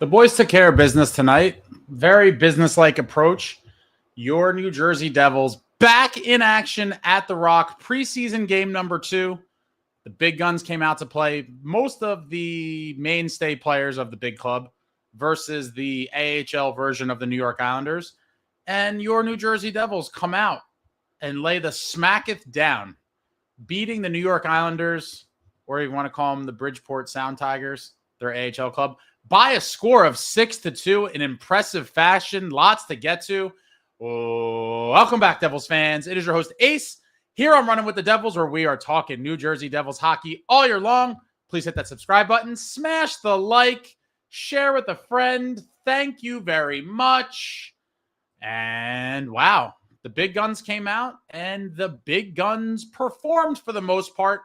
The boys took care of business tonight. Very business-like approach. Your New Jersey Devils back in action at the Rock. Preseason game number 2. The big guns came out to play. Most of the mainstay players of the big club versus the AHL version of the New York Islanders. And your New Jersey Devils come out and lay the smacketh down, beating the New York Islanders, or you want to call them the Bridgeport Sound Tigers, their AHL club, by a score of 6-2 in impressive fashion. Lots to get to. Welcome back, Devils fans. It is your host, Ace, here on Running with the Devils, where we are talking New Jersey Devils hockey all year long. Please hit that subscribe button, smash the like, share with a friend. Thank you very much. And wow, the big guns came out, and the big guns performed for the most part.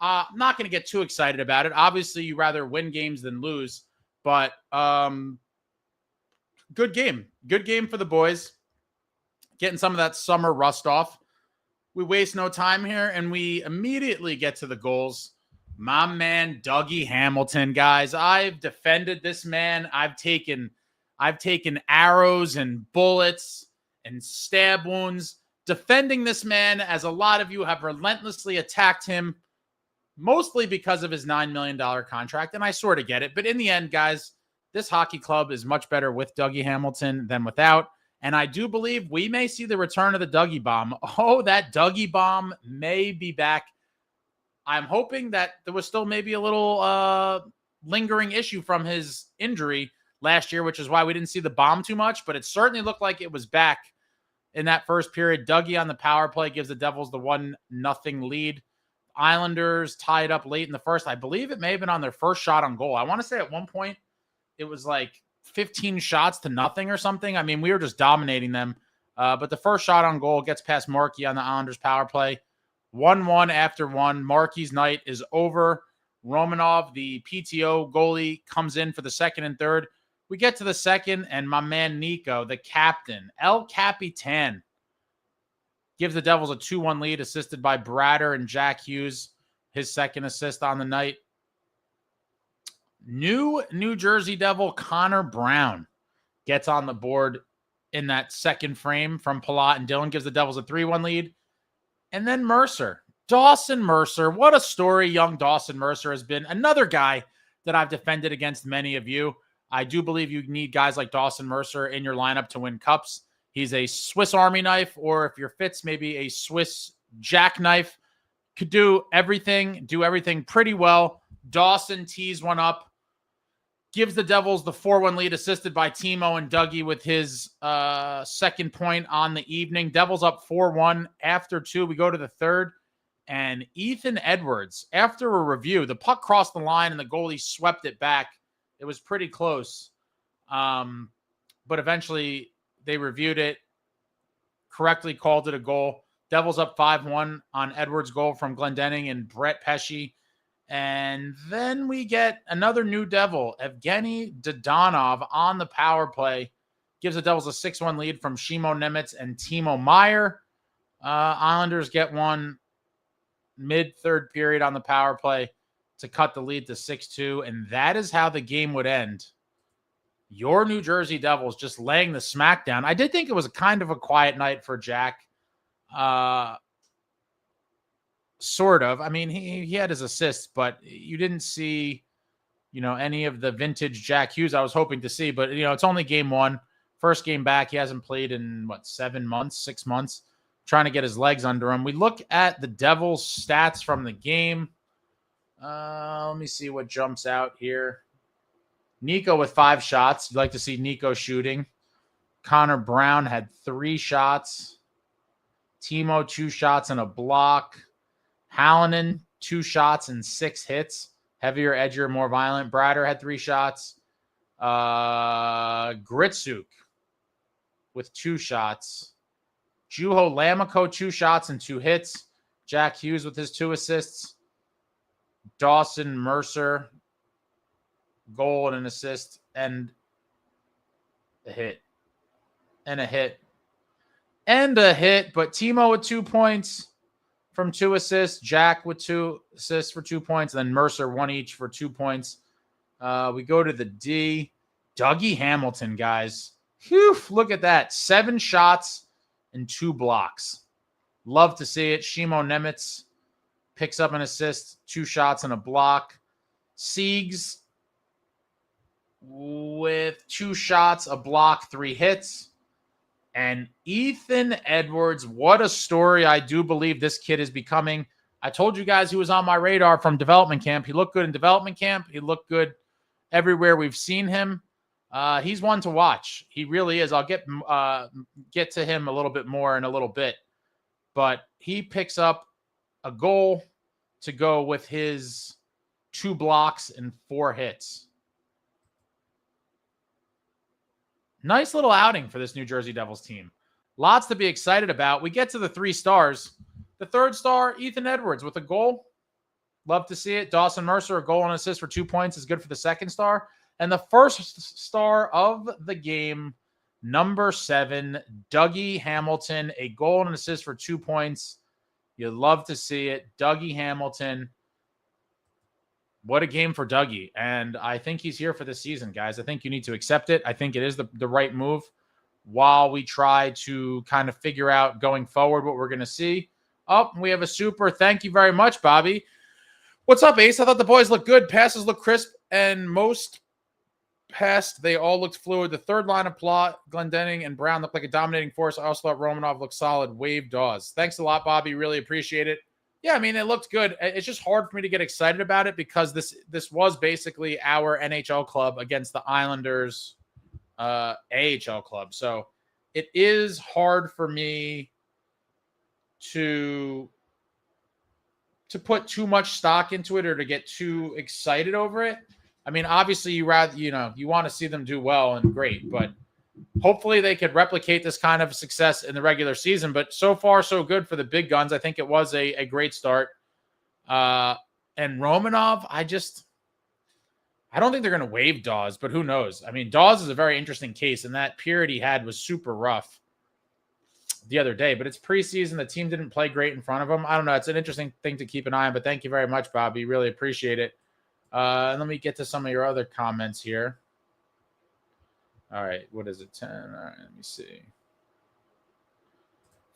I'm not going to get too excited about it. Obviously, you rather win games than lose. But good game. Good game for the boys. Getting some of that summer rust off. We waste no time here, and we immediately get to the goals. My man, Dougie Hamilton, guys. I've defended this man. I've taken arrows and bullets and stab wounds defending this man, as a lot of you have relentlessly attacked him, mostly because of his $9 million contract, and I sort of get it. But in the end, guys, this hockey club is much better with Dougie Hamilton than without, and I do believe we may see the return of the Dougie Bomb. Oh, that Dougie Bomb may be back. I'm hoping that there was still maybe a little lingering issue from his injury last year, which is why we didn't see the bomb too much, but it certainly looked like it was back in that first period. Dougie on the power play gives the Devils the 1-0 lead. Islanders tied up late in the first. I believe it may have been on their first shot on goal. I want to say at one point it was like 15 shots to nothing or something. I mean, we were just dominating them. But the first shot on goal gets past Markey on the Islanders power play. 1-1 after 1. Markey's night is over. Romanov, the PTO goalie, comes in for the second and third. We get to the second, and my man Nico, the captain, El Capitan, gives the Devils a 2-1 lead, assisted by Bratter and Jack Hughes, his second assist on the night. New Jersey Devil Connor Brown gets on the board in that second frame from Palat and Dillon, gives the Devils a 3-1 lead. And then Mercer, Dawson Mercer. What a story young Dawson Mercer has been. Another guy that I've defended against many of you. I do believe you need guys like Dawson Mercer in your lineup to win cups. He's a Swiss Army knife, or if your fits, maybe a Swiss jackknife. Could do everything pretty well. Dawson tees one up, gives the Devils the 4-1 lead, assisted by Timo and Dougie with his second point on the evening. Devils up 4-1 after 2. We go to the third, and Ethan Edwards, after a review, the puck crossed the line and the goalie swept it back. It was pretty close, but eventually they reviewed it, correctly called it a goal. Devils up 5-1 on Edwards' goal from Glendening and Brett Pesce. And then we get another new Devil, Evgeny Dodonov, on the power play. Gives the Devils a 6-1 lead from Shimo Nemitz and Timo Meier. Islanders get one mid-third period on the power play to cut the lead to 6-2. And that is how the game would end. Your New Jersey Devils just laying the smackdown. I did think it was a kind of a quiet night for Jack. Sort of. I mean, he had his assists, but you didn't see, any of the vintage Jack Hughes I was hoping to see. But, it's only game 1. First game back. He hasn't played in, 6 months. Trying to get his legs under him. We look at the Devils' stats from the game. Let me see what jumps out here. Nico with 5 shots. You'd like to see Nico shooting. Connor Brown had 3 shots. Timo, 2 shots and a block. Hallinan, 2 shots and 6 hits. Heavier, edgier, more violent. Bratter had 3 shots. Gritsuk with 2 shots. Juho Lamico, 2 shots and 2 hits. Jack Hughes with his 2 assists. Dawson Mercer, goal and an assist, and a hit. And a hit. And a hit, but Timo with 2 points from 2 assists. Jack with 2 assists for 2 points. And then Mercer, 1 each for 2 points. We go to the D. Dougie Hamilton, guys. Phew, look at that. 7 shots and 2 blocks. Love to see it. Shimo Nemitz picks up an assist, 2 shots and a block. Siegs with 2 shots, a block, 3 hits. And Ethan Edwards, what a story. I do believe this kid is becoming. I told you guys he was on my radar from development camp. He looked good in development camp. He looked good everywhere we've seen him. He's one to watch. He really is. I'll get to him a little bit more in a little bit. But he picks up a goal to go with his 2 blocks and 4 hits. Nice little outing for this New Jersey Devils team. Lots to be excited about. We get to the 3 stars. The 3rd star, Ethan Edwards with a goal. Love to see it. Dawson Mercer, a goal and assist for 2 points is good for the 2nd star. And the 1st star of the game, number 7, Dougie Hamilton, a goal and assist for 2 points. You love to see it. Dougie Hamilton. What a game for Dougie. And I think he's here for the season, guys. I think you need to accept it. I think it is the right move while we try to kind of figure out going forward what we're going to see. Oh, we have a super. Thank you very much, Bobby. What's up, Ace? I thought the boys looked good. Passes look crisp, and most passed, they all looked fluid. The 3rd line of plot, Glendening and Brown looked like a dominating force. I also thought Romanov looked solid. Wave Dawes. Thanks a lot, Bobby. Really appreciate it. Yeah, I mean, it looked good. It's just hard for me to get excited about it because this was basically our NHL club against the Islanders AHL club. So it is hard for me to put too much stock into it or to get too excited over it. I mean, obviously you want to see them do well and great, but hopefully they could replicate this kind of success in the regular season. But so far, so good for the big guns. I think it was a great start. And Romanov, I don't think they're going to waive Dawes, but who knows? I mean, Dawes is a very interesting case, and that period he had was super rough the other day. But it's preseason. The team didn't play great in front of him. I don't know. It's an interesting thing to keep an eye on, but thank you very much, Bobby. Really appreciate it. And let me get to some of your other comments here. All right, what is it? 10. All right, let me see.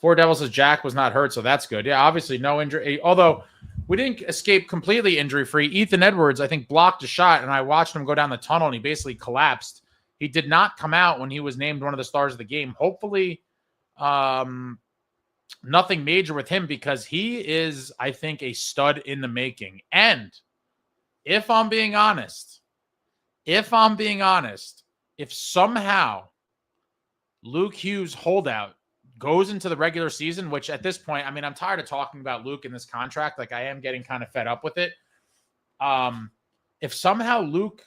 4 Devils says Jack was not hurt, so that's good. Yeah, obviously no injury. Although we didn't escape completely injury-free. Ethan Edwards, I think, blocked a shot, and I watched him go down the tunnel, and he basically collapsed. He did not come out when he was named one of the stars of the game. Hopefully nothing major with him because he is, I think, a stud in the making. And if I'm being honest, if somehow Luke Hughes holdout goes into the regular season, which at this point, I mean, I'm tired of talking about Luke in this contract. Like, I am getting kind of fed up with it. If somehow Luke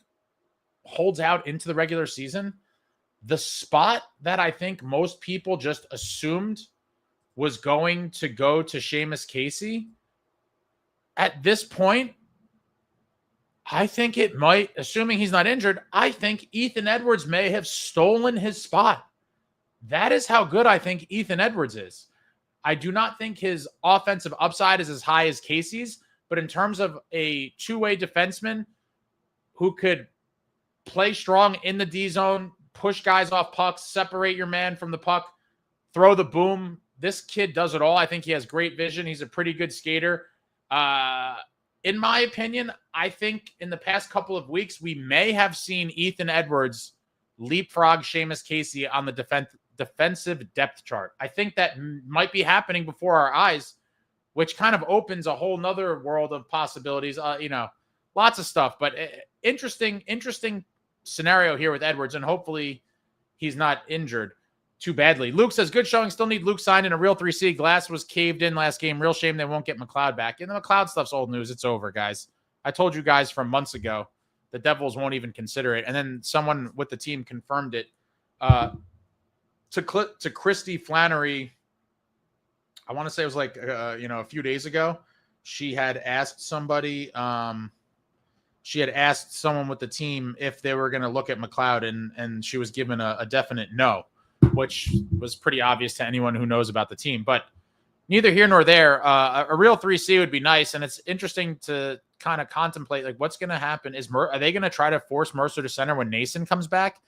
holds out into the regular season, the spot that I think most people just assumed was going to go to Seamus Casey, at this point, I think it might, assuming he's not injured, I think Ethan Edwards may have stolen his spot. That is how good I think Ethan Edwards is. I do not think his offensive upside is as high as Casey's, but in terms of a two-way defenseman who could play strong in the D zone, push guys off pucks, separate your man from the puck, throw the boom, this kid does it all. I think he has great vision. He's a pretty good skater. In my opinion, I think in the past couple of weeks, we may have seen Ethan Edwards leapfrog Seamus Casey on the defensive depth chart. I think that might be happening before our eyes, which kind of opens a whole nother world of possibilities. Lots of stuff, but interesting scenario here with Edwards, and hopefully he's not injured too badly. Luke says, good showing. Still need Luke signed in a real 3C. Glass was caved in last game. Real shame they won't get McLeod back. And the McLeod stuff's old news. It's over, guys. I told you guys from months ago the Devils won't even consider it. And then someone with the team confirmed it. To Christy Flannery, I want to say it was like, a few days ago, she had asked somebody, she had asked someone with the team if they were going to look at McLeod, and she was given a definite no, which was pretty obvious to anyone who knows about the team. But neither here nor there. A real 3C would be nice, and it's interesting to kind of contemplate like what's going to happen. Are they going to try to force Mercer to center when Nason comes back?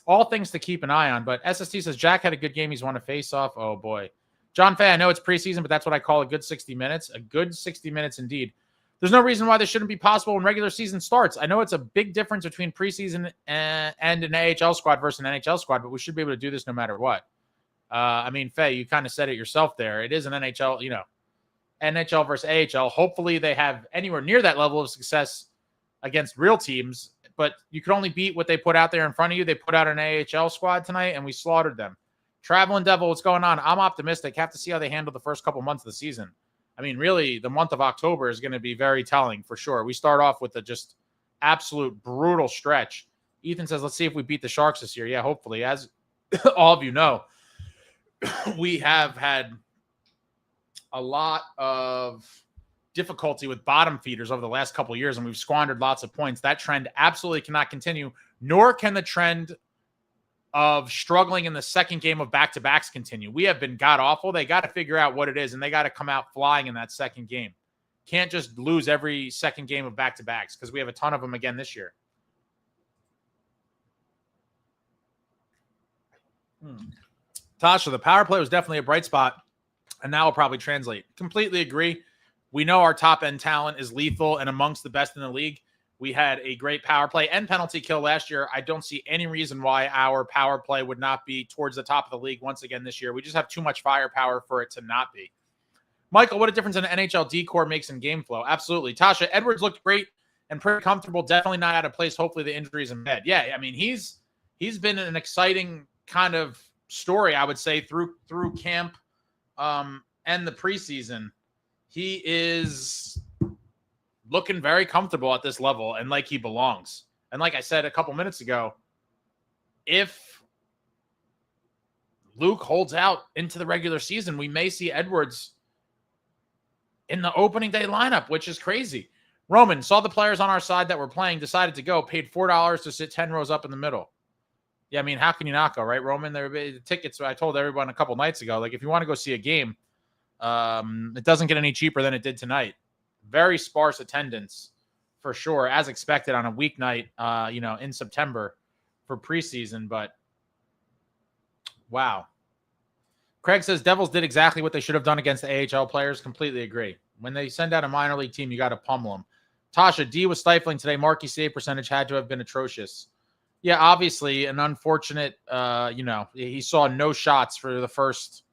All things to keep an eye on. But SST says Jack had a good game. He's won a face-off. Oh boy, John Fay. I know it's preseason, but that's what I call a good 60 minutes. A good 60 minutes indeed. There's no reason why this shouldn't be possible when regular season starts. I know it's a big difference between preseason and an AHL squad versus an NHL squad, but we should be able to do this no matter what. I mean, Faye, you kind of said it yourself there. It is an NHL, NHL versus AHL. Hopefully they have anywhere near that level of success against real teams, but you can only beat what they put out there in front of you. They put out an AHL squad tonight, and we slaughtered them. Traveling Devil, what's going on? I'm optimistic. Have to see how they handle the first couple months of the season. I mean, really, the month of October is going to be very telling for sure. We start off with a just absolute brutal stretch. Ethan says, let's see if we beat the Sharks this year. Yeah, hopefully. As all of you know, we have had a lot of difficulty with bottom feeders over the last couple of years, and we've squandered lots of points. That trend absolutely cannot continue, nor can the trend of struggling in the second game of back-to-backs continue. We have been god-awful. They got to figure out what it is, and they got to come out flying in that second game. Can't just lose every second game of back-to-backs because we have a ton of them again this year. Tasha, the power play was definitely a bright spot, and now will probably translate. Completely agree. We know our top-end talent is lethal and amongst the best in the league. We had a great power play and penalty kill last year. I don't see any reason why our power play would not be towards the top of the league once again this year. We just have too much firepower for it to not be. Michael, what a difference an NHL D-core makes in game flow. Absolutely. Tasha, Edwards looked great and pretty comfortable. Definitely not out of place. Hopefully the injury's in bed. Yeah, I mean, he's been an exciting kind of story, I would say, through camp and the preseason. He is looking very comfortable at this level and like he belongs. And like I said a couple minutes ago, if Luke holds out into the regular season, we may see Edwards in the opening day lineup, which is crazy. Roman saw the players on our side that were playing, decided to go, paid $4 to sit 10 rows up in the middle. Yeah, I mean, how can you not go, right, Roman? The tickets, I told everyone a couple nights ago, like if you want to go see a game, it doesn't get any cheaper than it did tonight. Very sparse attendance for sure, as expected on a weeknight, in September for preseason. But wow. Craig says Devils did exactly what they should have done against the AHL players. Completely agree. When they send out a minor league team, you got to pummel them. Tasha, D was stifling today. Markey's save percentage had to have been atrocious. Yeah, obviously an unfortunate, he saw no shots for the first,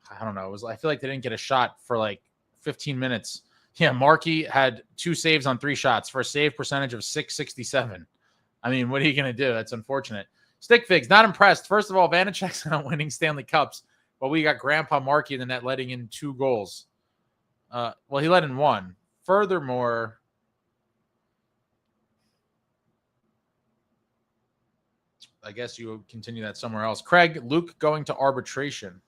I don't know. I feel like they didn't get a shot for like 15 minutes. Yeah, Markey had 2 saves on 3 shots for a save percentage of .667. I mean, what are you going to do? That's unfortunate. Stick Figs, not impressed. First of all, Vanacek's not winning Stanley Cups, but we got Grandpa Markey in the net letting in 2 goals. Well, he let in 1. Furthermore, I guess you will continue that somewhere else. Craig, Luke going to arbitration.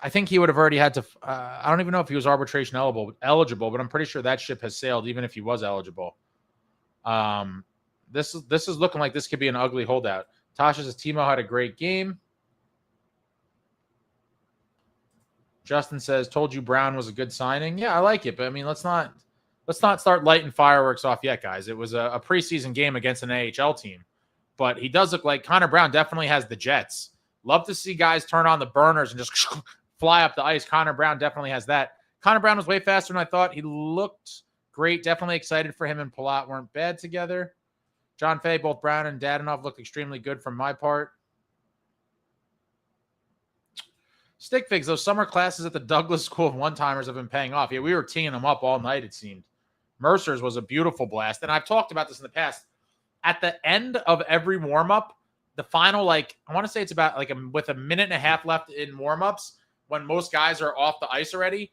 I think he would have already had to. I don't even know if he was arbitration eligible, but I'm pretty sure that ship has sailed, even if he was eligible. This is looking like this could be an ugly holdout. Tasha says Timo had a great game. Justin says, told you Brown was a good signing. Yeah, I like it, but I mean, let's not start lighting fireworks off yet, guys. It was a preseason game against an AHL team, but he does look like Connor Brown definitely has the jets. Love to see guys turn on the burners and just fly up the ice. Connor Brown definitely has that. Connor Brown was way faster than I thought. He looked great. Definitely excited for him and Palat weren't bad together. John Fay, both Brown and Dadonov looked extremely good from my part. Stick Figs, those summer classes at the Douglas School of One-Timers have been paying off. Yeah, we were teeing them up all night, it seemed. Mercer's was a beautiful blast. And I've talked about this in the past. At the end of every warm-up, the final, I want to say it's about with a minute and a half left in warm-ups, when most guys are off the ice already,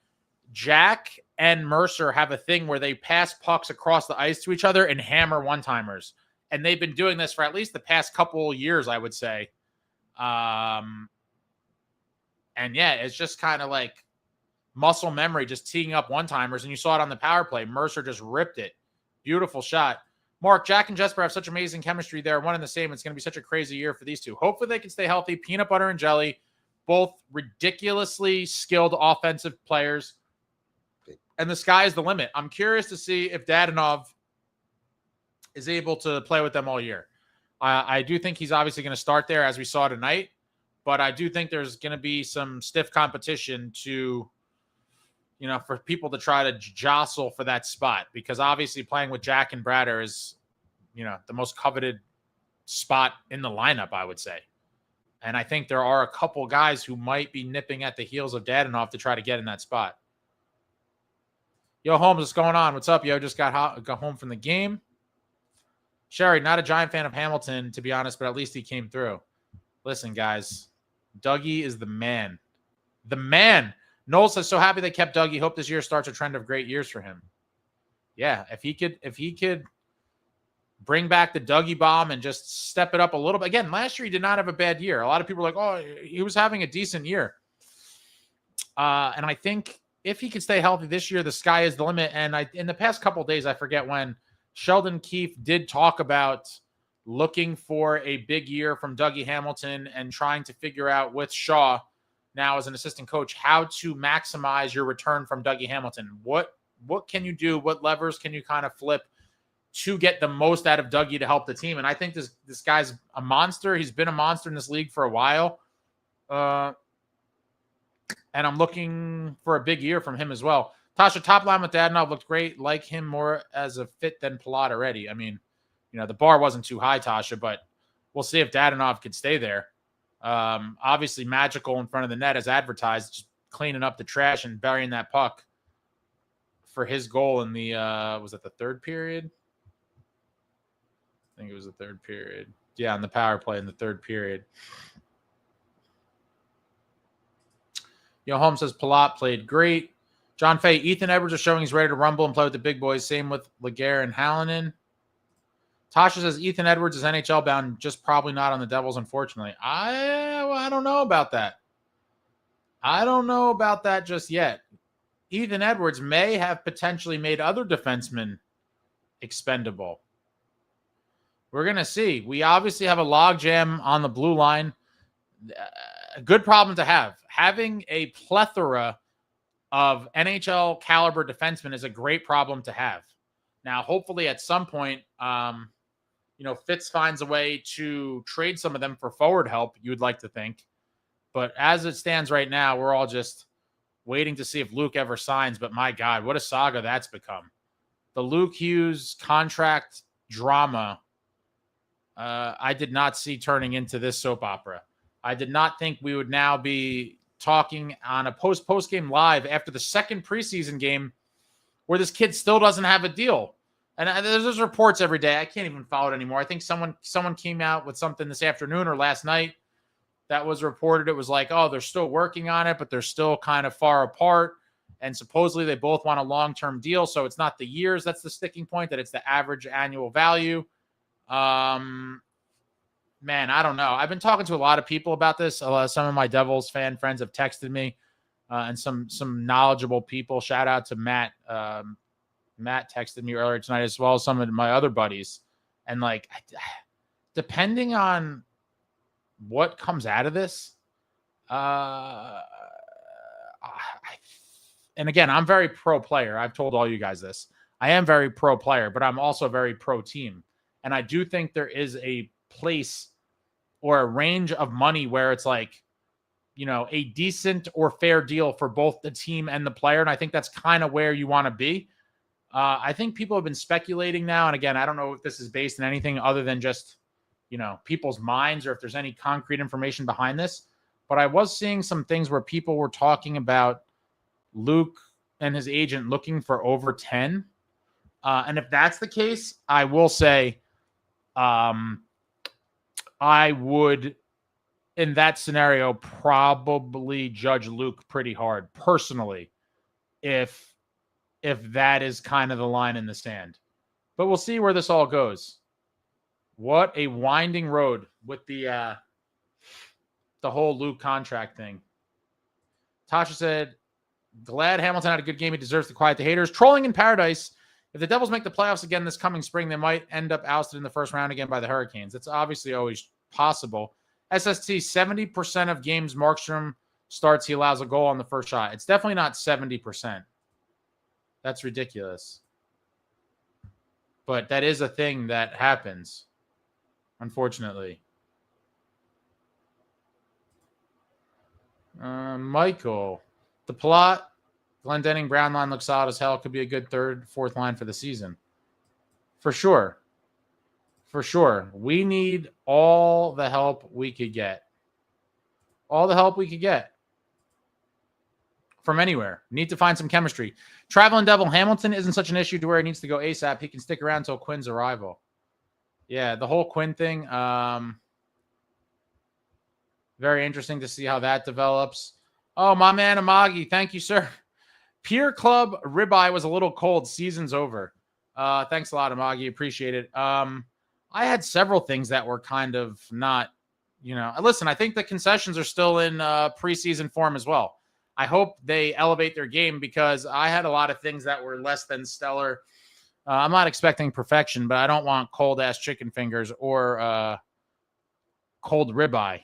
Jack and Mercer have a thing where they pass pucks across the ice to each other and hammer one-timers. And they've been doing this for at least the past couple years, I would say. And yeah, it's just kind of like muscle memory, just teeing up one-timers. And you saw it on the power play. Mercer just ripped it. Beautiful shot. Mark, Jack and Jesper have such amazing chemistry there. One and the same. It's going to be such a crazy year for these two. Hopefully they can stay healthy. Peanut butter and jelly. both ridiculously skilled offensive players, and the sky is the limit. I'm curious to see if Dadonov is able to play with them all year. I do think he's obviously going to start there, as we saw tonight, but I do think there's going to be some stiff competition to, for people to try to jostle for that spot, because obviously playing with Jack and Bratter is, the most coveted spot in the lineup, I would say. And I think there are a couple guys who might be nipping at the heels of Dadonov to try to get in that spot. Yo, Holmes, what's going on? What's up, yo? Just got home from the game. Sherry, not a giant fan of Hamilton, to be honest, but at least he came through. Listen, guys, Dougie is the man. The man. Noel says, so happy they kept Dougie. Hope this year starts a trend of great years for him. Yeah, if he could bring back the Dougie bomb and just step it up a little bit. Again, last year he did not have a bad year. A lot of people are like, oh, he was having a decent year. And I think if he could stay healthy this year, the sky is the limit. And in the past couple of days, I forget when, Sheldon Keefe did talk about looking for a big year from Dougie Hamilton and trying to figure out with Shaw now as an assistant coach how to maximize your return from Dougie Hamilton. What can you do? What levers can you kind of flip to get the most out of Dougie to help the team? And I think this guy's a monster. He's been a monster in this league for a while. And I'm looking for a big year from him as well. Tasha, top line with Dadonov looked great. Like him more as a fit than Palat already. I mean, the bar wasn't too high, Tasha, but we'll see if Dadonov could stay there. Obviously magical in front of the net as advertised, just cleaning up the trash and burying that puck for his goal in the, was it the third period? I think it was the third period. Yeah, on the power play in the third period. Holmes says Palat played great. John Fay, Ethan Edwards is showing he's ready to rumble and play with the big boys. Same with Laguerre and Hallinan. Tasha says Ethan Edwards is NHL bound, just probably not on the Devils, unfortunately. I don't know about that. I don't know about that just yet. Ethan Edwards may have potentially made other defensemen expendable. We're going to see. We obviously have a logjam on the blue line. A good problem to have. Having a plethora of NHL caliber defensemen is a great problem to have. Now, hopefully at some point, Fitz finds a way to trade some of them for forward help, you would like to think. But as it stands right now, we're all just waiting to see if Luke ever signs. But my God, what a saga that's become. The Luke Hughes contract drama, I did not see turning into this soap opera. I did not think we would now be talking on a post-game live after the second preseason game where this kid still doesn't have a deal. And there's reports every day. I can't even follow it anymore. I think someone came out with something this afternoon or last night that was reported. It was like, oh, they're still working on it, but they're still kind of far apart. And supposedly they both want a long-term deal. So it's not the years that's the sticking point, that it's the average annual value. Man, I don't know. I've been talking to a lot of people about this. Some of my Devils fan friends have texted me, and some knowledgeable people. Shout out to Matt. Matt texted me earlier tonight, as well as some of my other buddies. And depending on what comes out of this, and again, I'm very pro player. I've told all you guys this. I am very pro player, but I'm also very pro team. And I do think there is a place or a range of money where it's like, a decent or fair deal for both the team and the player. And I think that's kind of where you want to be. I think people have been speculating now. And again, I don't know if this is based on anything other than just, people's minds, or if there's any concrete information behind this. But I was seeing some things where people were talking about Luke and his agent looking for over 10. And if that's the case, I will say, I would, in that scenario, probably judge Luke pretty hard personally, if that is kind of the line in the sand. But we'll see where this all goes. What a winding road with the whole Luke contract thing. Tasha said, glad Hamilton had a good game. He deserves to quiet the haters. Trolling in paradise. If the Devils make the playoffs again this coming spring, they might end up ousted in the first round again by the Hurricanes. It's obviously always possible. SST, 70% of games Markstrom starts, he allows a goal on the first shot. It's definitely not 70%. That's ridiculous. But that is a thing that happens, unfortunately. Michael, the plot, Glendenning Brown line looks solid as hell. Could be a good third, fourth line for the season. For sure. For sure. We need all the help we could get. All the help we could get. From anywhere. Need to find some chemistry. Traveling Devil Hamilton isn't such an issue to where he needs to go ASAP. He can stick around until Quinn's arrival. Yeah, the whole Quinn thing. Very interesting to see how that develops. Oh, my man Amagi. Thank you, sir. Pier Club ribeye was a little cold. Season's over. Thanks a lot, Amagi. Appreciate it. I had several things that were kind of not, listen, I think the concessions are still in preseason form as well. I hope they elevate their game because I had a lot of things that were less than stellar. I'm not expecting perfection, but I don't want cold-ass chicken fingers or cold ribeye.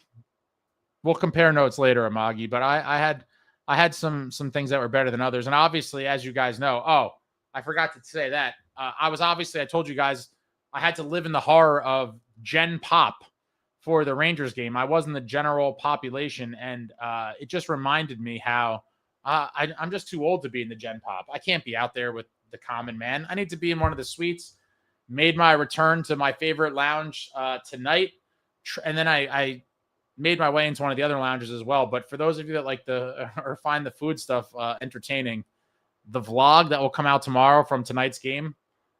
We'll compare notes later, Amagi, but I had some things that were better than others. And obviously, as you guys know, I forgot to say that. I told you guys, I had to live in the horror of Gen Pop for the Rangers game. I wasn't the general population, and it just reminded me how I'm just too old to be in the Gen Pop. I can't be out there with the common man. I need to be in one of the suites. Made my return to my favorite lounge tonight, and then I made my way into one of the other lounges as well. But for those of you that like or find the food stuff entertaining, the vlog that will come out tomorrow from tonight's game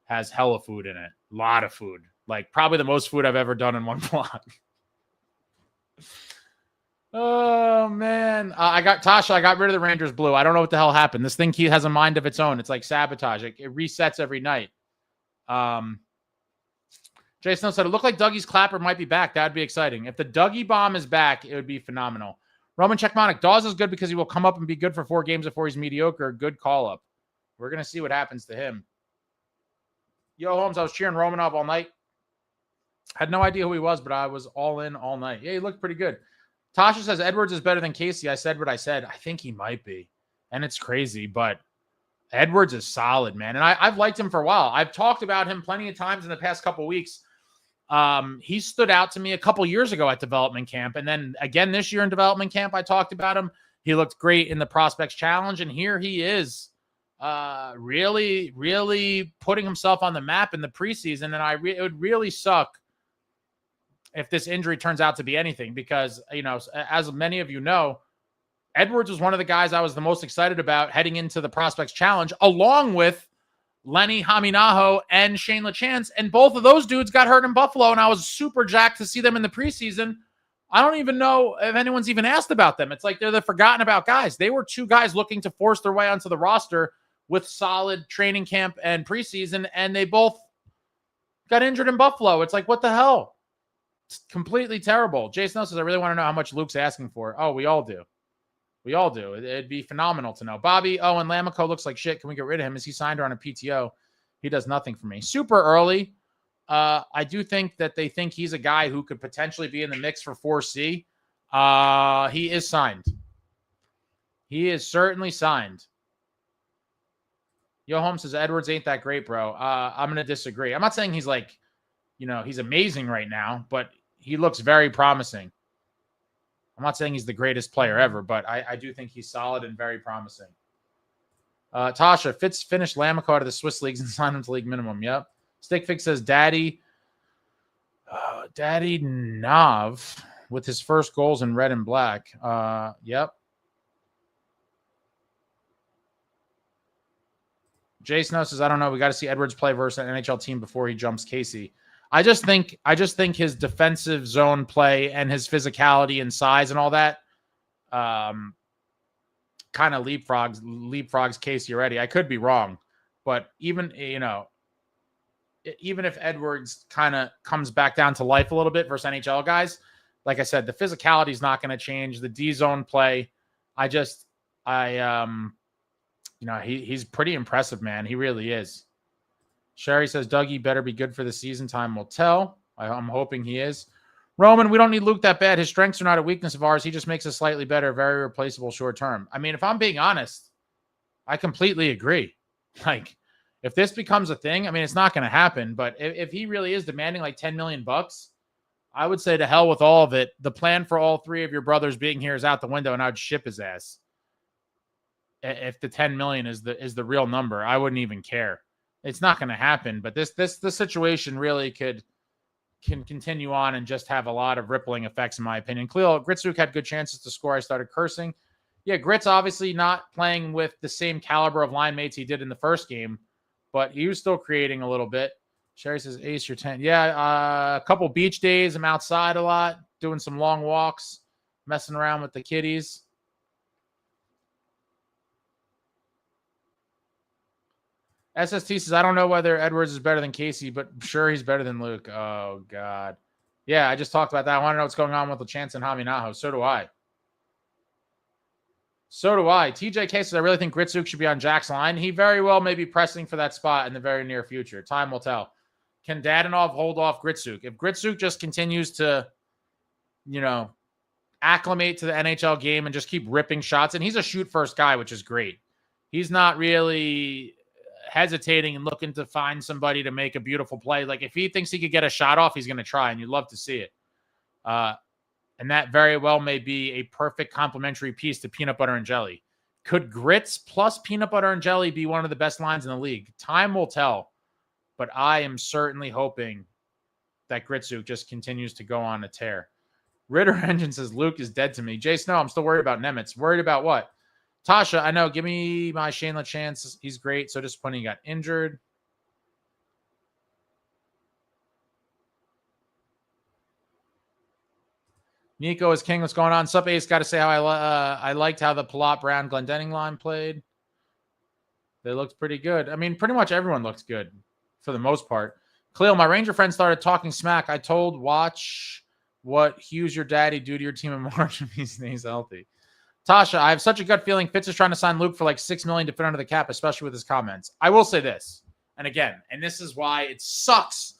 has hella food in it. A lot of food. Like probably the most food I've ever done in one vlog. Oh, man. I got rid of the Rangers blue. I don't know what the hell happened. This thing has a mind of its own. It's like sabotage. It resets every night. Jason said, it looked like Dougie's clapper might be back. That'd be exciting. If the Dougie bomb is back, it would be phenomenal. Roman Checkmonic, Dawes is good because he will come up and be good for 4 games before he's mediocre. Good call up. We're going to see what happens to him. Yo, Holmes, I was cheering Romanov all night. Had no idea who he was, but I was all in all night. Yeah, he looked pretty good. Tasha says Edwards is better than Casey. I said what I said. I think he might be. And it's crazy, but Edwards is solid, man. And I've liked him for a while. I've talked about him plenty of times in the past couple of weeks. He stood out to me a couple years ago at development camp. And then again this year in development camp, I talked about him. He looked great in the Prospects Challenge. And here he is really, really putting himself on the map in the preseason. And it would really suck if this injury turns out to be anything because, as many of you know, Edwards was one of the guys I was the most excited about heading into the Prospects Challenge, along with Lenny Haminaho and Shane LaChance. And both of those dudes got hurt in Buffalo, and I was super jacked to see them in the preseason. I don't even know if anyone's even asked about them. It's like they're the forgotten about guys. They were 2 guys looking to force their way onto the roster with solid training camp and preseason, and they both got injured in Buffalo. It's like, what the hell? It's completely terrible. Jason says, I really want to know how much Luke's asking for. Oh, we all do. We all do. It'd be phenomenal to know. Bobby, and Lamico looks like shit. Can we get rid of him? Is he signed or on a PTO? He does nothing for me. Super early. I do think that they think he's a guy who could potentially be in the mix for 4C. He is signed. He is certainly signed. Yo, Holmes says, Edwards ain't that great, bro. I'm going to disagree. I'm not saying he's like, he's amazing right now, but he looks very promising. I'm not saying he's the greatest player ever, but I do think he's solid and very promising. Tasha, Fitz finished Lamico out of the Swiss leagues and signed him to league minimum. Yep. Stickfix says, Daddy Nav with his first goals in red and black. Yep. Jay Snow says, I don't know. We got to see Edwards play versus an NHL team before he jumps Casey. I just think his defensive zone play and his physicality and size and all that kind of leapfrogs Casey already. I could be wrong, but even if Edwards kind of comes back down to life a little bit versus NHL guys, like I said, the physicality is not going to change. The D zone play, he's pretty impressive, man. He really is. Sherry says, Dougie better be good for the season. Time will tell. I'm hoping he is. Roman, we don't need Luke that bad. His strengths are not a weakness of ours. He just makes us slightly better, very replaceable short term. I mean, if I'm being honest, I completely agree. Like, if this becomes a thing, I mean, it's not going to happen. But if he really is demanding like $10 million, I would say to hell with all of it. The plan for all three of your brothers being here is out the window, and I'd ship his ass. If the 10 million is the real number, I wouldn't even care. It's not going to happen. But this situation really can continue on and just have a lot of rippling effects, in my opinion. Cleo Gritsuk had good chances to score. I started cursing. Yeah, Grits obviously not playing with the same caliber of line mates he did in the first game, but he was still creating a little bit. Sherry says, Ace, you're 10. Yeah, a couple beach days. I'm outside a lot, doing some long walks, messing around with the kiddies. SST says, I don't know whether Edwards is better than Casey, but I'm sure he's better than Luke. Oh, God. Yeah, I just talked about that. I want to know what's going on with LeChance and Haminaho. So do I. TJK says, I really think Gritsuk should be on Jack's line. He very well may be pressing for that spot in the very near future. Time will tell. Can Dadonov hold off Gritsuk? If Gritsuk just continues to, acclimate to the NHL game and just keep ripping shots, and he's a shoot-first guy, which is great. He's not really hesitating and looking to find somebody to make a beautiful play. Like, if he thinks he could get a shot off, he's going to try, and you'd love to see it. And that very well may be a perfect complementary piece to peanut butter and jelly. Could Grits plus peanut butter and jelly be one of the best lines in the league? Time will tell, but I am certainly hoping that Gritsuk just continues to go on a tear. Ritter Engine says, Luke is dead to me. Jay Snow, I'm still worried about Nemitz. Worried about what? Tasha, I know. Give me my Shane LeChance. He's great. So disappointing he got injured. Nico is king. What's going on? Sup, Ace? Got to say how I liked how the Palat, Brown, Glendenning line played. They looked pretty good. I mean, pretty much everyone looked good for the most part. Cleo, my Ranger friend started talking smack. I told watch what Hughes, your daddy, do to your team in March if he stays healthy. Tasha, I have such a gut feeling Fitz is trying to sign Luke for like $6 million to fit under the cap, especially with his comments. I will say this, and again, and this is why it sucks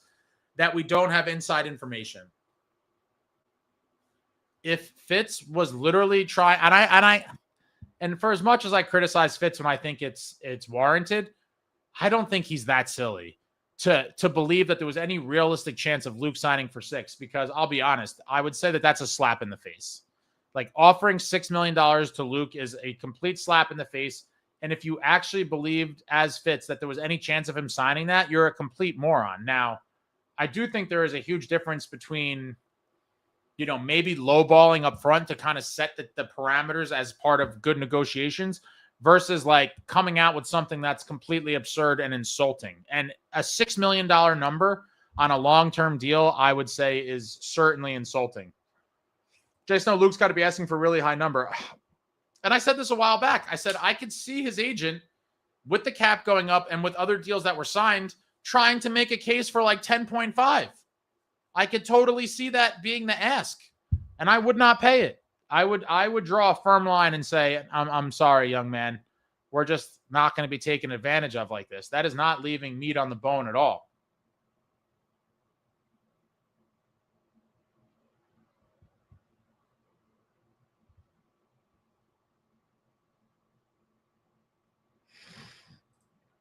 that we don't have inside information. If Fitz was literally trying, and for as much as I criticize Fitz when I think it's warranted, I don't think he's that silly to believe that there was any realistic chance of Luke signing for $6 million, because I'll be honest, I would say that that's a slap in the face. Like, offering $6 million to Luke is a complete slap in the face. And if you actually believed, as Fitz, that there was any chance of him signing that, you're a complete moron. Now, I do think there is a huge difference between, maybe lowballing up front to kind of set the parameters as part of good negotiations versus like coming out with something that's completely absurd and insulting. And a $6 million number on a long-term deal, I would say, is certainly insulting. Jason, Luke's got to be asking for a really high number. And I said this a while back. I said I could see his agent, with the cap going up and with other deals that were signed, trying to make a case for like 10.5. I could totally see that being the ask, and I would not pay it. I would draw a firm line and say, I'm sorry, young man. We're just not going to be taken advantage of like this. That is not leaving meat on the bone at all.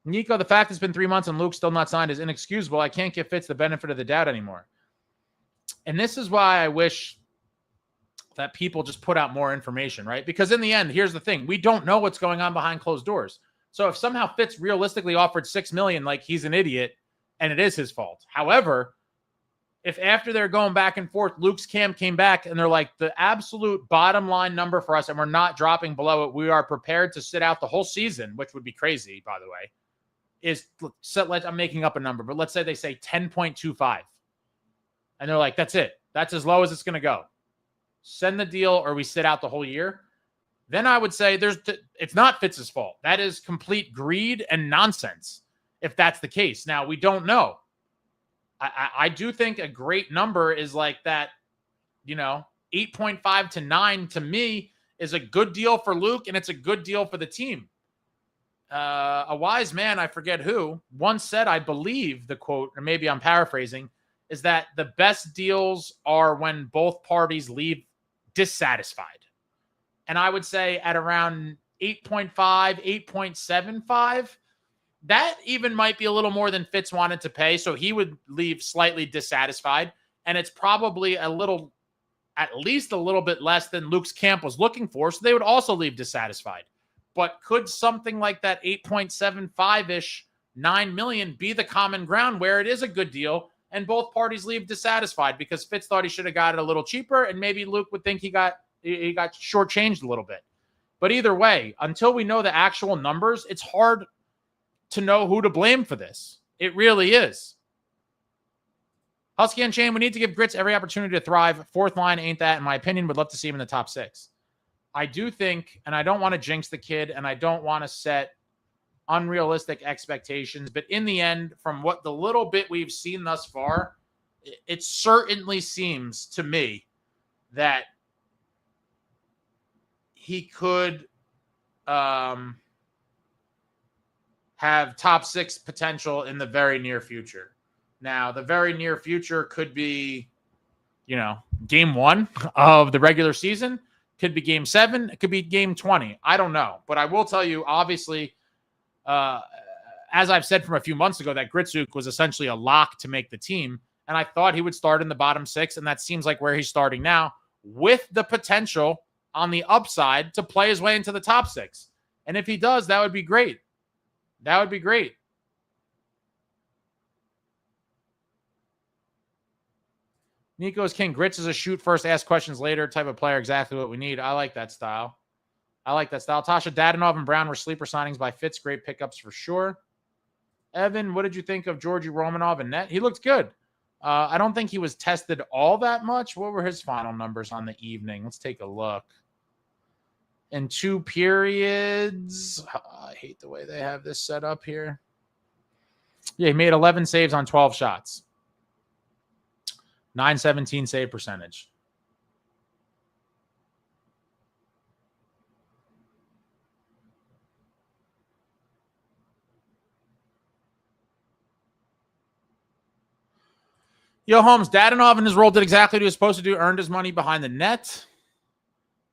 Nico, the fact it's been 3 months and Luke's still not signed is inexcusable. I can't give Fitz the benefit of the doubt anymore. And this is why I wish that people just put out more information, right? Because in the end, here's the thing. We don't know what's going on behind closed doors. So if somehow Fitz realistically offered $6 million, like, he's an idiot and it is his fault. However, if after they're going back and forth, Luke's camp came back and they're like, the absolute bottom line number for us, and we're not dropping below it, we are prepared to sit out the whole season, which would be crazy, by the way, I'm making up a number, but let's say they say 10.25. And they're like, that's it. That's as low as it's going to go. Send the deal or we sit out the whole year. Then I would say it's not Fitz's fault. That is complete greed and nonsense if that's the case. Now, we don't know. I do think a great number is like that, 8.5 to 9 to me is a good deal for Luke, and it's a good deal for the team. A wise man, I forget who, once said, I believe the quote, or maybe I'm paraphrasing, is that the best deals are when both parties leave dissatisfied. And I would say at around 8.5, 8.75, that even might be a little more than Fitz wanted to pay. So he would leave slightly dissatisfied. And it's probably at least a little bit less than Luke's camp was looking for. So they would also leave dissatisfied. But could something like that 8.75-ish, 9 million be the common ground where it is a good deal and both parties leave dissatisfied because Fitz thought he should have got it a little cheaper and maybe Luke would think he got shortchanged a little bit. But either way, until we know the actual numbers, it's hard to know who to blame for this. It really is. Husky Unchained, we need to give Grits every opportunity to thrive. Fourth line ain't that, in my opinion. Would love to see him in the top 6. I do think, and I don't want to jinx the kid, and I don't want to set unrealistic expectations, but in the end, from what the little bit we've seen thus far, it certainly seems to me that he could have top 6 potential in the very near future. Now, the very near future could be, game 1 of the regular season, could be game 7, it could be game 20. I don't know. But I will tell you, obviously, as I've said from a few months ago, that Gritsuk was essentially a lock to make the team. And I thought he would start in the bottom 6, and that seems like where he's starting now, with the potential on the upside to play his way into the top 6. And if he does, that would be great. That would be great. Nico's king. Grits is a shoot first, ask questions later type of player. Exactly what we need. I like that style. Tasha Dadanov and Brown were sleeper signings by Fitz. Great pickups for sure. Evan, what did you think of Georgi Romanov and net? He looked good. I don't think he was tested all that much. What were his final numbers on the evening? Let's take a look. In 2 periods, I hate the way they have this set up here. Yeah, he made 11 saves on 12 shots. 917 save percentage. Yo, Holmes, Dadanov in his role did exactly what he was supposed to do, earned his money behind the net.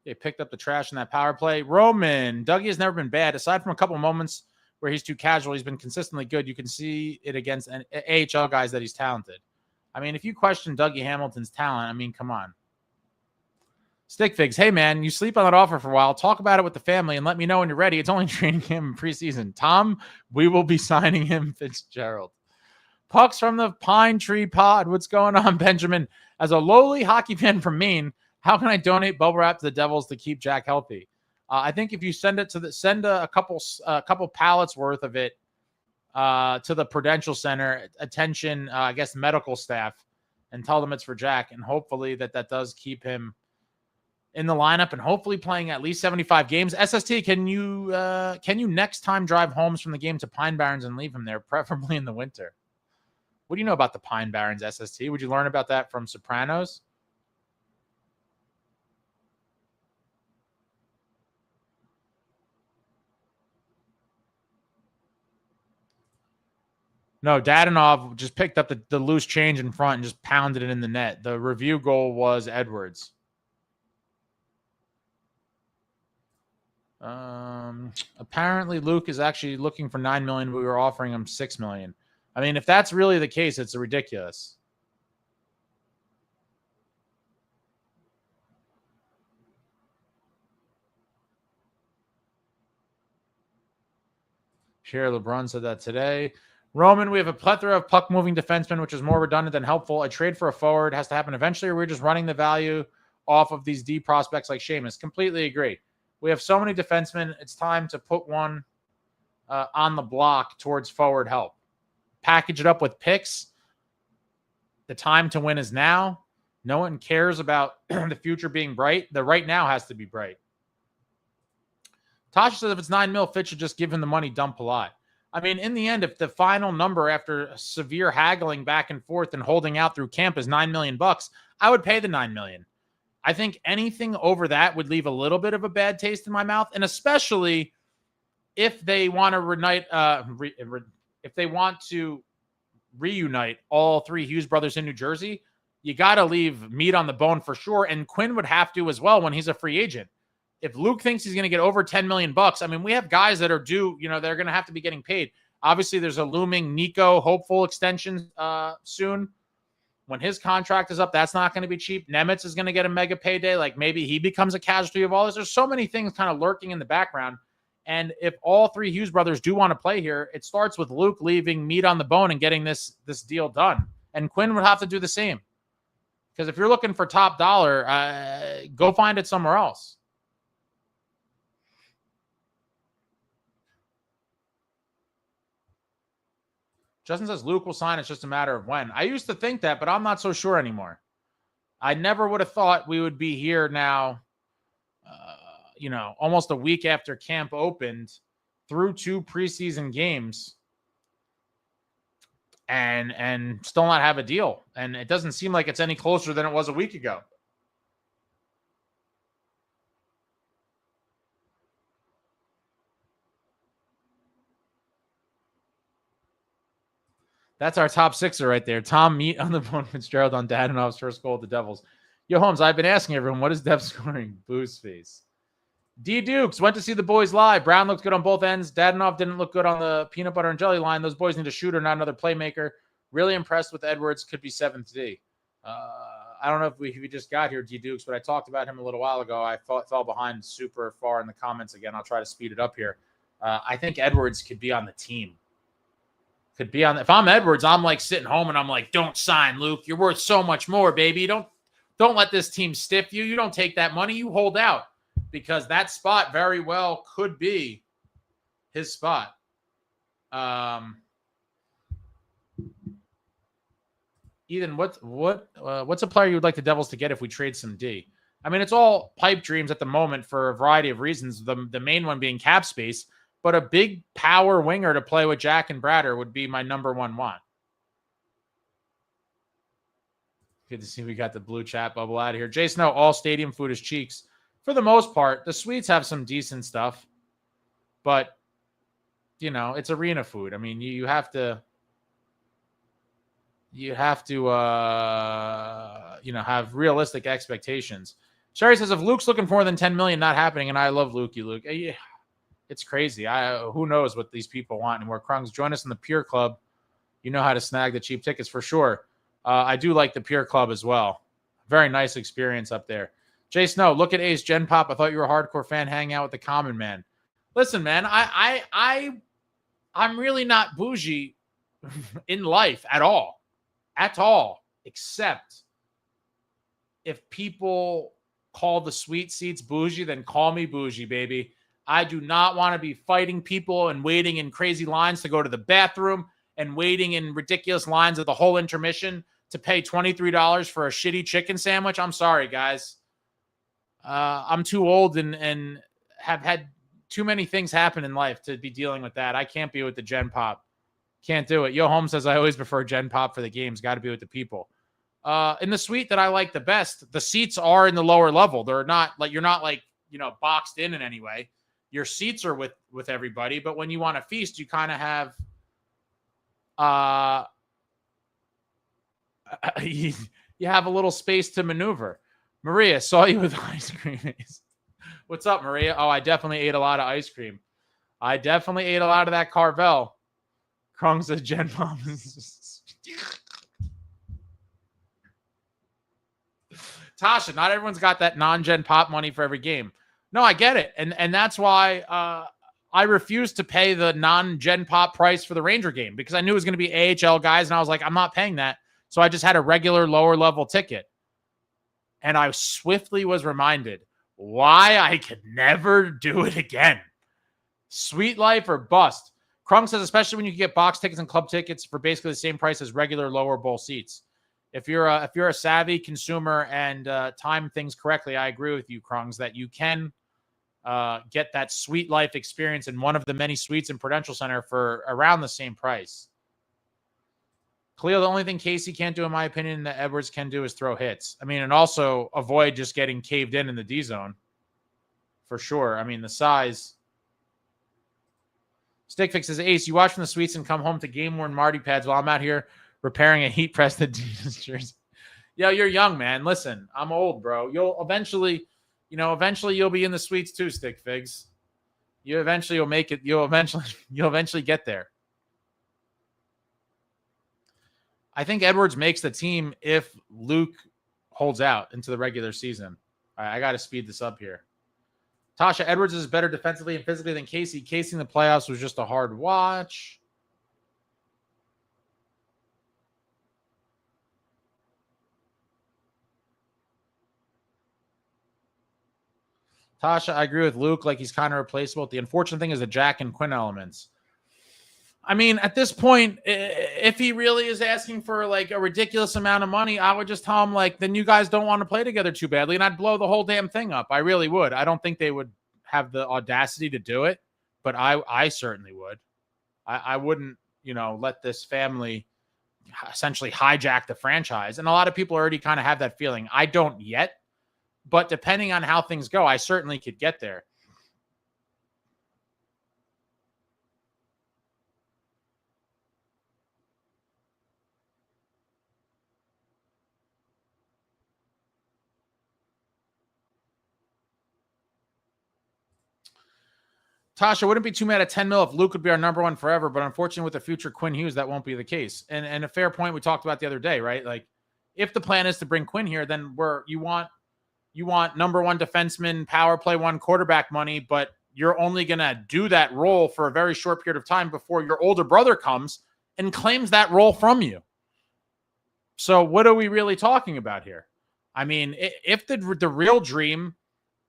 They picked up the trash in that power play. Roman, Dougie has never been bad. Aside from a couple moments where he's too casual, he's been consistently good. You can see it against AHL guys that he's talented. I mean, if you question Dougie Hamilton's talent, I mean, come on. Stick Figs, hey, man, you sleep on that offer for a while. Talk about it with the family and let me know when you're ready. It's only training him in preseason. Tom, we will be signing him, Fitzgerald. Pucks from the Pine Tree Pod. What's going on, Benjamin? As a lowly hockey fan from Maine, how can I donate bubble wrap to the Devils to keep Jack healthy? I think if you send a couple pallets worth of it to the Prudential Center, attention, I guess medical staff, and tell them it's for Jack, and hopefully that does keep him in the lineup and hopefully playing at least 75 games. SST, can you next time drive Holmes from the game to Pine Barrens and leave him there, preferably in the winter? What do you know about the Pine Barrens, SST? Would you learn about that from Sopranos? No, Dadanov just picked up the loose change in front and just pounded it in the net. The review goal was Edwards. Apparently Luke is actually looking for 9 million. We were offering him 6 million. I mean, if that's really the case, it's ridiculous. Cher LeBron said that today. Roman, we have a plethora of puck-moving defensemen, which is more redundant than helpful. A trade for a forward has to happen eventually, or we're just running the value off of these D prospects like Sheamus. Completely agree. We have so many defensemen. It's time to put one on the block towards forward help. Package it up with picks. The time to win is now. No one cares about the future being bright. The right now has to be bright. Tasha says if it's 9 mil, Fitz should just give him the money, dump a lot. I mean, in the end, if the final number after severe haggling back and forth and holding out through camp is $9 million, I would pay the $9 million. I think anything over that would leave a little bit of a bad taste in my mouth, and especially if they want to reunite all three Hughes brothers in New Jersey, you got to leave meat on the bone for sure. And Quinn would have to as well when he's a free agent. If Luke thinks he's going to get over $10 million, I mean, we have guys that are due, they're going to have to be getting paid. Obviously, there's a looming Nico hopeful extension soon. When his contract is up, that's not going to be cheap. Nemitz is going to get a mega payday. Like maybe he becomes a casualty of all this. There's so many things kind of lurking in the background. And if all three Hughes brothers do want to play here, it starts with Luke leaving meat on the bone and getting this deal done. And Quinn would have to do the same. Because if you're looking for top dollar, go find it somewhere else. Justin says Luke will sign. It's just a matter of when. I used to think that, but I'm not so sure anymore. I never would have thought we would be here now, almost a week after camp opened through 2 preseason games and still not have a deal. And it doesn't seem like it's any closer than it was a week ago. That's our top sixer right there. Tom Meat on the bone, Fitzgerald on Dadonov's first goal at the Devils. Yo, Holmes, I've been asking everyone, what is Dev scoring? Booze face. D Dukes went to see the boys live. Brown looked good on both ends. Dadonov didn't look good on the peanut butter and jelly line. Those boys need a shooter, not another playmaker. Really impressed with Edwards. Could be 7th D. I don't know if we just got here, D Dukes, but I talked about him a little while ago. I fell behind super far in the comments again. I'll try to speed it up here. I think Edwards could be on the team. If I'm Edwards, I'm like sitting home and I'm like, don't sign, Luke. You're worth so much more, baby. Don't let this team stiff you. You don't take that money. You hold out, because that spot very well could be his spot. Ethan, what's a player you would like the Devils to get if we trade some D? I mean, it's all pipe dreams at the moment for a variety of reasons. The main one being cap space. But a big power winger to play with Jack and Bratter would be my number one want. Good to see we got the blue chat bubble out of here. Jay Snow, all stadium food is cheeks. For the most part, the suites have some decent stuff. But, it's arena food. I mean, you have to have realistic expectations. Sherry says, if Luke's looking for more than $10 million, not happening, and I love Lukey, Luke. Yeah. It's crazy. Who knows what these people want anymore. Krungs, join us in the Pure Club. You know how to snag the cheap tickets for sure. I do like the Pure Club as well. Very nice experience up there. Jay Snow, look at Ace Gen Pop. I thought you were a hardcore fan hanging out with the common man. Listen, man, I'm really not bougie in life at all. At all. Except if people call the sweet seats bougie, then call me bougie, baby. I do not want to be fighting people and waiting in crazy lines to go to the bathroom and waiting in ridiculous lines of the whole intermission to pay $23 for a shitty chicken sandwich. I'm sorry, guys. I'm too old and have had too many things happen in life to be dealing with that. I can't be with the Gen Pop. Can't do it. Yo Holmes says, I always prefer Gen Pop for the games. Got to be with the people. In the suite that I like the best, the seats are in the lower level. They're not like, you're not like, boxed in any way. Your seats are with everybody, but when you want to feast, you kind of have you have a little space to maneuver. Maria, saw you with ice cream. What's up, Maria? Oh, I definitely ate a lot of ice cream. I definitely ate a lot of that Carvel. Krung says Gen Pop. Tasha, not everyone's got that non-Gen Pop money for every game. No, I get it. And that's why I refused to pay the non-Gen Pop price for the Ranger game, because I knew it was going to be AHL guys, and I was like, I'm not paying that. So I just had a regular lower-level ticket. And I swiftly was reminded why I could never do it again. Sweet life or bust. Krung says, especially when you can get box tickets and club tickets for basically the same price as regular lower bowl seats. If you're a savvy consumer and time things correctly, I agree with you, Krungs, that you can get that sweet life experience in one of the many suites in Prudential Center for around the same price. Khalil, the only thing Casey can't do, in my opinion, that Edwards can do is throw hits. I mean, and also avoid just getting caved in the D zone. For sure. I mean, the size. Stickfix says, Ace, you watch from the suites and come home to game-worn Marty pads while I'm out here repairing a heat press that jersey. Yo, you're young, man. Listen, I'm old, bro. You'll eventually you'll be in the suites too, Stick Figs. You'll make it. You'll eventually get there. I think Edwards makes the team if Luke holds out into the regular season. All right, I got to speed this up here. Tasha, Edwards is better defensively and physically than Casey. Casey in the playoffs was just a hard watch. Tasha, I agree with Luke. Like, he's kind of replaceable. The unfortunate thing is the Jack and Quinn elements. I mean, at this point, if he really is asking for like a ridiculous amount of money, I would just tell him, like, then you guys don't want to play together too badly, and I'd blow the whole damn thing up. I really would. I don't think they would have the audacity to do it, but I certainly would. I wouldn't, let this family essentially hijack the franchise. And a lot of people already kind of have that feeling. I don't yet, but depending on how things go, I certainly could get there. Tasha, wouldn't be too mad at 10 mil if Luke would be our number one forever, but unfortunately with the future Quinn Hughes, that won't be the case. And a fair point we talked about the other day, right? Like, if the plan is to bring Quinn here, then you want number one defenseman, power play one quarterback money, but you're only going to do that role for a very short period of time before your older brother comes and claims that role from you. So what are we really talking about here? I mean, if the real dream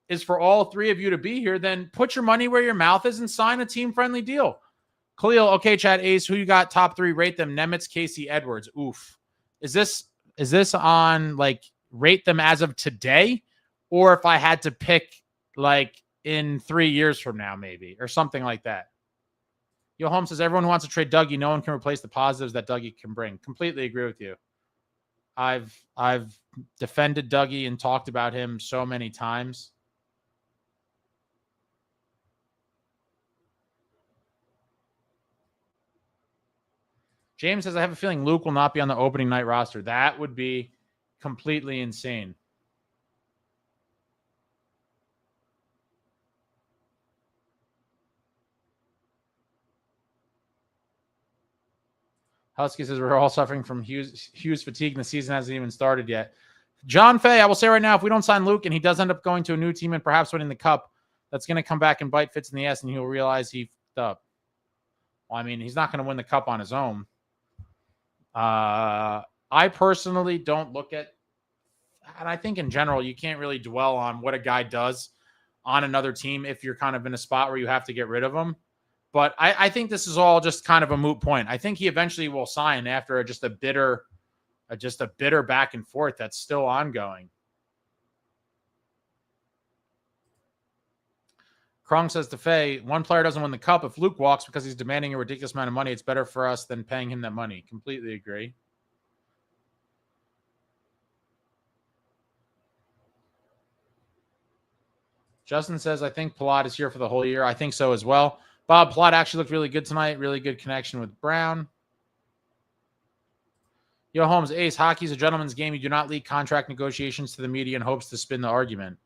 is for all three of you to be here, then put your money where your mouth is and sign a team-friendly deal. Khalil, okay, Chad, Ace, who you got top three? Rate them. Nemitz, Casey, Edwards. Oof. Is this on, like, rate them as of today? Or if I had to pick, like, in 3 years from now, maybe, or something like that? Yo, Holmes says, everyone who wants to trade Dougie, no one can replace the positives that Dougie can bring. Completely agree with you. I've defended Dougie and talked about him so many times. James says, I have a feeling Luke will not be on the opening night roster. That would be completely insane. Husky says, we're all suffering from Hughes fatigue, and the season hasn't even started yet. John Fay, I will say right now, if we don't sign Luke and he does end up going to a new team and perhaps winning the cup, that's going to come back and bite Fitz in the ass, and he'll realize he fucked up. Well, I mean, he's not going to win the cup on his own. I personally don't look at, and I think in general, you can't really dwell on what a guy does on another team if you're kind of in a spot where you have to get rid of him. But I think this is all just kind of a moot point. I think he eventually will sign after just a bitter back and forth that's still ongoing. Krong says to Faye, one player doesn't win the cup. If Luke walks because he's demanding a ridiculous amount of money, it's better for us than paying him that money. Completely agree. Justin says, I think Palat is here for the whole year. I think so as well. Bob, Palat actually looked really good tonight. Really good connection with Brown. Yo, Holmes, Ace, hockey's a gentleman's game. You do not leak contract negotiations to the media in hopes to spin the argument.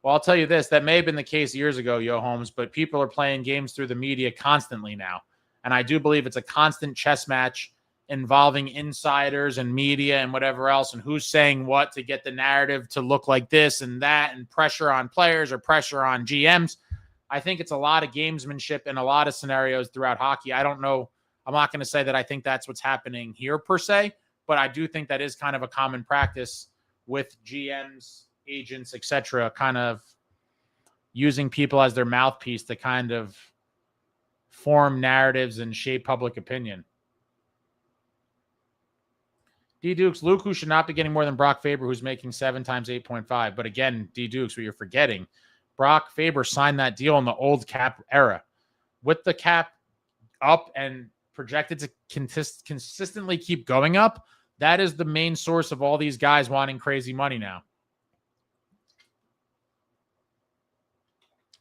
Well, I'll tell you this. That may have been the case years ago, Yo, Holmes, but people are playing games through the media constantly now. And I do believe it's a constant chess match involving insiders and media and whatever else, and who's saying what to get the narrative to look like this and that, and pressure on players or pressure on GMs. I think it's a lot of gamesmanship in a lot of scenarios throughout hockey. I don't know. I'm not going to say that I think that's what's happening here per se, but I do think that is kind of a common practice with GMs, agents, etc., kind of using people as their mouthpiece to kind of form narratives and shape public opinion. D Dukes, Luke, who should not be getting more than Brock Faber, who's making 7 times 8.5. But again, D Dukes, what you're forgetting, Brock Faber signed that deal in the old cap era. With the cap up and projected to consistently keep going up, that is the main source of all these guys wanting crazy money now.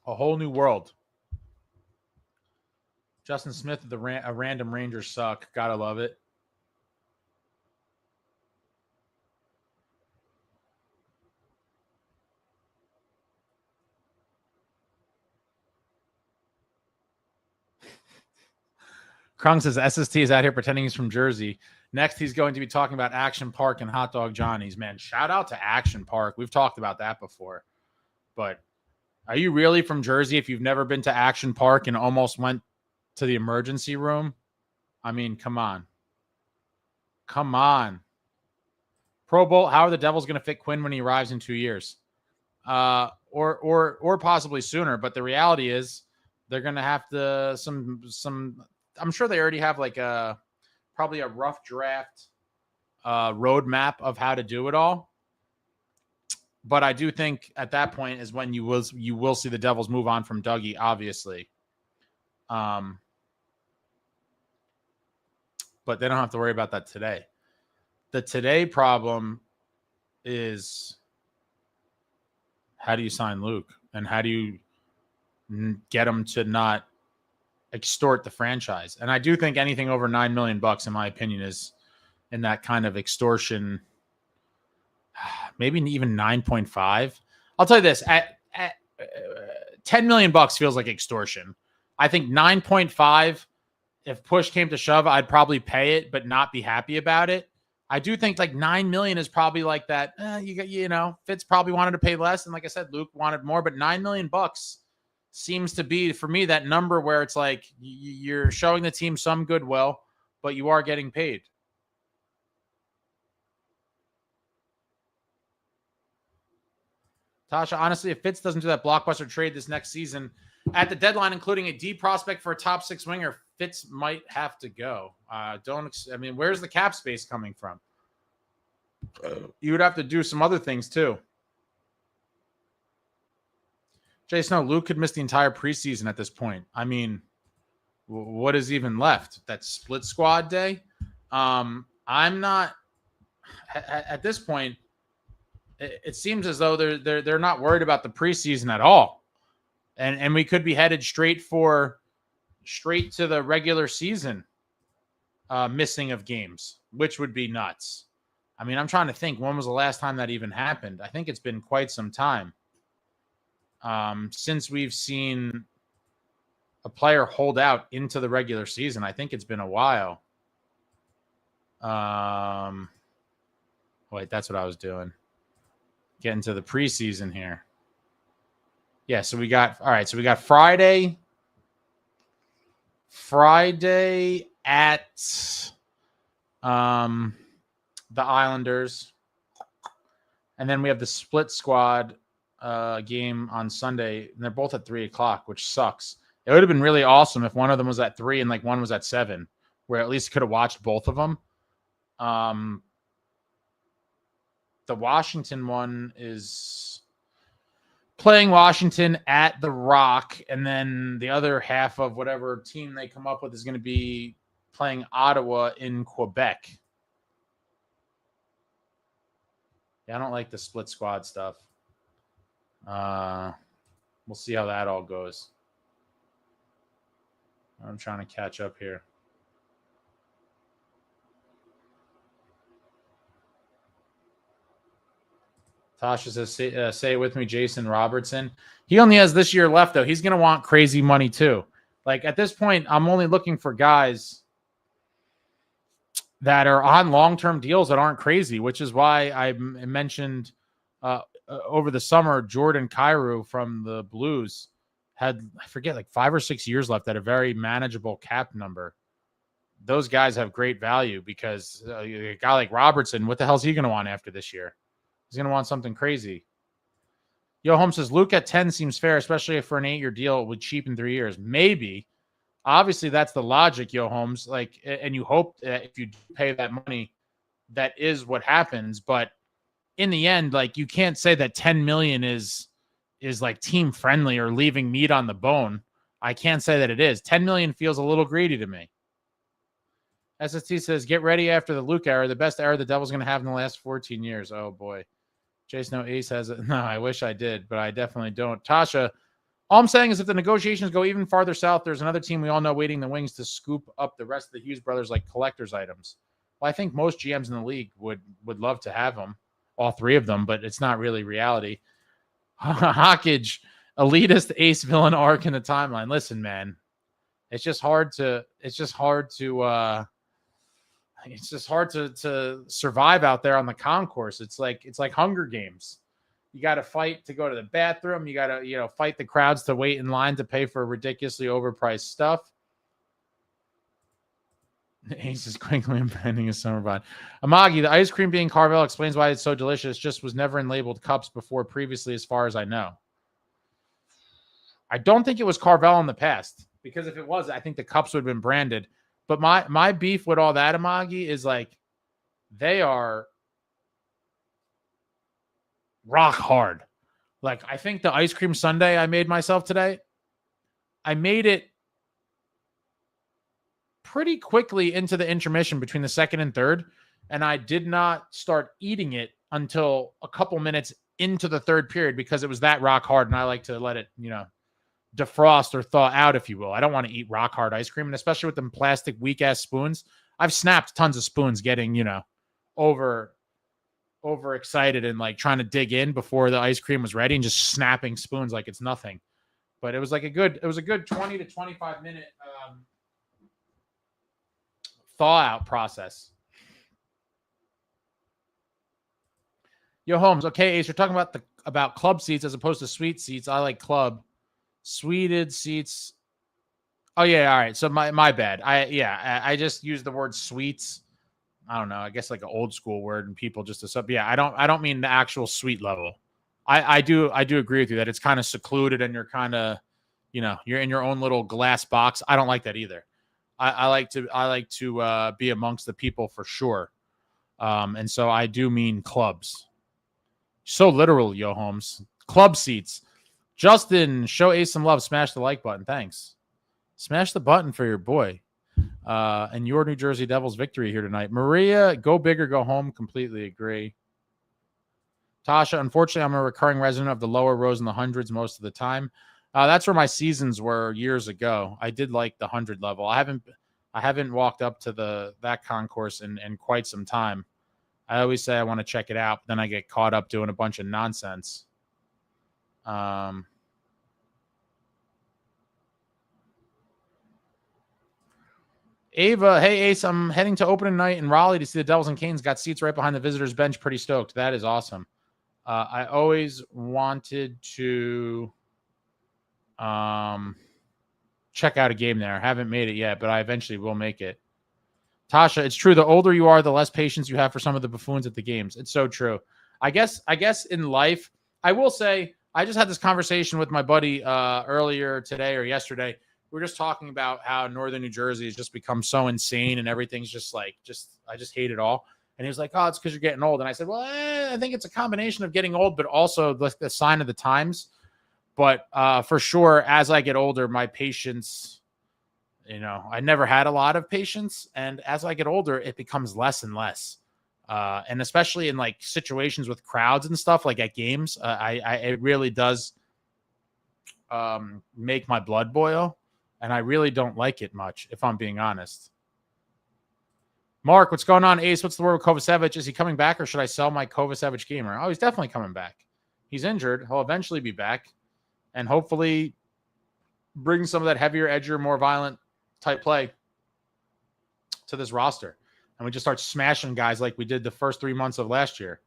A whole new world. Justin Smith, a random Rangers suck. Gotta love it. Krung says SST is out here pretending he's from Jersey. Next, he's going to be talking about Action Park and Hot Dog Johnny's. Man, shout out to Action Park. We've talked about that before. But are you really from Jersey if you've never been to Action Park and almost went to the emergency room? I mean, come on. Come on. Pro Bowl, how are the Devils going to fit Quinn when he arrives in 2 years? Or possibly sooner. But the reality is they're going to have to I'm sure they already have like probably a rough draft roadmap of how to do it all. But I do think at that point is when you will see the Devils move on from Dougie, obviously. But they don't have to worry about that today. The today problem is how do you sign Luke? And how do you get him to not extort the franchise? And I do think anything over $9 million, in my opinion, is in that kind of extortion. Maybe even 9.5. I'll tell you this: at $10 million feels like extortion. I think 9.5. If push came to shove, I'd probably pay it, but not be happy about it. I do think like 9 million is probably like that. Fitz probably wanted to pay less, and like I said, Luke wanted more, but $9 million seems to be, for me, that number where it's like you're showing the team some goodwill, but you are getting paid. Tasha, honestly, if Fitz doesn't do that blockbuster trade this next season at the deadline, including a D prospect for a top 6 winger, Fitz might have to go. Where's the cap space coming from? You would have to do some other things too. Jay Snow, Luke could miss the entire preseason at this point. I mean, what is even left? That split squad day? I'm not at this point. It seems as though they're not worried about the preseason at all, and we could be headed straight to the regular season missing of games, which would be nuts. I mean, I'm trying to think, when was the last time that even happened? I think it's been quite some time since we've seen a player hold out into the regular season. I think it's been a while. Wait, that's what I was doing. Getting to the preseason here. Yeah, so we got Friday at the Islanders. And then we have the split squad game on Sunday, and they're both at 3:00, which sucks. It would have been really awesome if one of them was at 3 and like one was at 7, where at least could have watched both of them. The Washington one is playing Washington at the Rock, and then the other half of whatever team they come up with is going to be playing Ottawa in Quebec. Yeah, I don't like the split squad stuff. We'll see how that all goes. I'm trying to catch up here. Tasha says, say it with me, Jason Robertson. He only has this year left, though. He's going to want crazy money, too. Like, at this point, I'm only looking for guys that are on long-term deals that aren't crazy, which is why I mentioned over the summer, Jordan Kyrou from the Blues had, I forget, like 5 or 6 years left at a very manageable cap number. Those guys have great value because a guy like Robertson, what the hell is he going to want after this year? He's going to want something crazy. Yo Holmes says, Luke at 10 seems fair, especially for an 8-year deal. It would cheapen 3 years. Maybe. Obviously, that's the logic, Yo Holmes. Like, and you hope that if you pay that money, that is what happens. But in the end, like, you can't say that 10 million is like team friendly or leaving meat on the bone. I can't say that it is. 10 million feels a little greedy to me. SST says, get ready after the Luke era, the best era the Devils going to have in the last 14 years. Oh, boy. Jason Ace has it. No, I wish I did, but I definitely don't. Tasha, all I'm saying is if the negotiations go even farther south, there's another team we all know waiting in the wings to scoop up the rest of the Hughes brothers like collector's items. Well, I think most GMs in the league would love to have them, all three of them, but it's not really reality. Hawkage, elitist ace villain arc in the timeline. Listen, man, It's just hard to survive out there on the concourse. It's like Hunger Games. You got to fight to go to the bathroom. You got to, fight the crowds to wait in line to pay for ridiculously overpriced stuff. Ace is quickly impending his summer bond. Amagi, the ice cream being Carvel explains why it's so delicious. Just was never in labeled cups before previously, as far as I know. I don't think it was Carvel in the past, because if it was, I think the cups would have been branded. But my beef with all that, Amagi, is like they are rock hard. Like, I think the ice cream sundae I made myself today, I made it pretty quickly into the intermission between the second and third, and I did not start eating it until a couple minutes into the third period because it was that rock hard, and I like to let it, defrost or thaw out, if you will. I don't want to eat rock hard ice cream, and especially with them plastic weak ass spoons. I've snapped tons of spoons getting, over excited and like trying to dig in before the ice cream was ready and just snapping spoons like it's nothing. But it was a good 20 to 25 minute thaw out process. Yo, Holmes. Okay, Ace, you're talking about club seats as opposed to suite seats. I like club. Suited seats. Oh yeah, all right. So my bad. I just used the word suites. I don't know. I guess like an old school word, and people just assume. Yeah, I don't mean the actual suite level. I do agree with you that it's kind of secluded and you're kind of, you're in your own little glass box. I don't like that either. I like to be amongst the people for sure. And so I do mean clubs. So literal, yo, Holmes. Club seats. Justin, show Ace some love. Smash the like button. Thanks. Smash the button for your boy. And your New Jersey Devils victory here tonight. Maria, go big or go home. Completely agree. Tasha, unfortunately, I'm a recurring resident of the lower rows in the hundreds most of the time. That's where my seasons were years ago. I did like the 100 level. I haven't walked up to that concourse in quite some time. I always say I want to check it out, but then I get caught up doing a bunch of nonsense. Ava, hey Ace, I'm heading to opening night in Raleigh to see the Devils and Canes. Got seats right behind the visitors bench. Pretty stoked. That is awesome. I always wanted to check out a game there. I haven't made it yet, but I eventually will make it. Tasha, it's true. The older you are, the less patience you have for some of the buffoons at the games. It's so true. I guess in life, I will say, I just had this conversation with my buddy earlier today or yesterday. We were just talking about how Northern New Jersey has just become so insane and everything's I just hate it all. And he was like, oh, it's because you're getting old. And I said, well, I think it's a combination of getting old, but also the sign of the times. But for sure, as I get older, my patience, I never had a lot of patience. And as I get older, it becomes less and less. And especially in like situations with crowds and stuff, like at games, it really does make my blood boil. And I really don't like it much, if I'm being honest. Mark, what's going on? Ace, what's the word with Kovacevic? Is he coming back, or should I sell my Kovacevic gamer? Oh, he's definitely coming back. He's injured. He'll eventually be back. And hopefully bring some of that heavier, edgier, more violent type play to this roster. And we just start smashing guys like we did the first 3 months of last year.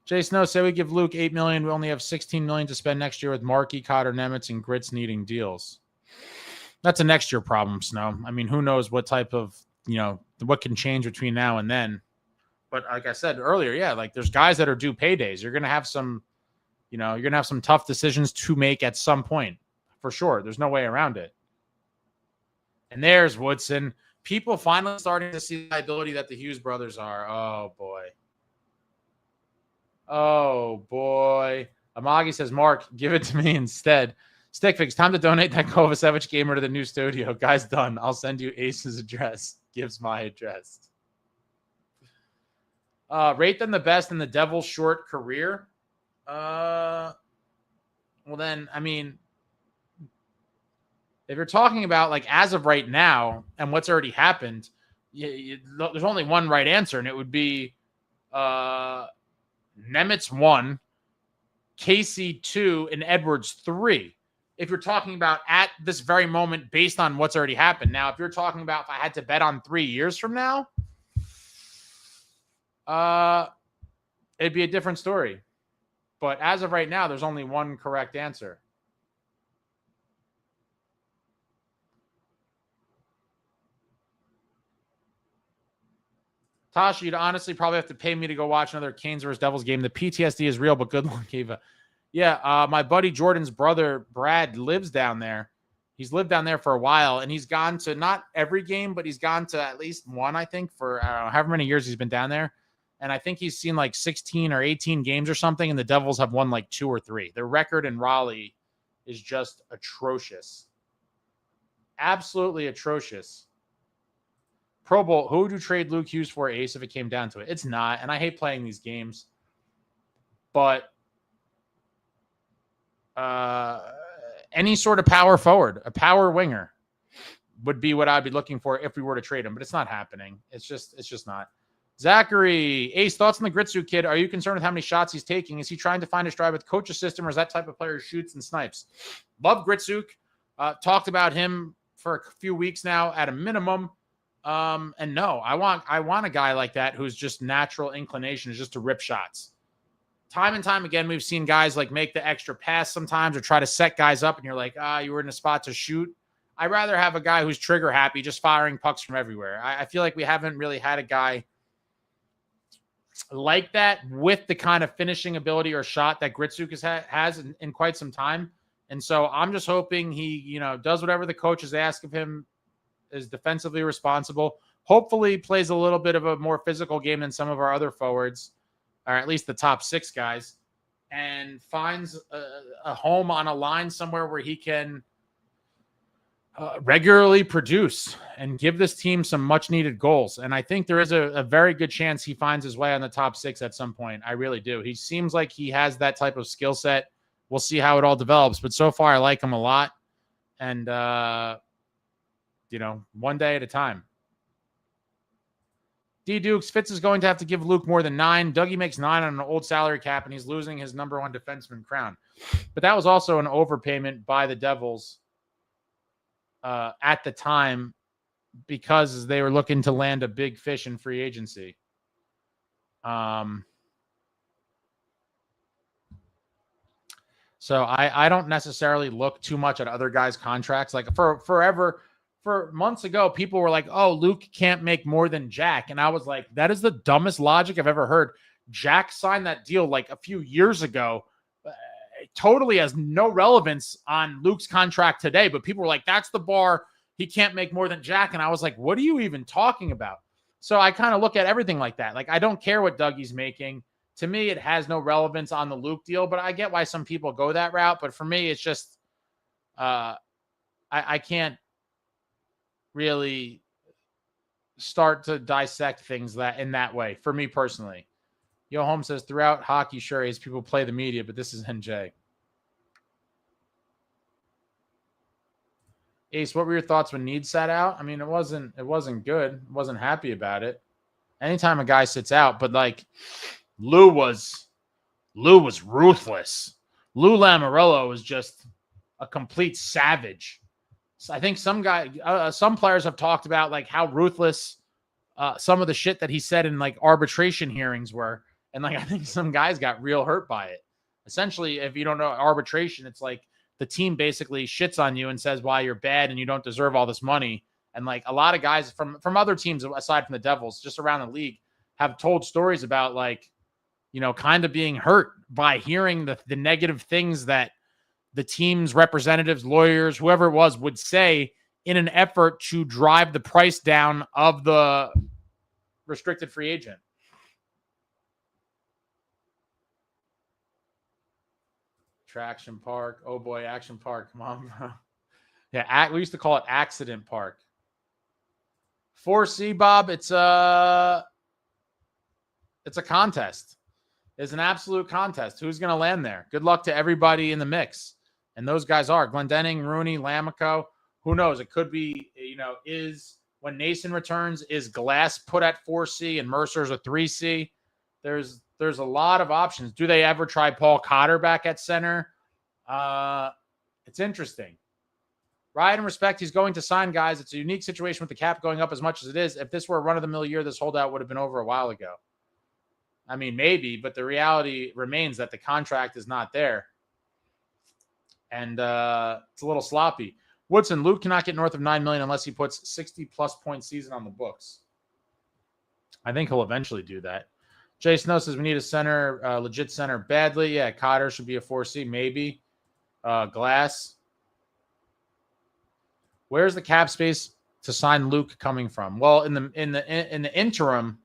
Jay Snow, say we give Luke $8 million. We only have $16 million to spend next year with Markey, Cotter, Nemitz, and Grits needing deals. That's a next year problem, Snow. I mean, who knows what type of, what can change between now and then. But like I said earlier, yeah, like there's guys that are due paydays. You're going to have some, tough decisions to make at some point, for sure. There's no way around it. And there's Woodson. People finally starting to see the liability that the Hughes brothers are. Oh, boy. Oh, boy. Amagi says, Mark, give it to me instead. Stickfix, time to donate that Kovacevic gamer to the new studio. Guy's done. I'll send you Ace's address. Gives my address. Rate them the best in the Devils' short career. Well, then, I mean, if you're talking about like as of right now and what's already happened, there's only one right answer, and it would be Nemitz 1, Casey 2, and Edwards 3. If you're talking about at this very moment based on what's already happened. Now, if you're talking about if I had to bet on 3 years from now, it'd be a different story. But as of right now, there's only one correct answer. Tasha, you'd honestly probably have to pay me to go watch another Canes versus Devils game. The PTSD is real, but good luck, Eva. Yeah, my buddy Jordan's brother, Brad, lives down there. He's lived down there for a while, and he's gone to not every game, but he's gone to at least one, I think, for I don't know, however many years he's been down there. And I think he's seen like 16 or 18 games or something, and the Devils have won like 2 or 3. Their record in Raleigh is just atrocious. Absolutely atrocious. Pro Bowl, who would you trade Luke Hughes for, Ace, if it came down to it? It's not, and I hate playing these games. But any sort of power forward, a power winger would be what I'd be looking for if we were to trade him, but it's not happening. It's just not. Zachary, Ace, thoughts on the Gritsuk kid? Are you concerned with how many shots he's taking? Is he trying to find his stride with coach's system, or is that type of player who shoots and snipes? Love Gritsuk. Talked about him for a few weeks now at a minimum. And no, I want a guy like that who's just natural inclination is just to rip shots. Time and time again, we've seen guys like make the extra pass sometimes or try to set guys up, and you're like, you were in a spot to shoot. I'd rather have a guy who's trigger happy, just firing pucks from everywhere. I feel like we haven't really had a guy like that with the kind of finishing ability or shot that Gritsuk has in quite some time. And so I'm just hoping he, does whatever the coaches ask of him, is defensively responsible, hopefully plays a little bit of a more physical game than some of our other forwards, or at least the top 6 guys, and finds a home on a line somewhere where he can regularly produce and give this team some much needed goals. And I think there is a very good chance he finds his way on the top 6 at some point. I really do. He seems like he has that type of skill set. We'll see how it all develops, but so far I like him a lot. And, one day at a time. D Dukes, Fitz is going to have to give Luke more than 9. Dougie makes 9 on an old salary cap, and he's losing his number 1 defenseman crown. But that was also an overpayment by the Devils at the time because they were looking to land a big fish in free agency. So I don't necessarily look too much at other guys' contracts. Like for months ago, people were like, oh, Luke can't make more than Jack. And I was like, that is the dumbest logic I've ever heard. Jack signed that deal like a few years ago. It totally has no relevance on Luke's contract today. But people were like, that's the bar. He can't make more than Jack. And I was like, what are you even talking about? So I kind of look at everything like that. Like, I don't care what Dougie's making. To me, it has no relevance on the Luke deal. But I get why some people go that route. But for me, it's just I can't really start to dissect things that in that way for me personally. Yo Home says throughout hockey, sure, as people play the media, but this is NJ. Ace, what were your thoughts when Need sat out? I mean, it wasn't good. Wasn't happy about it. Anytime a guy sits out, but like Lou was ruthless. Lou Lamoriello was just a complete savage. I think some players have talked about like how ruthless some of the shit that he said in like arbitration hearings were. And like, I think some guys got real hurt by it. Essentially, if you don't know arbitration, it's like the team basically shits on you and says why you're bad and you don't deserve all this money. And like a lot of guys from other teams aside from the Devils, just around the league, have told stories about like, kind of being hurt by hearing the negative things that the team's representatives, lawyers, whoever it was, would say in an effort to drive the price down of the restricted free agent. Traction Park. Oh boy, Action Park. Come on, bro. Yeah, we used to call it Accident Park. 4C, Bob, it's a contest. It's an absolute contest. Who's going to land there? Good luck to everybody in the mix. And those guys are Glendening, Rooney, Lamico. Who knows? It could be, is when Nason returns, is Glass put at 4C and Mercer's a 3C? There's a lot of options. Do they ever try Paul Cotter back at center? It's interesting. Ride and respect, he's going to sign guys. It's a unique situation with the cap going up as much as it is. If this were a run-of-the-mill year, this holdout would have been over a while ago. I mean, maybe, but the reality remains that the contract is not there. And it's a little sloppy. Woodson, Luke cannot get north of $9 million unless he puts 60-plus point season on the books. I think he'll eventually do that. Jay Snow says we need a center, legit center badly. Yeah, Cotter should be a 4C, maybe. Glass. Where's the cap space to sign Luke coming from? Well, in the interim,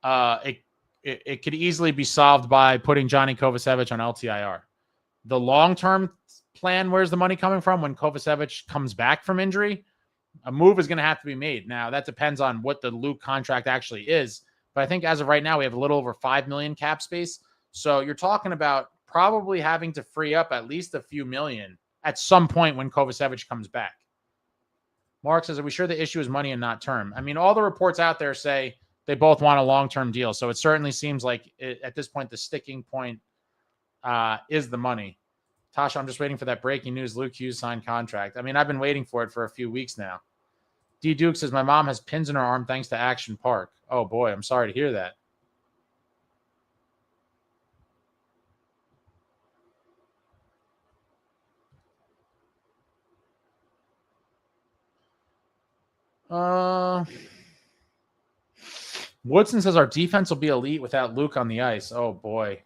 it could easily be solved by putting Johnny Kovacevic on LTIR. The long-term plan, where's the money coming from when Kovacevic comes back from injury? A move is going to have to be made. Now, that depends on what the Luke contract actually is. But I think as of right now, we have a little over $5 million cap space. So you're talking about probably having to free up at least a few million at some point when Kovacevic comes back. Mark says, are we sure the issue is money and not term? I mean, all the reports out there say they both want a long-term deal. So it certainly seems like at this point, the sticking point is the money. Tasha, I'm just waiting for that breaking news. Luke Hughes signed contract. I mean, I've been waiting for it for a few weeks now. D. Duke says, my mom has pins in her arm thanks to Action Park. Oh, boy, I'm sorry to hear that. Woodson says our defense will be elite without Luke on the ice. Oh, boy.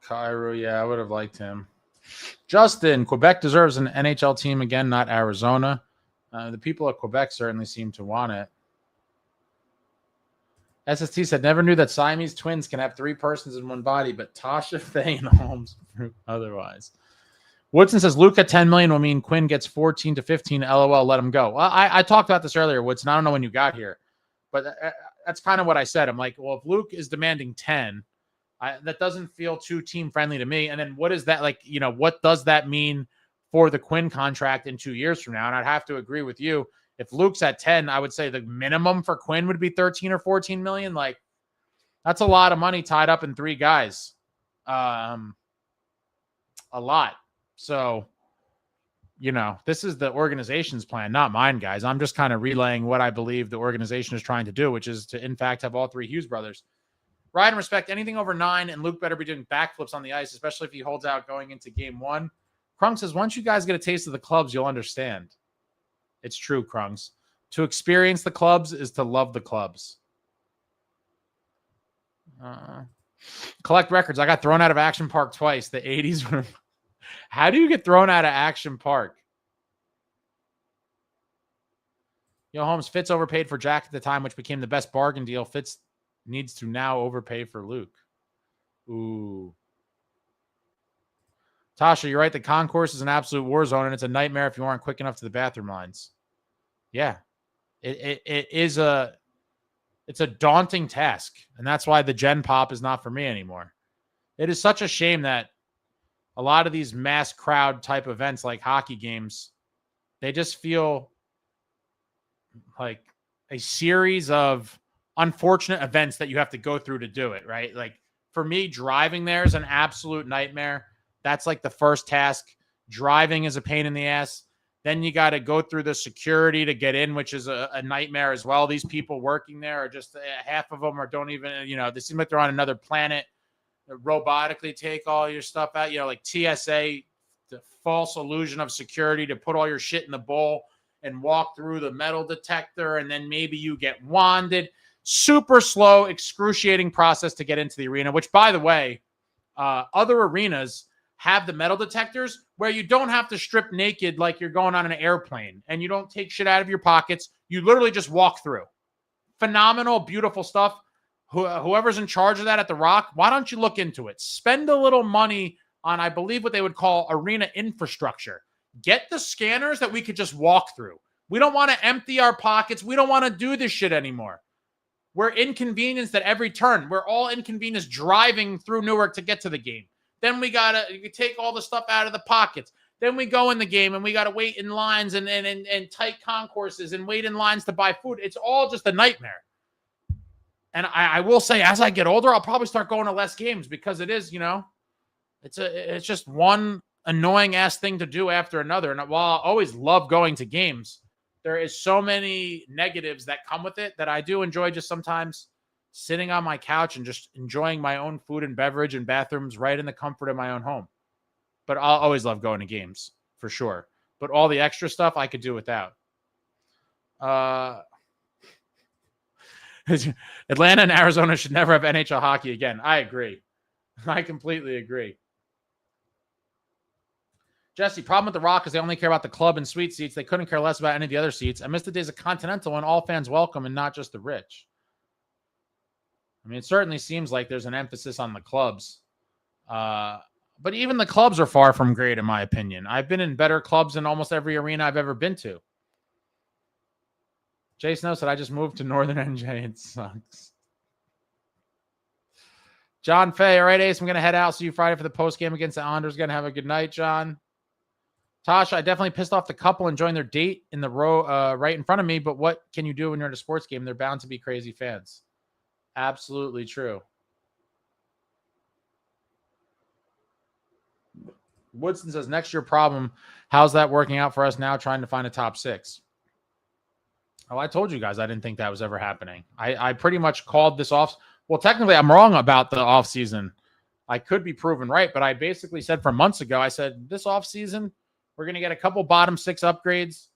Cairo, yeah, I would have liked him. Justin, Quebec deserves an NHL team again, not Arizona. The people of Quebec certainly seem to want it. SST said, never knew that Siamese twins can have three persons in one body, but Tasha, Faye, and Holmes otherwise. Woodson says, Luke at $10 million will mean Quinn gets 14 to 15. LOL, let him go. Well, I talked about this earlier, Woodson. I don't know when you got here, but that's kind of what I said. I'm like, well, if Luke is demanding 10, that doesn't feel too team friendly to me. And then what is that like? You know, what does that mean for the Quinn contract in 2 years from now? And I'd have to agree with you. If Luke's at 10, I would say the minimum for Quinn would be 13 or 14 million. Like, that's a lot of money tied up in three guys. A lot. So, you know, this is the organization's plan, not mine, guys. I'm just kind of relaying what I believe the organization is trying to do, which is to, in fact, have all three Hughes brothers. Ride and respect, anything over 9, and Luke better be doing backflips on the ice, especially if he holds out going into game 1. Krung says, once you guys get a taste of the clubs, you'll understand. It's true, Krungs. To experience the clubs is to love the clubs. Collect records. I got thrown out of Action Park twice. The 80s were... How do you get thrown out of Action Park? Yo, Holmes, Fitz overpaid for Jack at the time, which became the best bargain deal. Fitz needs to now overpay for Luke. Ooh. Tasha, you're right. The concourse is an absolute war zone, and it's a nightmare if you aren't quick enough to the bathroom lines. Yeah. It is it's a daunting task, and that's why the Gen Pop is not for me anymore. It is such a shame that a lot of these mass crowd type events like hockey games, they just feel like a series of unfortunate events that you have to go through to do it, right? Like for me, driving there is an absolute nightmare. That's like the first task. Driving is a pain in the ass. Then you got to go through the security to get in, which is a nightmare as well. These people working there are just half of them or don't even, you know, they seem like they're on another planet. They robotically take all your stuff out, you know, like TSA, the false illusion of security to put all your shit in the bowl and walk through the metal detector. And then maybe you get wanded. Super slow, excruciating process to get into the arena, which, by the way, other arenas have the metal detectors where you don't have to strip naked like you're going on an airplane and you don't take shit out of your pockets. You literally just walk through. Phenomenal, beautiful stuff. Whoever's in charge of that at The Rock, why don't you look into it? Spend a little money on, I believe, what they would call arena infrastructure. Get the scanners that we could just walk through. We don't want to empty our pockets. We don't want to do this shit anymore. We're inconvenienced at every turn. We're all inconvenienced driving through Newark to get to the game. Then we got to take all the stuff out of the pockets. Then we go in the game and we got to wait in lines and tight concourses and wait in lines to buy food. It's all just a nightmare. And I will say, as I get older, I'll probably start going to less games because it is, it's just one annoying ass thing to do after another. And while I always love going to games, there is so many negatives that come with it that I do enjoy just sometimes sitting on my couch and just enjoying my own food and beverage and bathrooms right in the comfort of my own home. But I'll always love going to games for sure. But all the extra stuff I could do without. Atlanta and Arizona should never have NHL hockey again. I agree. I completely agree. Jesse, problem with the Rock is they only care about the club and suite seats. They couldn't care less about any of the other seats. I miss the days of Continental when all fans welcome and not just the rich. I mean, it certainly seems like there's an emphasis on the clubs. But even the clubs are far from great, in my opinion. I've been in better clubs in almost every arena I've ever been to. Jay Snow said, I just moved to Northern NJ. It sucks. John Fay. All right, Ace, I'm going to head out. See you Friday for the post game against the Islanders. Going to have a good night, John. Tasha, I definitely pissed off the couple enjoying their date in the row right in front of me, but what can you do when you're at a sports game? They're bound to be crazy fans. Absolutely true. Woodson says, next year problem. How's that working out for us now trying to find a top 6? Oh, I told you guys I didn't think that was ever happening. I pretty much called this off. Well, technically, I'm wrong about the offseason. I could be proven right, but I basically said from months ago, I said this offseason, we're going to get a couple bottom 6 upgrades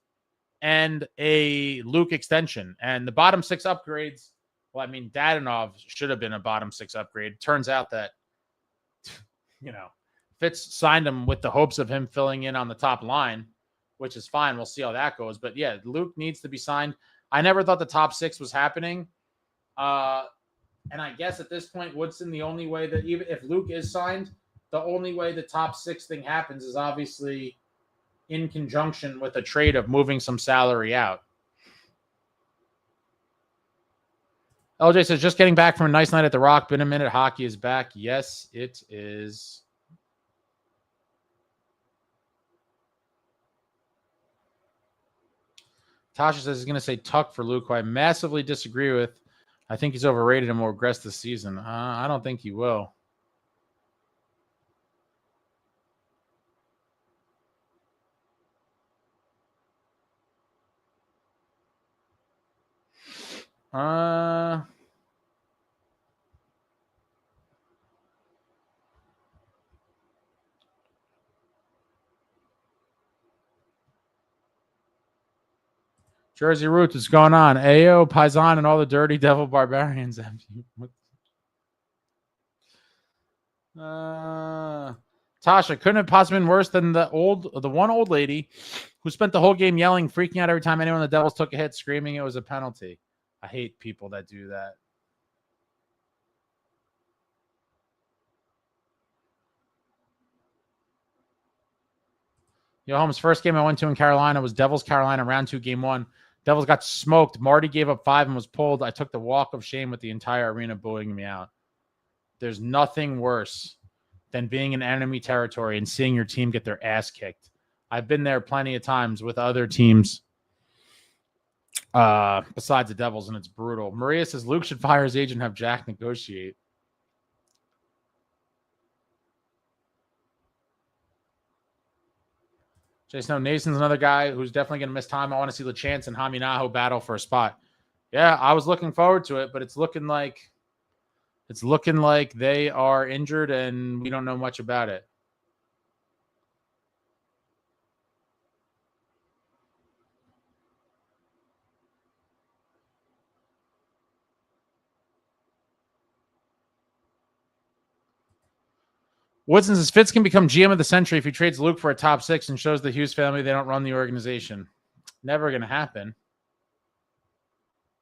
and a Luke extension. And the bottom 6 upgrades, well, I mean, Dadonov should have been a bottom 6 upgrade. Turns out that, Fitz signed him with the hopes of him filling in on the top line, which is fine. We'll see how that goes. But yeah, Luke needs to be signed. I never thought the top 6 was happening. And I guess at this point, Woodson, the only way that even if Luke is signed, the only way the top 6 thing happens is obviously in conjunction with a trade of moving some salary out. LJ says, just getting back from a nice night at the Rock. Been a minute. Hockey is back. Yes, it is. Tasha says he's going to say Tuck for Luke, who I massively disagree with. I think he's overrated and will regress this season. I don't think he will. Jersey Roots, what's going on? Ayo, Paisan, and all the dirty devil barbarians. Tasha, couldn't have possibly been worse than the one old lady who spent the whole game yelling, freaking out every time anyone on the Devils took a hit, screaming it was a penalty. I hate people that do that. Yo, Holmes, first game I went to in Carolina was Devils Carolina round 2, game 1. Devils got smoked. Marty gave up 5 and was pulled. I took the walk of shame with the entire arena booing me out. There's nothing worse than being in enemy territory and seeing your team get their ass kicked. I've been there plenty of times with other teams besides the Devils, and it's brutal. Maria says Luke should fire his agent and have Jack negotiate. Jason Nason's another guy who's definitely going to miss time. I want to see LeChance and Haminaho battle for a spot. Yeah, I was looking forward to it, but it's looking like they are injured and we don't know much about it. Woodson says Fitz can become GM of the century if he trades Luke for a top 6 and shows the Hughes family they don't run the organization. Never going to happen.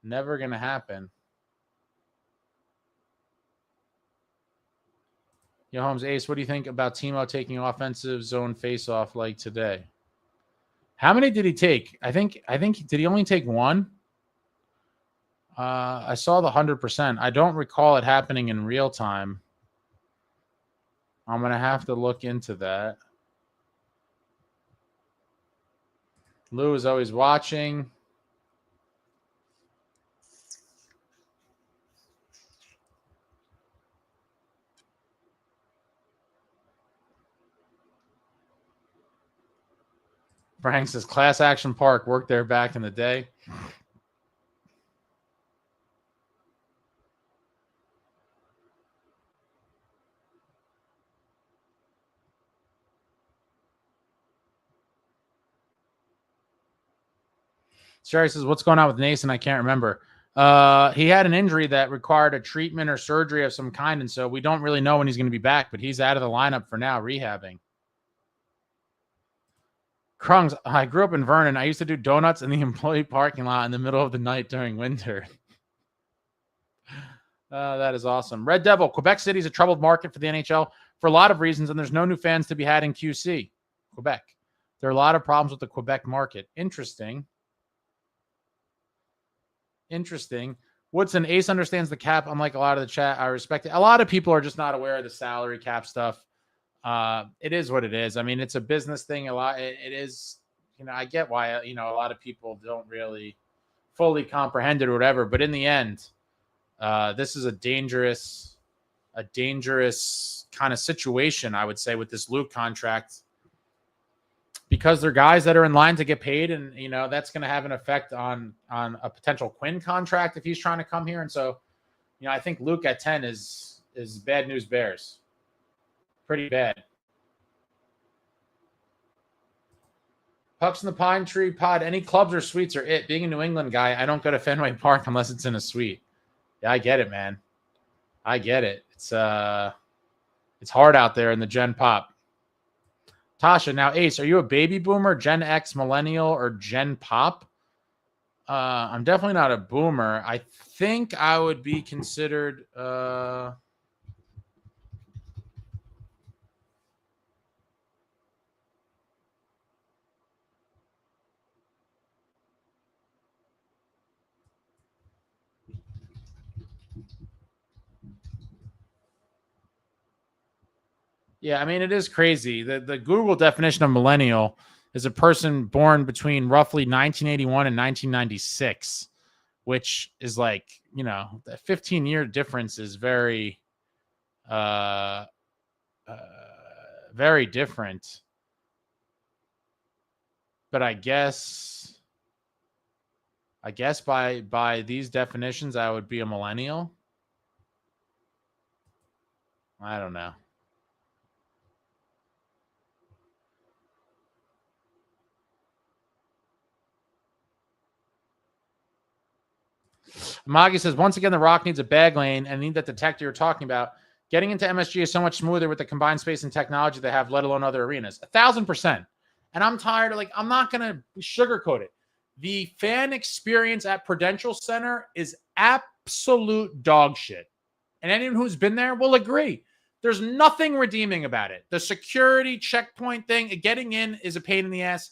Never going to happen. Yo, Holmes, Ace, what do you think about Timo taking offensive zone face-off like today? How many did he take? I think did he only take one? I saw the 100%. I don't recall it happening in real time. I'm going to have to look into that. Lou is always watching. Frank says Class Action Park, worked there back in the day. Sherry says, what's going on with Nason? I can't remember. He had an injury that required a treatment or surgery of some kind, and so we don't really know when he's going to be back, but he's out of the lineup for now, rehabbing. Krungs, I grew up in Vernon. I used to do donuts in the employee parking lot in the middle of the night during winter. That is awesome. Red Devil, Quebec City is a troubled market for the NHL for a lot of reasons, and there's no new fans to be had in QC, Quebec. There are a lot of problems with the Quebec market. Interesting. Woodson, Ace understands the cap, unlike a lot of the chat. I respect it. A lot of people are just not aware of the salary cap stuff. It is what it is. I mean, it's a business thing. It is, I get why, a lot of people don't really fully comprehend it or whatever, but in the end, this is a dangerous kind of situation, I would say, with this Luke contract, because they're guys that are in line to get paid, and that's going to have an effect on a potential Quinn contract if he's trying to come here. And so, I think Luke at 10 is bad news bears. Pretty bad. Pucks in the Pine Tree Pod. Any clubs or suites are it. Being a New England guy, I don't go to Fenway Park unless it's in a suite. Yeah, I get it, man. I get it. It's hard out there in the Gen Pop. Tasha, now Ace, are you a baby boomer, Gen X, millennial, or Gen Pop? I'm definitely not a boomer. I think I would be considered yeah, I mean, it is crazy. The Google definition of millennial is a person born between roughly 1981 and 1996, which is like, the 15-year difference is very, very different. But I guess by these definitions, I would be a millennial. I don't know. Magi says, once again, the Rock needs a bag lane and need that detector you're talking about. Getting into MSG is so much smoother with the combined space and technology they have, let alone other arenas. 1,000%. And I'm tired of, I'm not going to sugarcoat it. The fan experience at Prudential Center is absolute dog shit. And anyone who's been there will agree. There's nothing redeeming about it. The security checkpoint thing, getting in is a pain in the ass.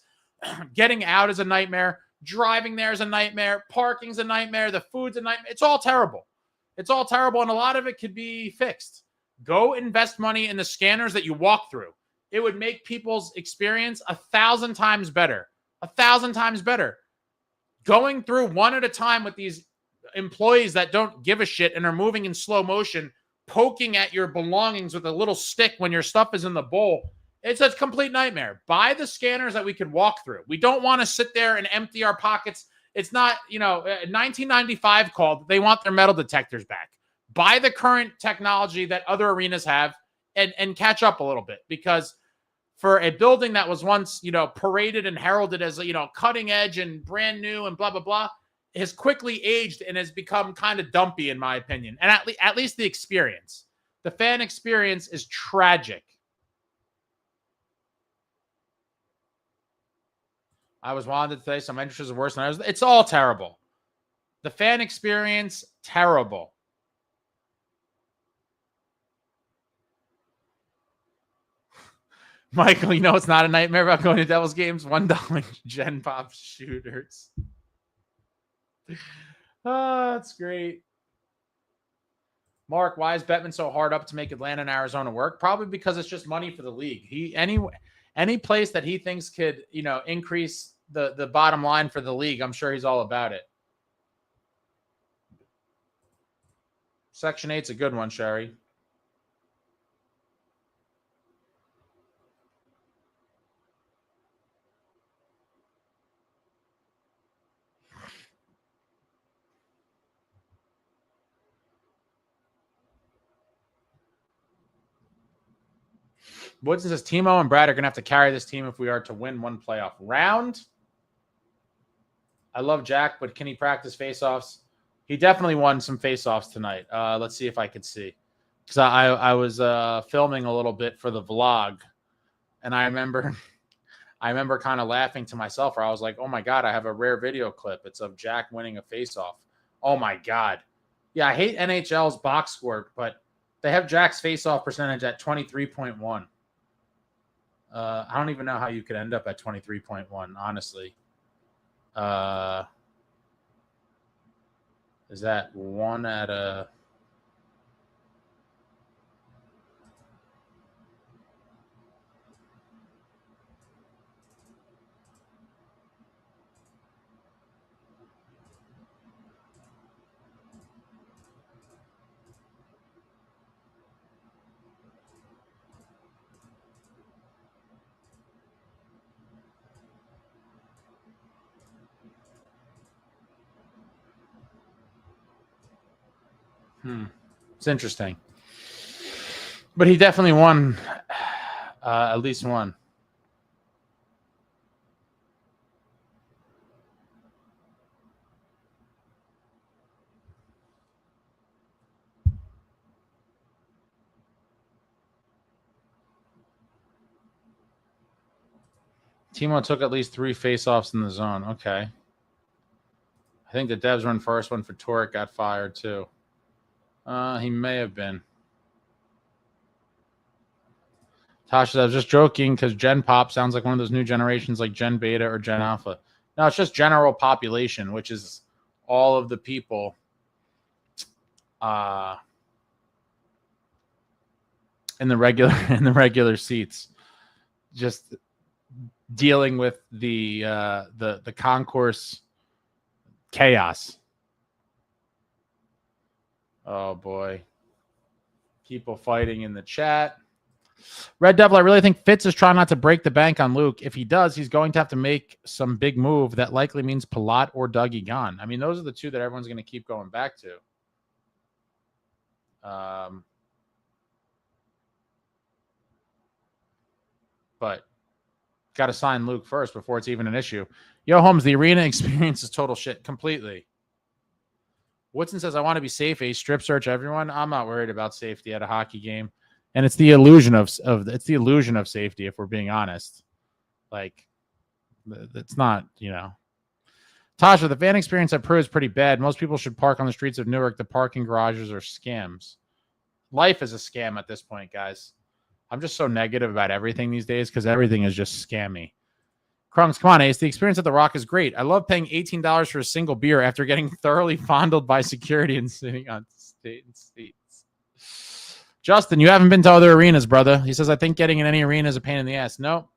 Getting out is a nightmare. Driving there is a nightmare. Parking's a nightmare. The food's a nightmare. It's all terrible. It's all terrible, and a lot of it could be fixed. Go invest money in the scanners that you walk through. It would make people's experience 1,000 times better. 1,000 times better. Going through one at a time with these employees that don't give a shit and are moving in slow motion, poking at your belongings with a little stick when your stuff is in the bowl. It's a complete nightmare. Buy the scanners that we could walk through. We don't want to sit there and empty our pockets. It's not, 1995 called. They want their metal detectors back. Buy the current technology that other arenas have and catch up a little bit, because for a building that was once, paraded and heralded as, cutting edge and brand new and blah, blah, blah, has quickly aged and has become kind of dumpy, in my opinion. And at least the experience. The fan experience is tragic. I was wanted today. Some entrances are worse than others. It's all terrible. The fan experience, terrible. Michael, you know it's not a nightmare about going to Devils games? $1 Gen Pop shooters. Oh, that's great. Mark, why is Bettman so hard up to make Atlanta and Arizona work? Probably because it's just money for the league. Any place that he thinks could, increase the bottom line for the league, I'm sure he's all about it. Section 8's a good one, Sherry. Woodson says Timo and Brad are going to have to carry this team if we are to win one playoff round. I love Jack, but can he practice faceoffs? He definitely won some faceoffs tonight. Let's see if I could see. Because I was filming a little bit for the vlog, and I remember kind of laughing to myself, where I was like, oh, my God, I have a rare video clip. It's of Jack winning a faceoff. Oh, my God. Yeah, I hate NHL's box score, but they have Jack's faceoff percentage at 23.1. I don't even know how you could end up at 23.1, honestly. Is that one at a... It's interesting. But he definitely won at least one. Timo took at least 3 faceoffs in the zone. Okay. I think the Devs run first one for Torek got fired too. He may have been. Tasha, I was just joking because Gen Pop sounds like one of those new generations like Gen Beta or Gen Alpha. No, it's just general population, which is all of the people in the regular seats. Just dealing with the concourse chaos. Oh boy. People fighting in the chat. Red Devil, I really think Fitz is trying not to break the bank on Luke. If he does, he's going to have to make some big move that likely means Palat or Dougie gone. I mean, those are the two that everyone's going to keep going back to. But got to sign Luke first before it's even an issue. Yo, Holmes, the arena experience is total shit completely. Woodson says, I want to be safe. A strip search everyone. I'm not worried about safety at a hockey game. And it's the illusion of safety, if we're being honest. Like, it's not, Tasha, the fan experience at Pro is pretty bad. Most people should park on the streets of Newark. The parking garages are scams. Life is a scam at this point, guys. I'm just so negative about everything these days because everything is just scammy. Krunks, come on, Ace. The experience at the Rock is great. I love paying $18 for a single beer after getting thoroughly fondled by security and sitting on seats. Justin, you haven't been to other arenas, brother. He says, I think getting in any arena is a pain in the ass. No,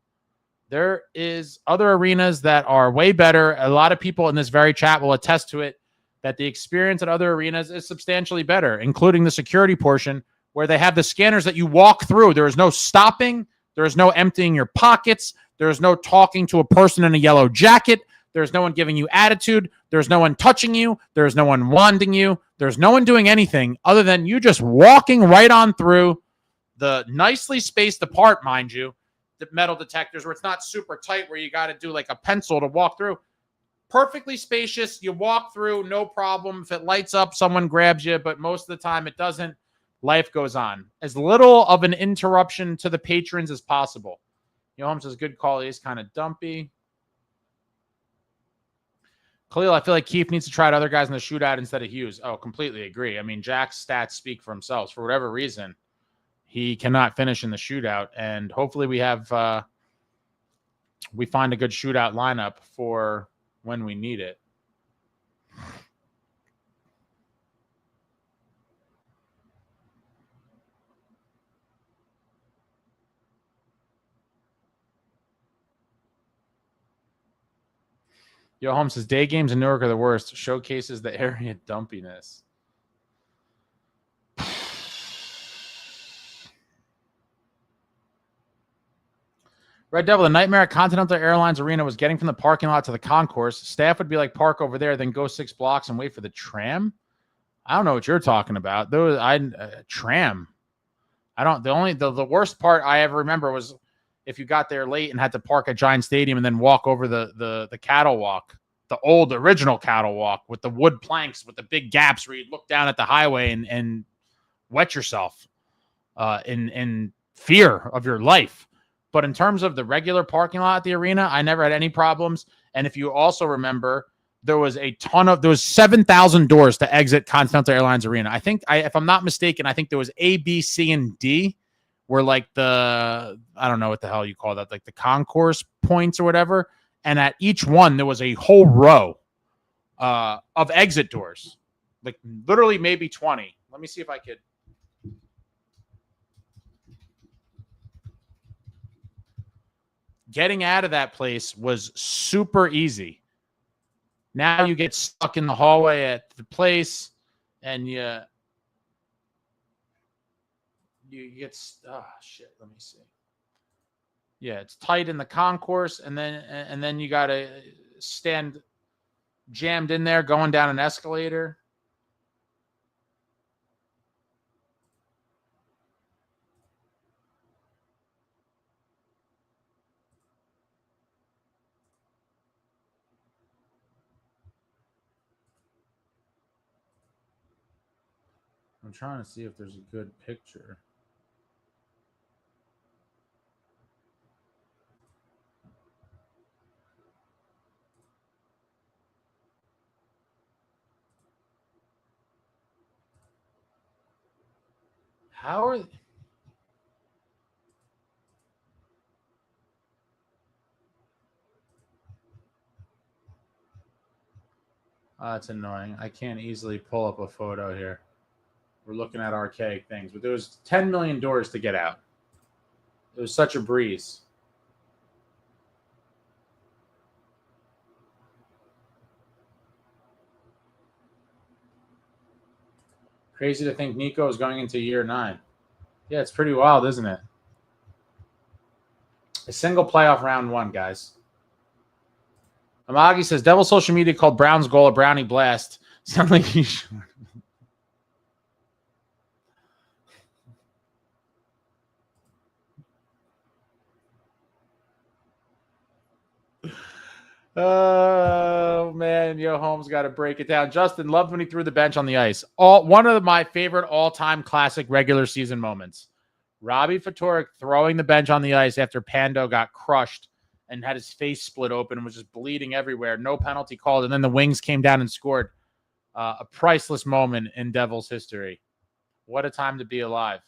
there is other arenas that are way better. A lot of people in this very chat will attest to it, that the experience at other arenas is substantially better, including the security portion where they have the scanners that you walk through. There is no stopping. There is no emptying your pockets. There is no talking to a person in a yellow jacket. There's no one giving you attitude. There's no one touching you. There's no one wanding you. There's no one doing anything other than you just walking right on through the nicely spaced apart, mind you, the metal detectors where it's not super tight where you got to do like a pencil to walk through. Perfectly spacious. You walk through, no problem. If it lights up, someone grabs you, but most of the time it doesn't. Life goes on. As little of an interruption to the patrons as possible. Holmes says, good call. He's kind of dumpy. Khalil, I feel like Keith needs to try out other guys in the shootout instead of Hughes. Oh, completely agree. I mean, Jack's stats speak for themselves. For whatever reason, he cannot finish in the shootout. And hopefully we have we find a good shootout lineup for when we need it. Yo, Holmes says day games in Newark are the worst. Showcases the area dumpiness. Red Devil, the nightmare at Continental Airlines Arena was getting from the parking lot to the concourse. Staff would be like, park over there, then go 6 blocks and wait for the tram. I don't know what you're talking about. Tram. I don't. The worst part I ever remember was if you got there late and had to park at Giant Stadium and then walk over the cattle walk, the old original cattle walk with the wood planks with the big gaps where you'd look down at the highway and wet yourself in fear of your life. But in terms of the regular parking lot at the arena, I never had any problems. And if you also remember, there was 7,000 doors to exit Continental Airlines Arena. I think, if I'm not mistaken, I think there was A, B, C, and D were like I don't know what the hell you call that, like the concourse points or whatever. And at each one, there was a whole row of exit doors, like literally maybe 20. Let me see if I could. Getting out of that place was super easy. Now you get stuck in the hallway at the place, and you get shit. Let me see. Yeah, it's tight in the concourse, and then you got to stand jammed in there going down an escalator. I'm trying to see if there's a good picture. How are that's annoying. I can't easily pull up a photo here. We're looking at archaic things, but there was 10 million doors to get out. It was such a breeze. Crazy to think Nico is going into year 9. Yeah, it's pretty wild, isn't it? A single playoff round 1, guys. Amagi says, Devil social media called Brown's goal a brownie blast. Sound like you should. Oh, man. Yo, Holmes got to break it down. Justin loved when he threw the bench on the ice. One of my favorite all-time classic regular season moments. Robbie Fatorik throwing the bench on the ice after Pando got crushed and had his face split open and was just bleeding everywhere. No penalty called. And then the Wings came down and scored. A priceless moment in Devils history. What a time to be alive.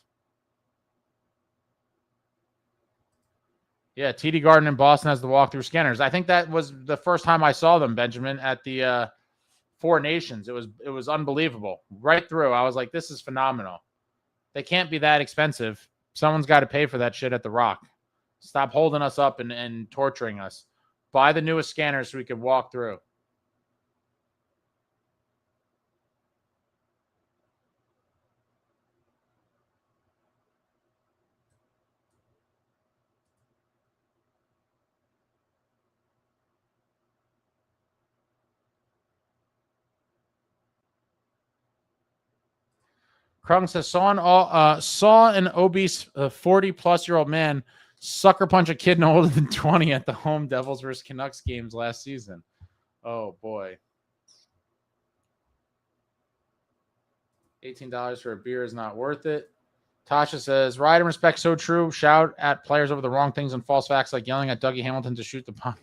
Yeah, TD Garden in Boston has the walkthrough scanners. I think that was the first time I saw them, Benjamin, at the Four Nations. It was unbelievable. Right through. I was like, this is phenomenal. They can't be that expensive. Someone's got to pay for that shit at the Rock. Stop holding us up and torturing us. Buy the newest scanners so we can walk through. Krung says, saw an obese 40-plus-year-old man sucker punch a kid no older than 20 at the home Devils versus Canucks games last season. Oh, boy. $18 for a beer is not worth it. Tasha says, Ride and respect, so true. Shout at players over the wrong things and false facts like yelling at Dougie Hamilton to shoot the puck.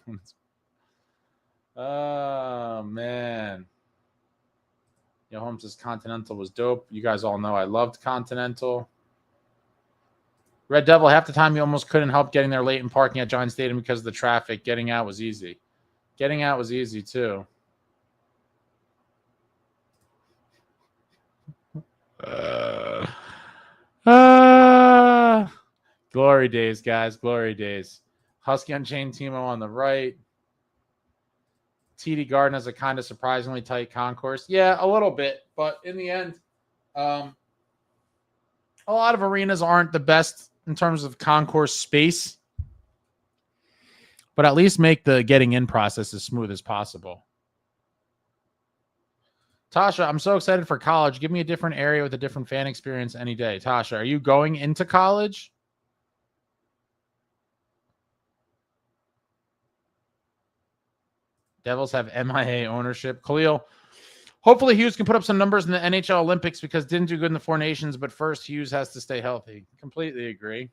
Oh, man. Holmes' Continental was dope. You guys all know I loved Continental. Red Devil, half the time you almost couldn't help getting there late and parking at Giant Stadium because of the traffic. Getting out was easy. Getting out was easy, too. Glory days, guys. Glory days. Husky Unchained Timo on the right. TD Garden has a kind of surprisingly tight concourse. Yeah, a little bit. But in the end, a lot of arenas aren't the best in terms of concourse space. But at least make the getting in process as smooth as possible. Tasha, I'm so excited for college. Give me a different area with a different fan experience any day. Tasha, are you going into college? Devils have MIA ownership. Khalil, hopefully Hughes can put up some numbers in the NHL Olympics because didn't do good in the Four Nations, but first Hughes has to stay healthy. Completely agree.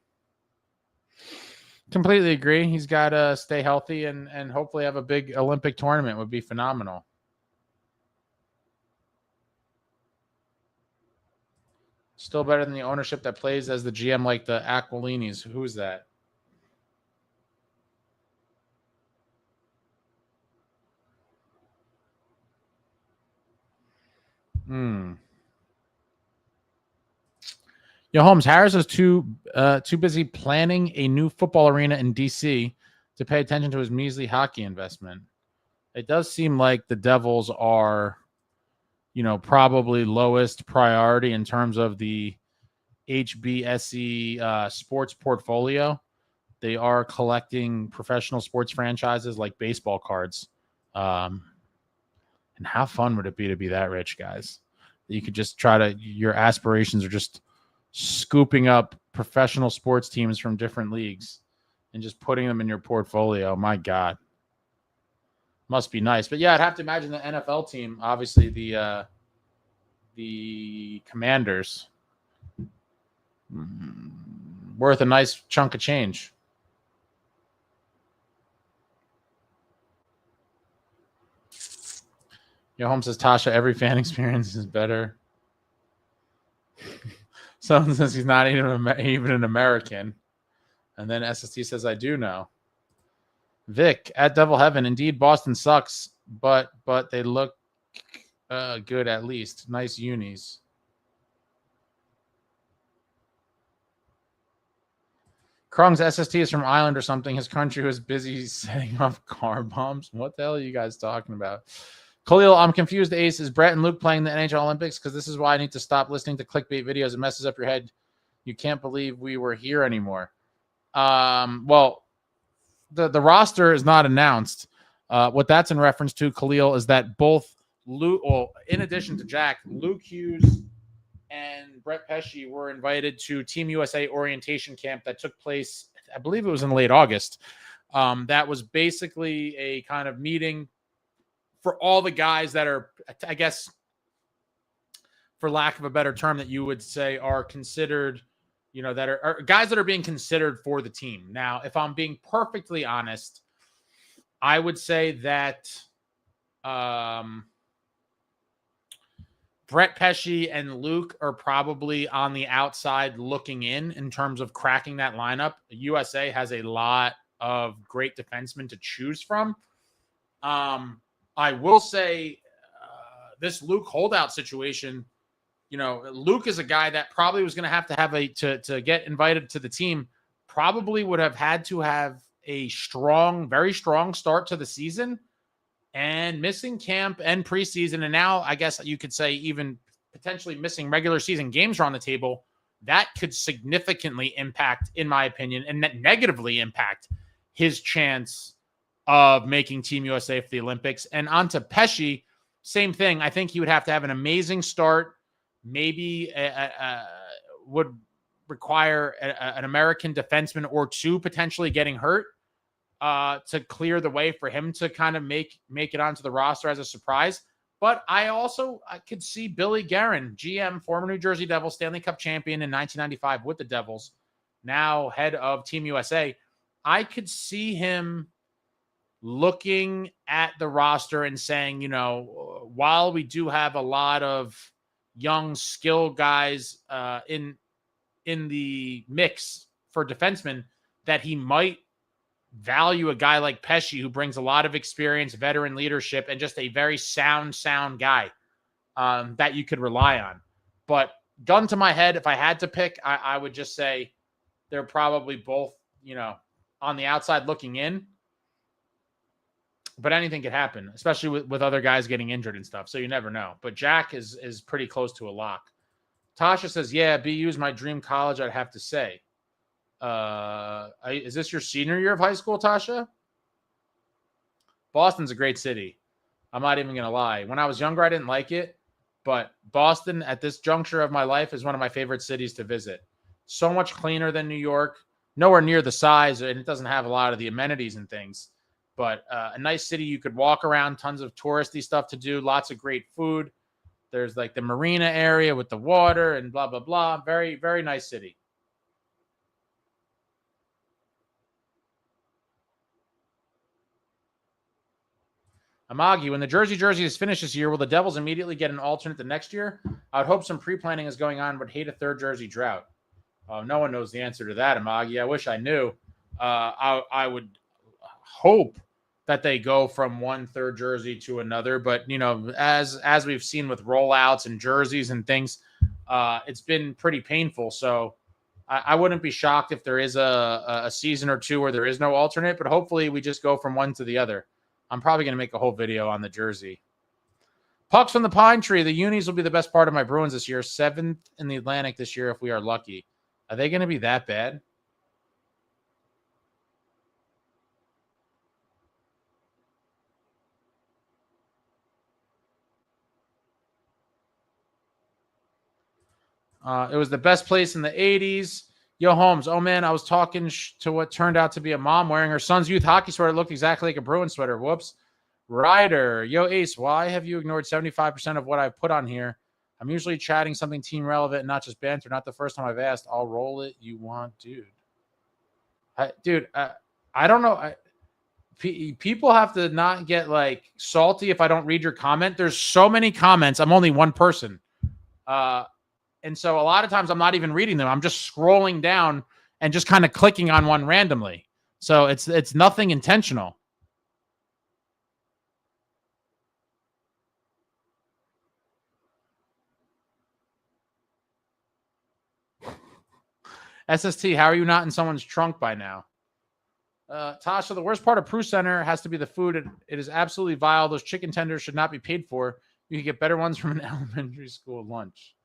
Completely agree. He's got to stay healthy and hopefully have a big Olympic tournament would be phenomenal. Still better than the ownership that plays as the GM like the Aquilinis. Who's that? Yo, Holmes, Harris is too busy planning a new football arena in D.C. to pay attention to his measly hockey investment. It does seem like the Devils are, probably lowest priority in terms of the HBSE sports portfolio. They are collecting professional sports franchises like baseball cards. And how fun would it be to be that rich, guys? You could just your aspirations are just scooping up professional sports teams from different leagues and just putting them in your portfolio. My God. Must be nice. But yeah, I'd have to imagine the NFL team, obviously the Commanders, worth a nice chunk of change. Your home says, Tasha, every fan experience is better. Someone says he's not even an American. And then SST says, I do know. Vic, at Devil Heaven, indeed, Boston sucks, but they look good at least. Nice unis. Krung's SST is from Ireland or something. His country was busy setting off car bombs. What the hell are you guys talking about? Khalil, I'm confused. Ace, is Brett and Luke playing the NHL Olympics? Because this is why I need to stop listening to clickbait videos. It messes up your head. You can't believe we were here anymore. Well, the roster is not announced. What that's in reference to, Khalil, is that both Luke, in addition to Jack, Luke Hughes and Brett Pesce were invited to Team USA orientation camp that took place, I believe it was in late August. That was basically a kind of meeting for all the guys that are, I guess, for lack of a better term, that you would say are considered, that are guys that are being considered for the team. Now, if I'm being perfectly honest, I would say that Brett Pesce and Luke are probably on the outside looking in terms of cracking that lineup. USA has a lot of great defensemen to choose from. I will say this Luke holdout situation, Luke is a guy that probably was going to have to get invited to the team, probably would have had to have a very strong start to the season, and missing camp and preseason. And now I guess you could say even potentially missing regular season games are on the table. That could significantly impact, in my opinion, and negatively impact his chance of making Team USA for the Olympics. And on to Pesce, same thing. I think he would have to have an amazing start, maybe would require an American defenseman or two potentially getting hurt to clear the way for him to kind of make it onto the roster as a surprise. But I could see Billy Guerin, GM, former New Jersey Devils, Stanley Cup champion in 1995 with the Devils, now head of Team USA. I could see him looking at the roster and saying, while we do have a lot of young skill guys in the mix for defensemen that he might value a guy like Pesce, who brings a lot of experience, veteran leadership, and just a very sound guy that you could rely on. But gun to my head, if I had to pick, I would just say they're probably both, on the outside looking in. But anything could happen, especially with other guys getting injured and stuff. So you never know. But Jack is pretty close to a lock. Tasha says, yeah, BU is my dream college, I'd have to say. Is this your senior year of high school, Tasha? Boston's a great city. I'm not even going to lie. When I was younger, I didn't like it. But Boston, at this juncture of my life, is one of my favorite cities to visit. So much cleaner than New York. Nowhere near the size, and it doesn't have a lot of the amenities and things. But a nice city you could walk around, tons of touristy stuff to do, lots of great food. There's like the marina area with the water and blah, blah, blah. Very, very nice city. Amagi, when the jersey is finished this year, will the Devils immediately get an alternate the next year? I would hope some pre-planning is going on, but hate a third jersey drought. No one knows the answer to that, Amagi. I wish I knew. I would hope that they go from one third jersey to another. But, as we've seen with rollouts and jerseys and things, it's been pretty painful. So I wouldn't be shocked if there is a season or two where there is no alternate, but hopefully we just go from one to the other. I'm probably going to make a whole video on the jersey. Pucks from the Pine Tree. The unis will be the best part of my Bruins this year. 7th in the Atlantic this year if we are lucky. Are they going to be that bad? It was the best place in the 80s. Yo, Holmes. Oh, man, I was talking to what turned out to be a mom wearing her son's youth hockey sweater. It looked exactly like a Bruin sweater. Whoops. Ryder. Yo, Ace, why have you ignored 75% of what I've put on here? I'm usually chatting something team relevant and not just banter. Not the first time I've asked. I'll roll it. You want, dude. I don't know. People have to not get, salty if I don't read your comment. There's so many comments. I'm only one person. And so a lot of times I'm not even reading them. I'm just scrolling down and just kind of clicking on one randomly. So it's nothing intentional. SST, how are you not in someone's trunk by now? Tasha, the worst part of Prue Center has to be the food. It is absolutely vile. Those chicken tenders should not be paid for. You can get better ones from an elementary school lunch.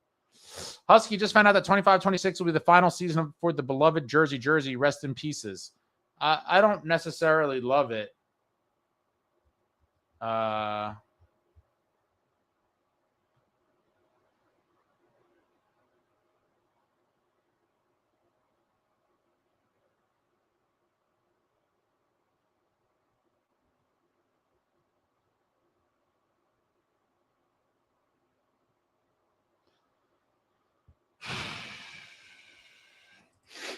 Husky just found out that 25-26 will be the final season for the beloved Jersey. Rest in pieces. I don't necessarily love it.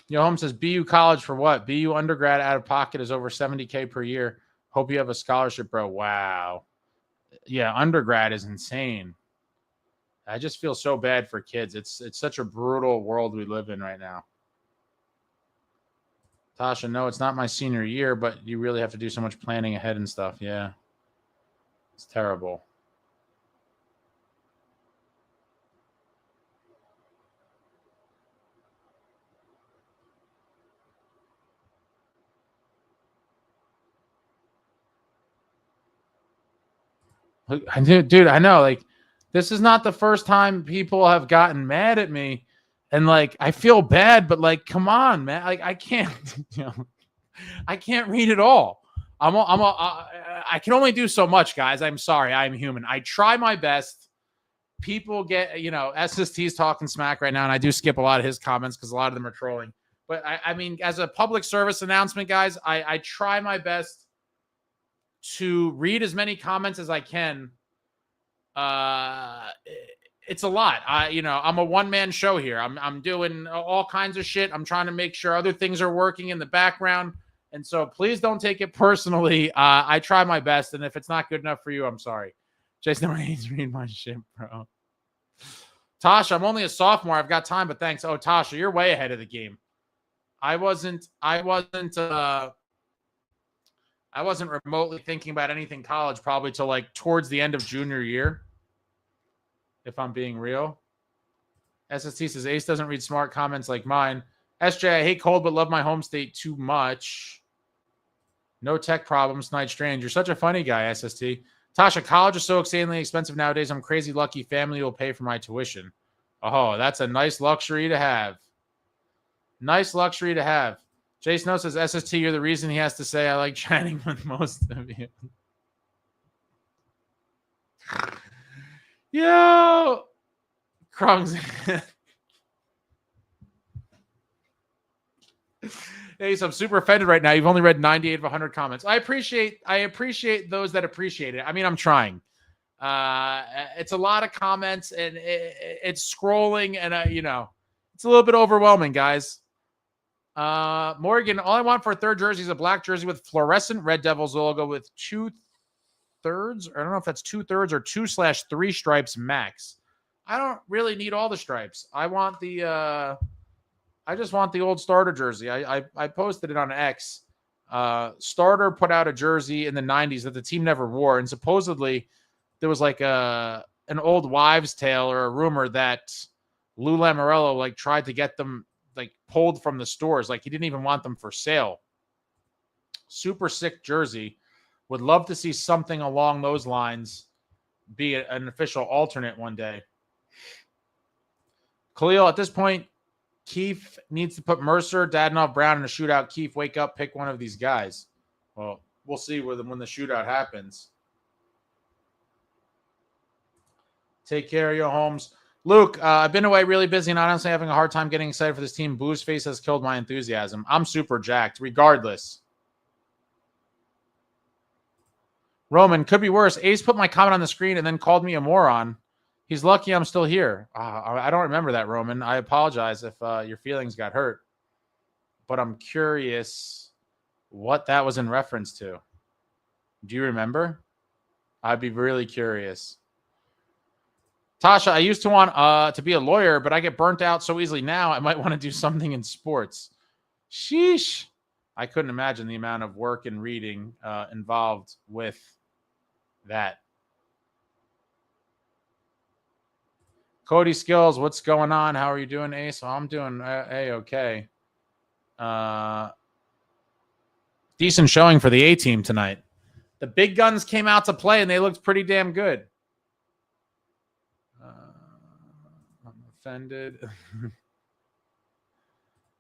Yo, Home says, BU college for what? BU undergrad out of pocket is over $70K per year. Hope you have a scholarship, bro. Wow. Yeah, undergrad is insane. I just feel so bad for kids. It's such a brutal world we live in right now. Tasha, no, it's not my senior year, but you really have to do so much planning ahead and stuff. Yeah. It's terrible. Dude, I know, this is not the first time people have gotten mad at me, and I feel bad, but come on, man, I can't, I can't read it all. I can only do so much, guys. I'm sorry, I'm human. I try my best. People get, SST's talking smack right now, and I do skip a lot of his comments because a lot of them are trolling. But I mean, as a public service announcement, guys, I try my best to read as many comments as I can. It's a lot. I'm a one-man show here. I'm doing all kinds of shit. I'm trying to make sure other things are working in the background. And so please don't take it personally. I try my best. And if it's not good enough for you, I'm sorry. Jason, I need to read my shit, bro. Tasha, I'm only a sophomore. I've got time, but thanks. Oh, Tasha, you're way ahead of the game. I wasn't remotely thinking about anything college probably till like towards the end of junior year, if I'm being real. SST says Ace doesn't read smart comments like mine. SJ, I hate cold but love my home state too much. No tech problems, Night Strange. You're such a funny guy, SST. Tasha, college is so insanely expensive nowadays. I'm crazy lucky family will pay for my tuition. Oh, that's a nice luxury to have. Nice luxury to have. Jay Snow says, SST, you're the reason he has to say I like chatting with most of you. Yo! Krung's. Hey, so I'm super offended right now. You've only read 98 of 100 comments. I appreciate those that appreciate it. I mean, I'm trying. It's a lot of comments, and it's scrolling, and it's a little bit overwhelming, guys. Morgan, all I want for a third jersey is a black jersey with fluorescent Red Devils logo with 2/3. I don't know if that's 2/3 or 2/3 stripes max. I don't really need all the stripes. I just want the old starter jersey. I posted it on X. Starter put out a jersey in the 90s that the team never wore, and supposedly there was like an old wives' tale or a rumor that Lou Lamoriello like tried to get them like pulled from the stores. Like he didn't even want them for sale. Super sick jersey. Would love to see something along those lines be an official alternate one day. Khalil, at this point, Keefe needs to put Mercer, Dadonov, Brown in a shootout. Keefe, wake up, pick one of these guys. Well, we'll see when the shootout happens. Take care of your homes. Luke, I've been away really busy and honestly having a hard time getting excited for this team. Booze face has killed my enthusiasm. I'm super jacked, regardless. Roman, could be worse. Ace put my comment on the screen and then called me a moron. He's lucky I'm still here. I don't remember that, Roman. I apologize if your feelings got hurt. But I'm curious what that was in reference to. Do you remember? I'd be really curious. Tasha, I used to want to be a lawyer, but I get burnt out so easily now. I might want to do something in sports. Sheesh. I couldn't imagine the amount of work and reading involved with that. Cody Skills, what's going on? How are you doing, Ace? I'm doing A-okay. Decent showing for the A-team tonight. The big guns came out to play, and they looked pretty damn good. I'm offended.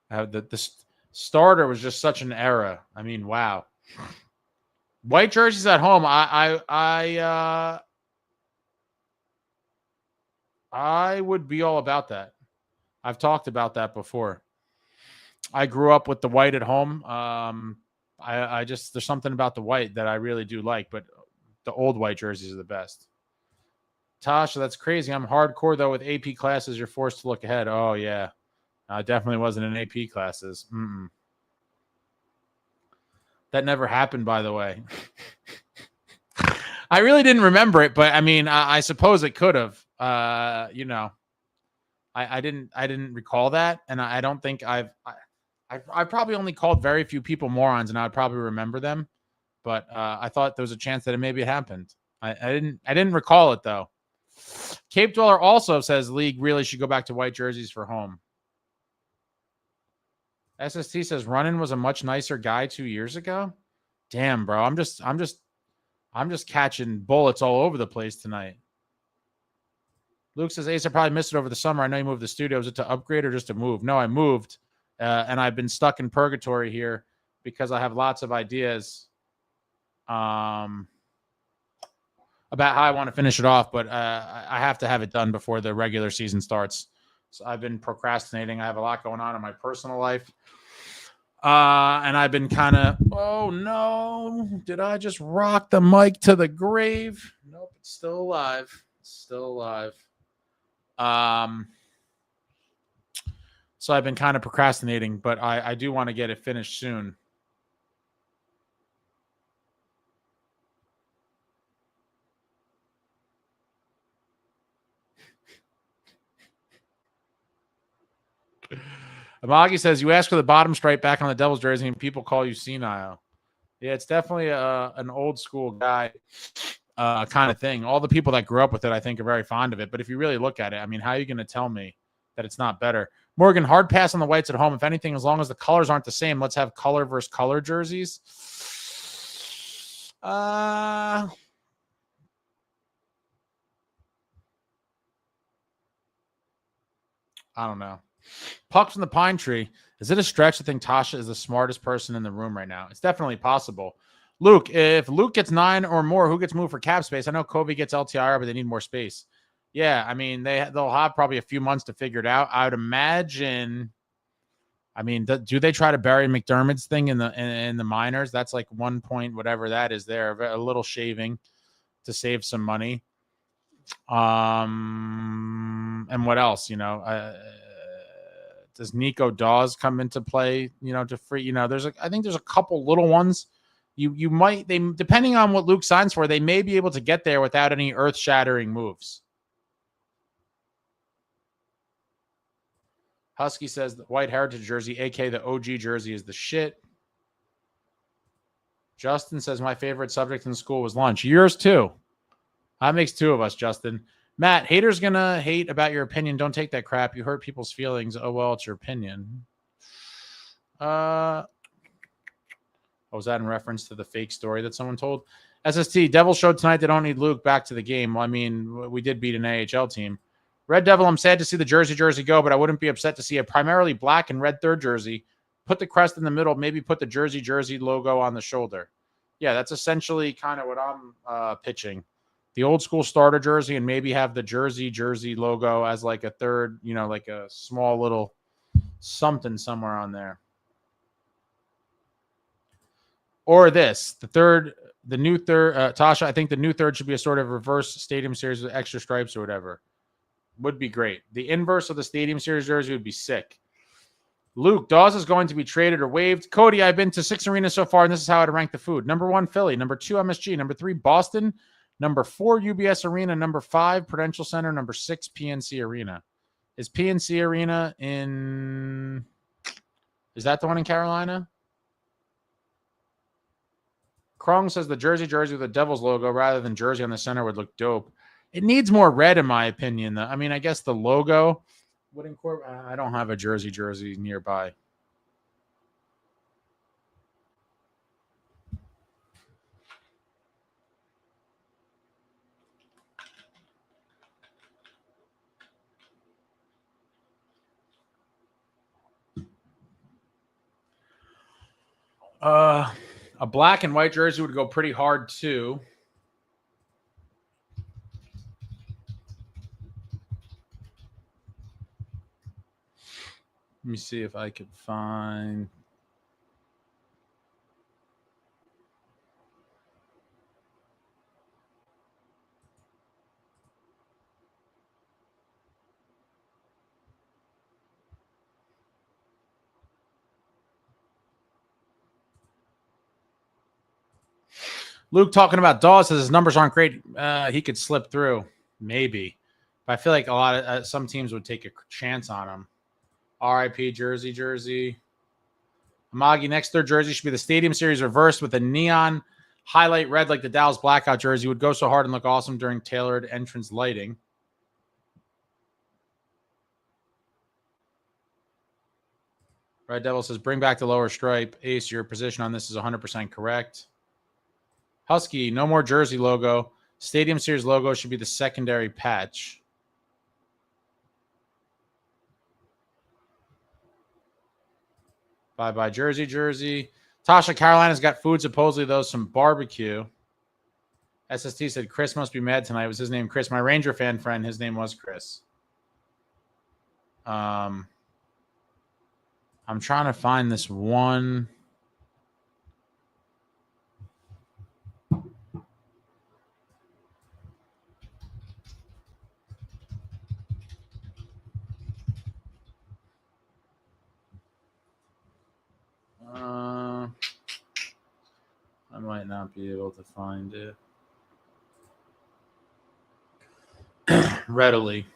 The starter was just such an era. I mean, wow. White jerseys at home. I would be all about that. I've talked about that before. I grew up with the white at home. I just, there's something about the white that I really do like, but the old white jerseys are the best. Tasha, that's crazy. I'm hardcore, though, with AP classes. You're forced to look ahead. Oh, yeah. I definitely wasn't in AP classes. That never happened, by the way. I really didn't remember it, but I mean, I suppose it could have. I didn't recall that, and I don't think I've probably only called very few people morons, and I would probably remember them. But I thought there was a chance that it maybe happened. I didn't recall it though. Cape Dweller also says league really should go back to white jerseys for home. SST says Runnin was a much nicer guy 2 years ago. Damn, bro. I'm just catching bullets all over the place tonight. Luke says, Ace, I probably missed it over the summer. I know you moved the studio. Was it to upgrade or just to move? No, I moved. And I've been stuck in purgatory here because I have lots of ideas about how I want to finish it off. But I have to have it done before the regular season starts. So I've been procrastinating. I have a lot going on in my personal life. And I've been kind of, oh no, did I just rock the mic to the grave? Nope, it's still alive. Still alive. So I've been kind of procrastinating, but I do want to get it finished soon. Amagi says, you ask for the bottom stripe back on the Devils jersey and people call you senile. Yeah, it's definitely an old school guy kind of thing. All the people that grew up with it, I think, are very fond of it. But if you really look at it, I mean, how are you going to tell me that it's not better? Morgan, hard pass on the whites at home. If anything, as long as the colors aren't the same, let's have color versus color jerseys. I don't know. Pucks from the pine tree. Is it a stretch to think Tasha is the smartest person in the room right now? It's definitely possible. Luke, if Luke gets 9 or more, who gets moved for cap space? I know Kobe gets LTIR, but they need more space. Yeah, I mean, they'll have probably a few months to figure it out. I would imagine. I mean, do they try to bury McDermott's thing in the minors? That's like 1 point, whatever that is there, a little shaving to save some money. And what else? Does Nico Dawes come into play? To free. I think there's a couple little ones. You might depending on what Luke signs for, they may be able to get there without any earth-shattering moves. Husky says the white heritage jersey, aka the OG jersey, is the shit. Justin says my favorite subject in school was lunch. Yours too. That makes 2 of us, Justin. Matt, haters gonna hate about your opinion. Don't take that crap. You hurt people's feelings. Oh well, it's your opinion. Was that in reference to the fake story that someone told? SST, Devils showed tonight they don't need Luke back to the game. Well, I mean, we did beat an AHL team. Red Devil, I'm sad to see the jersey go, but I wouldn't be upset to see a primarily black and red third jersey. Put the crest in the middle, maybe put the jersey logo on the shoulder. Yeah, that's essentially kind of what I'm pitching. The old school starter jersey and maybe have the jersey logo as like a third, like a small little something somewhere on there. Or this, the new third, Tasha, I think the new third should be a sort of reverse Stadium Series with extra stripes or whatever. Would be great. The inverse of the Stadium Series jersey would be sick. Luke, Dawes is going to be traded or waived. Cody, I've been to 6 arenas so far, and this is how I'd rank the food. Number 1, Philly. Number 2, MSG. Number 3, Boston. Number 4, UBS Arena. Number 5, Prudential Center. Number 6, PNC Arena. Is PNC Arena in... Is that the one in Carolina? Krong says the jersey with a Devils logo rather than jersey on the center would look dope. It needs more red, in my opinion. I mean, I guess the logo would incorporate. I don't have a jersey nearby. A black and white jersey would go pretty hard too. Let me see if I could find. Luke talking about Dawes says his numbers aren't great. He could slip through, maybe. But I feel like a lot of some teams would take a chance on him. RIP jersey. Amagi, next third jersey should be the Stadium Series reversed with a neon highlight red like the Dallas Blackout jersey. Would go so hard and look awesome during tailored entrance lighting. Red Devil says, bring back the lower stripe. Ace, your position on this is 100% correct. Husky, no more jersey logo. Stadium Series logo should be the secondary patch. Bye-bye jersey. Tasha, Carolina's got food, supposedly, though, some barbecue. SST said Chris must be mad tonight. Was his name Chris? My Ranger fan friend, his name was Chris. I'm trying to find this one. I might not be able to find it readily.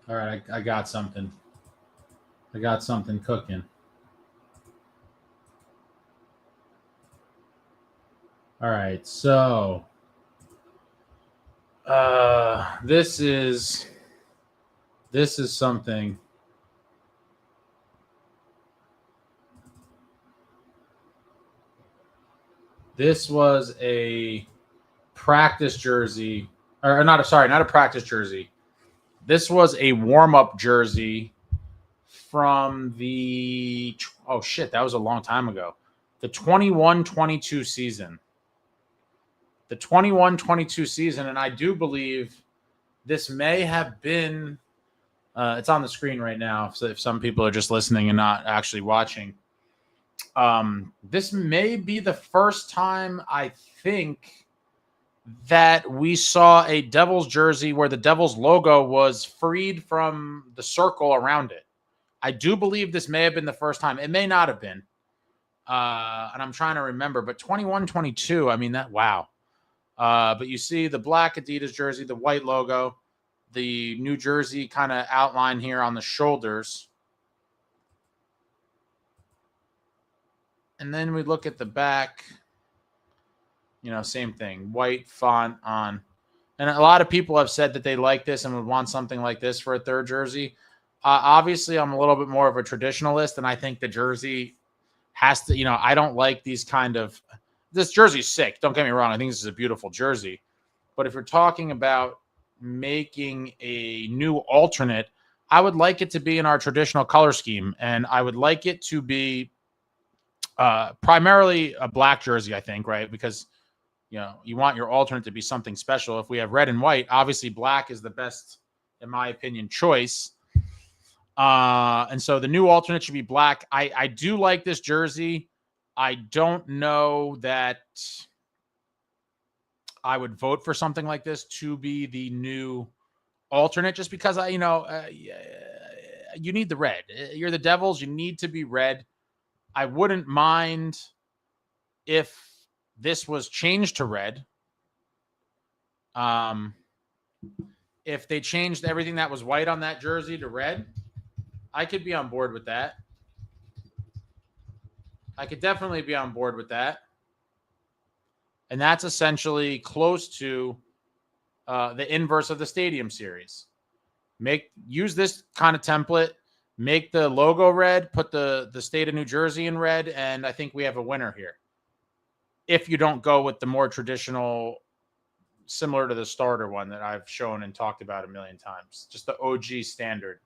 All right, I got something. I got something cooking. All right, so this is something. This was a practice jersey, or not a practice jersey. This was a warm-up jersey from the that was a long time ago. The 21-22 season. The 21-22 season, and I do believe this may have been it's on the screen right now, so if some people are just listening and not actually watching. This may be the first time I think that we saw a Devils jersey where the Devils logo was freed from the circle around it. I do believe this may have been the first time. It may not have been. And I'm trying to remember, but 21-22, I mean, wow. But you see the black Adidas jersey, the white logo, the New Jersey kind of outline here on the shoulders. And then we look at the back, same thing, white font on. And a lot of people have said that they like this and would want something like this for a third jersey. Obviously, I'm a little bit more of a traditionalist, and I think the jersey has to, I don't like these this jersey's sick. Don't get me wrong. I think this is a beautiful jersey. But if you're talking about making a new alternate, I would like it to be in our traditional color scheme. And I would like it to be primarily a black jersey, I think, right? Because, you want your alternate to be something special. If we have red and white, obviously black is the best, in my opinion, choice. And so the new alternate should be black. I do like this jersey. I don't know that I would vote for something like this to be the new alternate, just because you need the red. You're the Devils. You need to be red. I wouldn't mind if this was changed to red. If they changed everything that was white on that jersey to red, I could be on board with that. I could definitely be on board with that. And that's essentially close to the inverse of the Stadium Series. Use this kind of template, make the logo red, put the state of New Jersey in red, and I think we have a winner here. If you don't go with the more traditional, similar to the starter one that I've shown and talked about a million times, just the OG standard.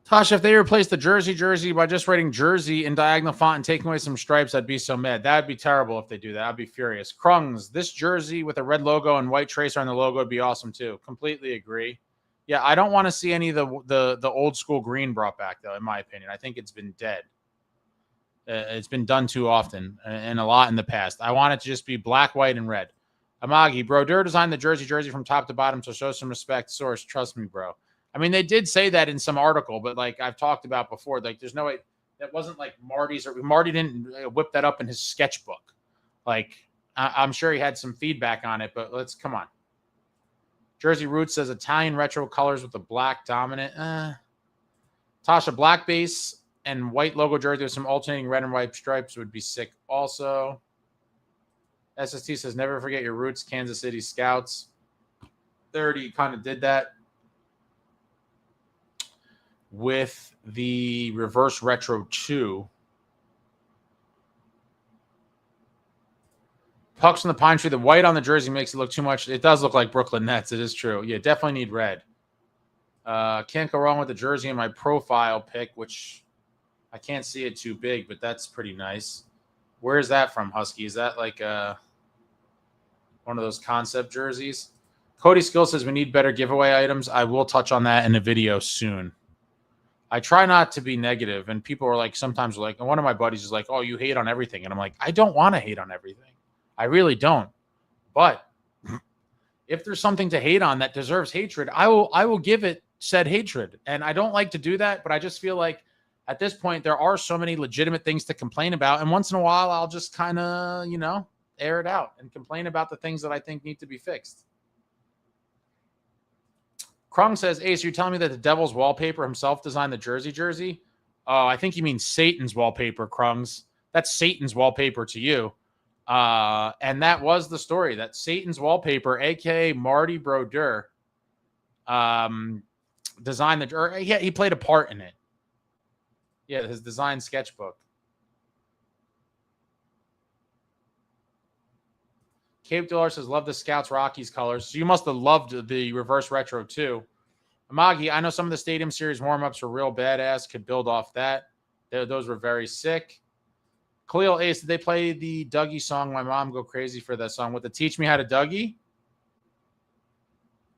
Tasha, if they replaced the jersey by just writing jersey in diagonal font and taking away some stripes, I'd be so mad. That'd be terrible if they do that. I'd be furious. Krungs, this jersey with a red logo and white tracer on the logo would be awesome too. Completely agree. Yeah, I don't want to see any of the old school green brought back, though, in my opinion. I think it's been dead. It's been done too often and a lot in the past. I want it to just be black, white, and red. Amagi, bro, Durr designed the jersey from top to bottom, so show some respect. Source, trust me, bro. I mean, they did say that in some article, but like I've talked about before, like there's no way that wasn't like Marty's, or Marty didn't whip that up in his sketchbook. Like I'm sure he had some feedback on it, but come on. Jersey Roots says Italian retro colors with the black dominant. Tasha, black base and white logo jersey with some alternating red and white stripes would be sick. Also, SST says never forget your roots, Kansas City Scouts. 30 kind of did that with the reverse retro 2. Pucks on the pine tree. The white on the jersey makes it look too much. It does look like Brooklyn Nets. It is true. Yeah, definitely need red. Can't go wrong with the jersey in my profile pic, which I can't see it too big, but that's pretty nice. Where is that from, Husky? Is that like one of those concept jerseys? Cody Skill says we need better giveaway items. I will touch on that in a video soon. I try not to be negative, and people are like, sometimes like, and one of my buddies is like, oh, you hate on everything. And I'm like, I don't want to hate on everything. I really don't. But if there's something to hate on that deserves hatred, I will give it said hatred. And I don't like to do that, but I just feel like at this point, there are so many legitimate things to complain about. And once in a while, I'll just kind of, air it out and complain about the things that I think need to be fixed. Krung says, Ace, you're telling me that the Devils wallpaper himself designed the jersey? Oh, I think you mean Satan's wallpaper, Krungs. That's Satan's wallpaper to you. And that was the story, that Satan's wallpaper, a.k.a. Marty Brodeur, designed he played a part in it. Yeah, his design sketchbook. Cape Diller says, love the Scouts Rockies colors. So you must have loved the reverse retro too. Amagi, I know some of the Stadium Series warm-ups were real badass. Could build off that. Those were very sick. Khalil Ace, did they play the Dougie song? My mom go crazy for that song. With the Teach Me How to Dougie?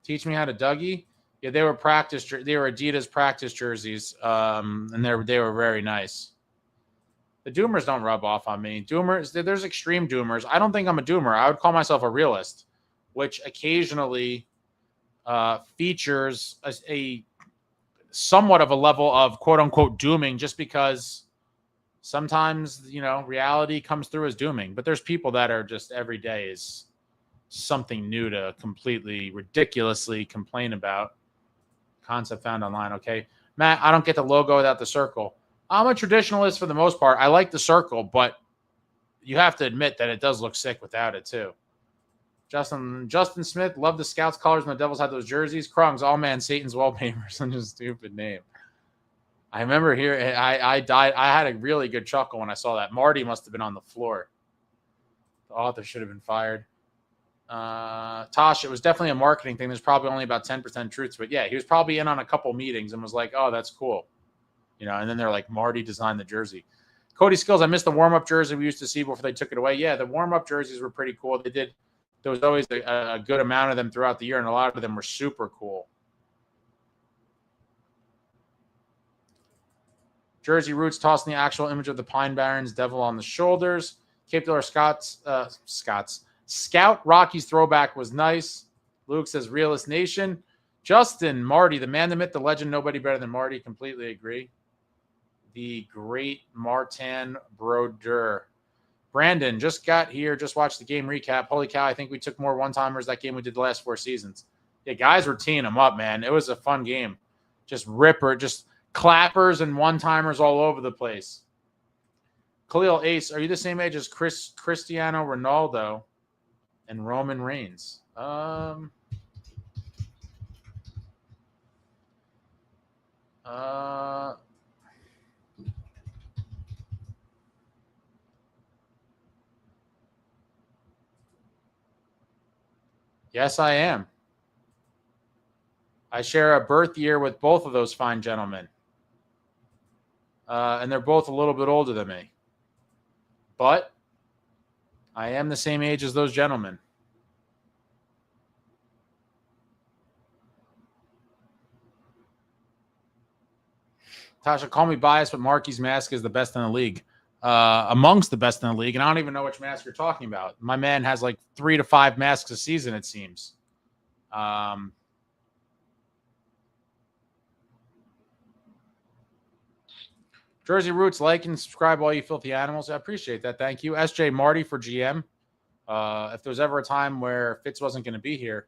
Teach Me How to Dougie? Yeah, they were Adidas practice jerseys, and they were very nice. The doomers don't rub off on me. Doomers, there's extreme doomers. I don't think I'm a doomer. I would call myself a realist, which occasionally features a somewhat of a level of quote unquote dooming, just because sometimes, reality comes through as dooming. But there's people that are just every day is something new to completely ridiculously complain about. Concept found online. Okay. Matt, I don't get the logo without the circle. I'm a traditionalist for the most part. I like the circle, but you have to admit that it does look sick without it too. Justin Smith, love the Scouts colors when the Devils had those jerseys. Krungs, all man, Satan's wallpaper. Such a stupid name. I remember here, I had a really good chuckle when I saw that. Marty must have been on the floor. The author should have been fired. Tosh, it was definitely a marketing thing. There's probably only about 10% truth to it. Yeah, he was probably in on a couple meetings and was like, oh, that's cool. And then they're like, Marty designed the jersey. Cody Skills, I missed the warm-up jersey we used to see before they took it away. Yeah, the warm-up jerseys were pretty cool. There was always a good amount of them throughout the year, and a lot of them were super cool. Jersey Roots tossing the actual image of the Pine Barrens devil on the shoulders. Cape Diller Scout Rockies throwback was nice. Luke says Realist Nation. Justin, Marty, the man, the myth, the legend, nobody better than Marty. Completely agree. The great Martin Brodeur. Brandon, just got here, just watched the game recap. Holy cow, I think we took more one-timers that game we did the last 4 seasons. Yeah, guys were teeing them up, man. It was a fun game. Just clappers and one-timers all over the place. Khalil Ace, are you the same age as Cristiano Ronaldo and Roman Reigns? Yes, I am. I share a birth year with both of those fine gentlemen. And they're both a little bit older than me. But I am the same age as those gentlemen. Tasha, call me biased, but Marky's mask is the best in the league. Amongst the best in the league, and I don't even know which mask you're talking about. My man has like 3 to 5 masks a season, it seems. Jersey Roots, like and subscribe, all you filthy animals. I appreciate that. Thank you. SJ Marty for GM. If there was ever a time where Fitz wasn't going to be here,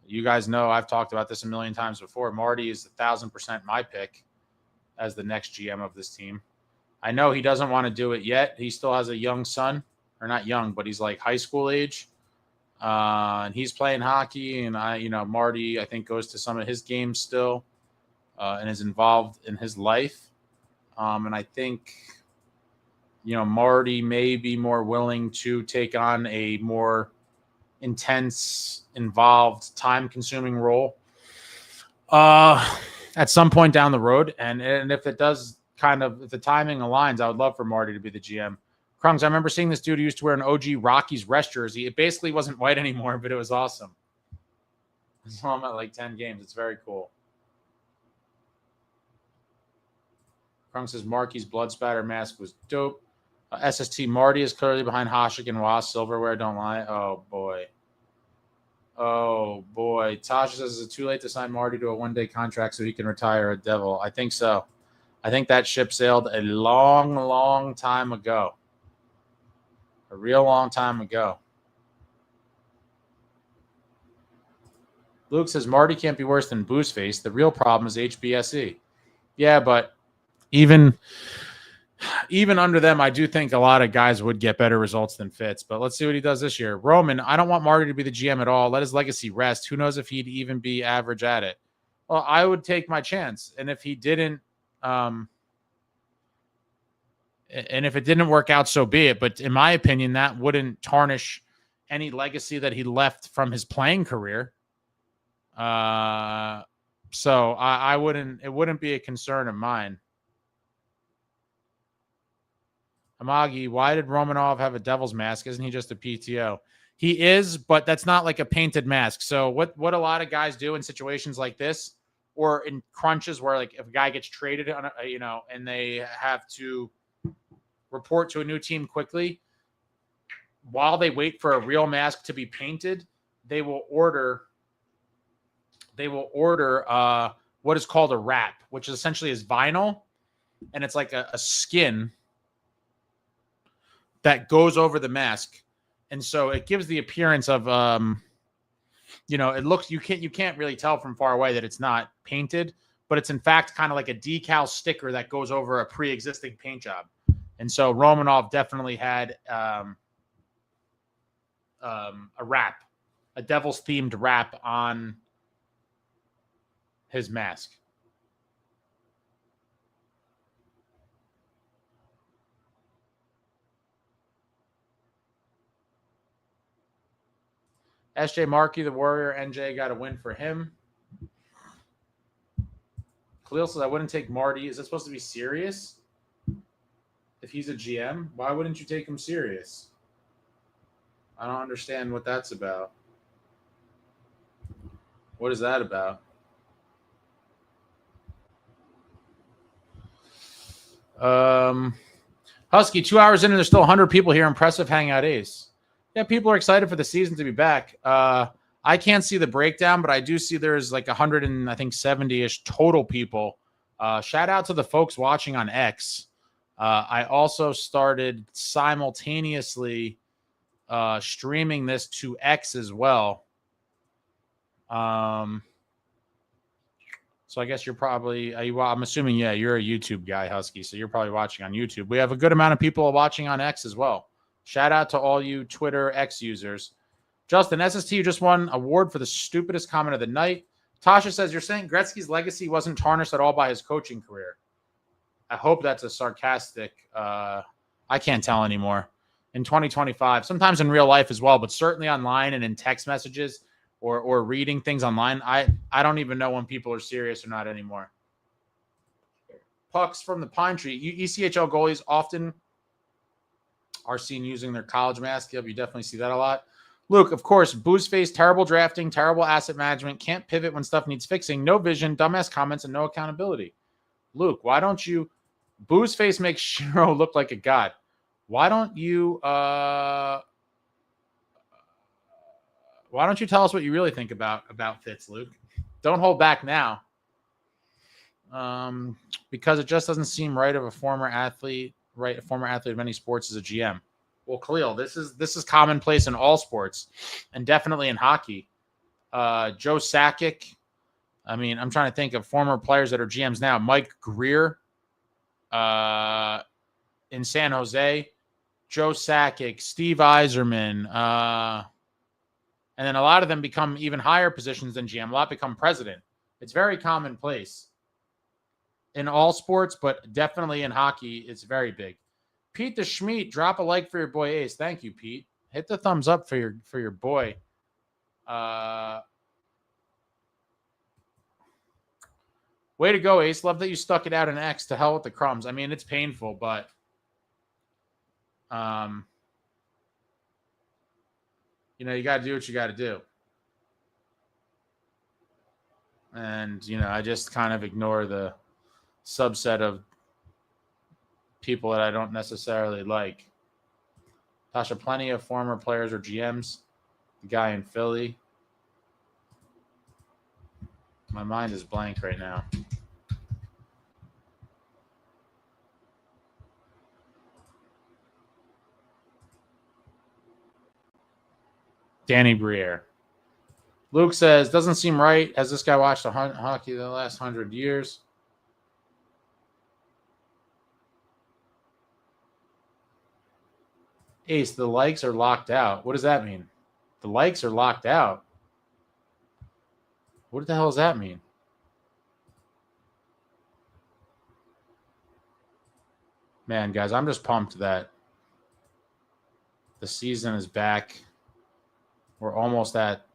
you guys know I've talked about this a million times before. Marty is 1,000% my pick as the next GM of this team. I know he doesn't want to do it yet. He still has a young son, or not young, but he's like high school age. And he's playing hockey, and Marty, I think, goes to some of his games still, and is involved in his life. And I think, Marty may be more willing to take on a more intense, involved, time-consuming role at some point down the road. And if it does if the timing aligns, I would love for Marty to be the GM. Krungs, I remember seeing this dude who used to wear an OG Rockies rest jersey. It basically wasn't white anymore, but it was awesome. I saw him at like 10 games. It's very cool. Krungs says Marky's blood spatter mask was dope. SST Marty is clearly behind Hasek and Wasp. Silverware, don't lie. Oh, boy. Oh, boy. Tasha says, is it too late to sign Marty to a one-day contract so he can retire a Devil? I think so. I think that ship sailed a long, long time ago. A real long time ago. Luke says, Marty can't be worse than Boozeface. The real problem is HBSE. Yeah, but even under them, I do think a lot of guys would get better results than Fitz. But let's see what he does this year. Roman, I don't want Marty to be the GM at all. Let his legacy rest. Who knows if he'd even be average at it? Well, I would take my chance. And if he didn't, and if it didn't work out, so be it. But in my opinion, that wouldn't tarnish any legacy that he left from his playing career. So I wouldn't. It wouldn't be a concern of mine. Amagi, why did Romanov have a devil's mask? Isn't he just a PTO? He is, but that's not like a painted mask. So what a lot of guys do in situations like this, or in crunches where like if a guy gets traded on and they have to report to a new team quickly, while they wait for a real mask to be painted, they will order what is called a wrap, which essentially is vinyl, and it's like a skin that goes over the mask. And so it gives the appearance of it looks, you can't really tell from far away that it's not painted, but it's in fact kind of like a decal sticker that goes over a pre-existing paint job. And so Romanov definitely had a wrap, a Devils themed wrap on his mask. SJ Markey, the Warrior, NJ got a win for him. Khalil says, I wouldn't take Marty. Is that supposed to be serious? If he's a GM, why wouldn't you take him serious? I don't understand what that's about. What is that about? Husky, 2 hours in and there's still 100 people here. Impressive Hangout Ace. Yeah, people are excited for the season to be back. I can't see the breakdown, but I do see there's like 170-ish total people. Shout out to the folks watching on X. I also started simultaneously streaming this to X as well. So I guess you're probably, I'm assuming, yeah, you're a YouTube guy, Husky. So you're probably watching on YouTube. We have a good amount of people watching on X as well. Shout out to all you Twitter X users. Justin, SST, you just won award for the stupidest comment of the night. Tasha says, you're saying Gretzky's legacy wasn't tarnished at all by his coaching career. I hope that's a sarcastic, I can't tell anymore. In 2025, sometimes in real life as well, but certainly online and in text messages or reading things online, I don't even know when people are serious or not anymore. Pucks from the Pine Tree. ECHL goalies often are seen using their college mask. Yep, you definitely see that a lot. Luke, of course, Boozeface, terrible drafting, terrible asset management, can't pivot when stuff needs fixing, no vision, dumbass comments, and no accountability. Luke, why don't you... Boozeface makes Shiro look like a god. Why don't you tell us what you really think about Fitz, Luke? Don't hold back now. Because it just doesn't seem right of a former athlete of any sports as a GM. Well, Khalil, this is commonplace in all sports and definitely in hockey. Joe Sakic. I mean, I'm trying to think of former players that are GMs now. Mike Greer in San Jose. Joe Sakic, Steve Yzerman. And then a lot of them become even higher positions than GM. A lot become president. It's very commonplace in all sports, but definitely in hockey, it's very big. Pete the Schmeat, drop a like for your boy Ace. Thank you, Pete. Hit the thumbs up for your boy. Way to go, Ace. Love that you stuck it out in X. To hell with the crumbs. I mean, it's painful, but you got to do what you got to do. And, I just kind of ignore the subset of people that I don't necessarily like. Tasha, plenty of former players or GMs. The guy in Philly. My mind is blank right now. Danny Briere. Luke says, doesn't seem right. Has this guy watched hockey the last 100 years? Ace, the likes are locked out. What does that mean? The likes are locked out. What the hell does that mean? Man, guys, I'm just pumped that the season is back. We're almost at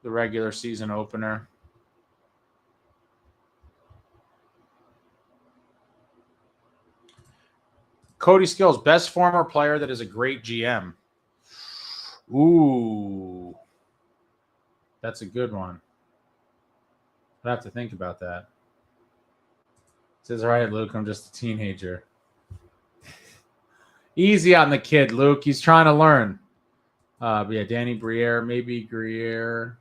the regular season opener. Cody Skills, best former player that is a great GM. Ooh. That's a good one. I have to think about that. It says, all right, Luke, I'm just a teenager. Easy on the kid, Luke. He's trying to learn. But yeah, Danny Briere, maybe Grier.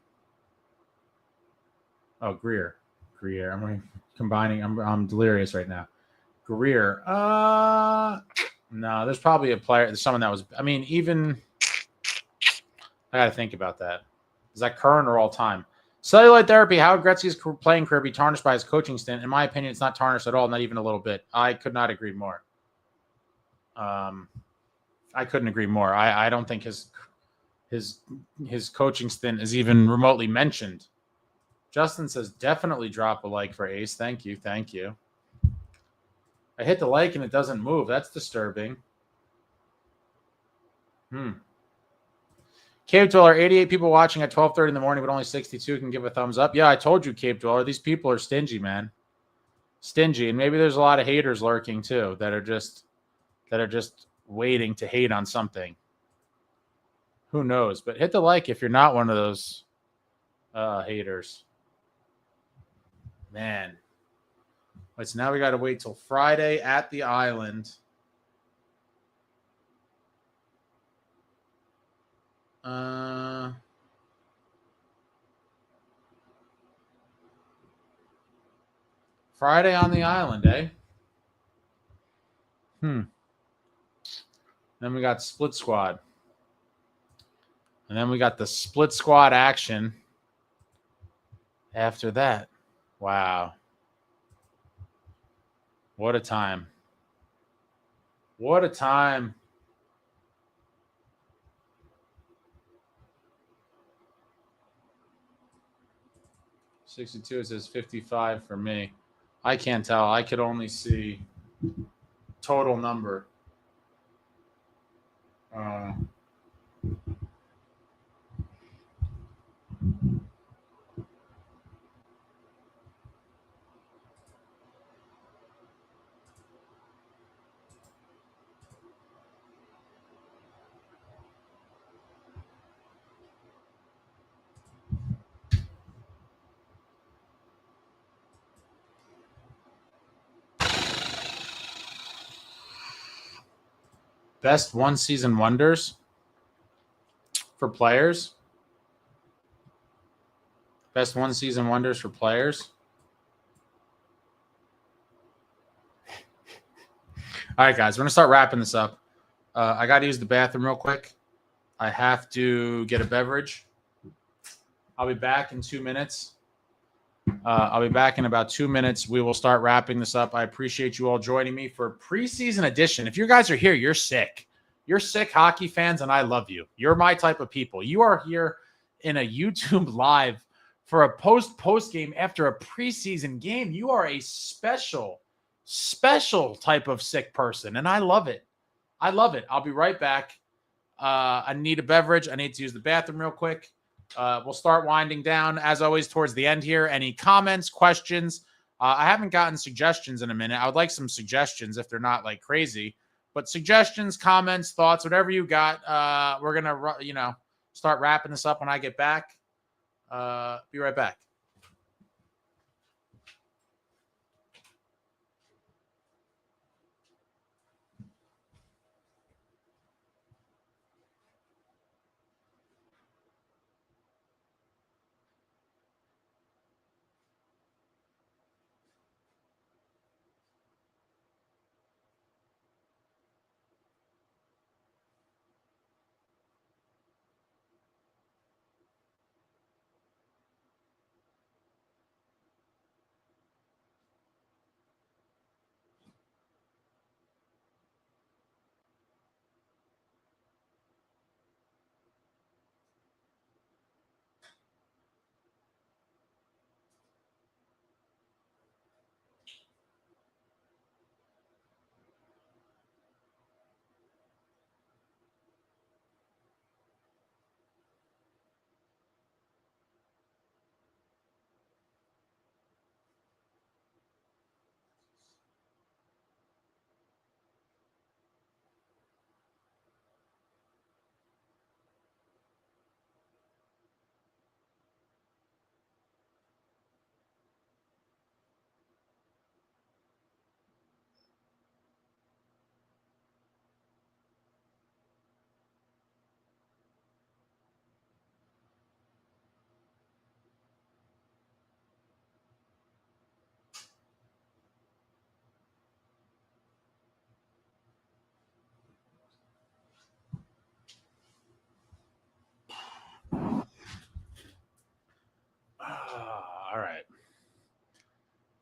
Oh, Grier. I'm combining. I'm delirious right now. Grier. No, there's probably a player. There's someone that was. I mean, even. I got to think about that. Is that current or all time? Celluloid therapy. How Gretzky's playing career be tarnished by his coaching stint? In my opinion, it's not tarnished at all. Not even a little bit. I could not agree more. I couldn't agree more. I don't think his coaching stint is even remotely mentioned. Justin says, definitely drop a like for Ace. Thank you. I hit the like and it doesn't move. That's disturbing. Cave Dweller, 88 people watching at 12:30 in the morning, but only 62 can give a thumbs up. Yeah, I told you, Cave Dweller. These people are stingy, man. Stingy. And maybe there's a lot of haters lurking too that are just waiting to hate on something. Who knows? But hit the like if you're not one of those haters. Man. Right, so now we got to wait till Friday at the island. Friday on the island, eh? Then we got split squad. And then we got the split squad action after that. Wow. What a time. What a time. $62, it says 55 for me. I can't tell. I could only see total number. Best one season wonders for players. Best one season wonders for players. All right, guys, we're going to start wrapping this up. I got to use the bathroom real quick. I have to get a beverage. I'll be back in 2 minutes. I'll be back in about 2 minutes. We will start wrapping this up. I appreciate you all joining me for preseason edition. If you guys are here, you're sick. You're sick hockey fans, and I love you. You're my type of people. You are here in a YouTube live for a post-game after a preseason game. You are a special type of sick person, and I love it. I love it. I'll be right back. I need a beverage. I need to use the bathroom real quick. We'll start winding down, as always, towards the end here. Any comments, questions? I haven't gotten suggestions in a minute. I would like some suggestions if they're not like crazy. But suggestions, comments, thoughts, whatever you got, we're going to, start wrapping this up when I get back. Be right back.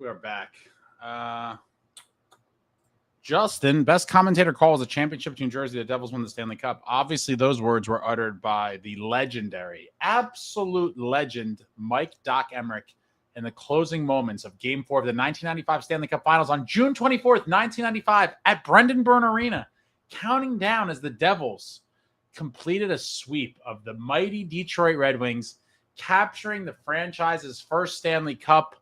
We are back. Justin, best commentator call was a championship between Jersey. The Devils won the Stanley Cup. Obviously, those words were uttered by the legendary, absolute legend, Mike Doc Emmerich in the closing moments of Game 4 of the 1995 Stanley Cup Finals on June 24th, 1995 at Brendan Byrne Arena, counting down as the Devils completed a sweep of the mighty Detroit Red Wings, capturing the franchise's first Stanley Cup.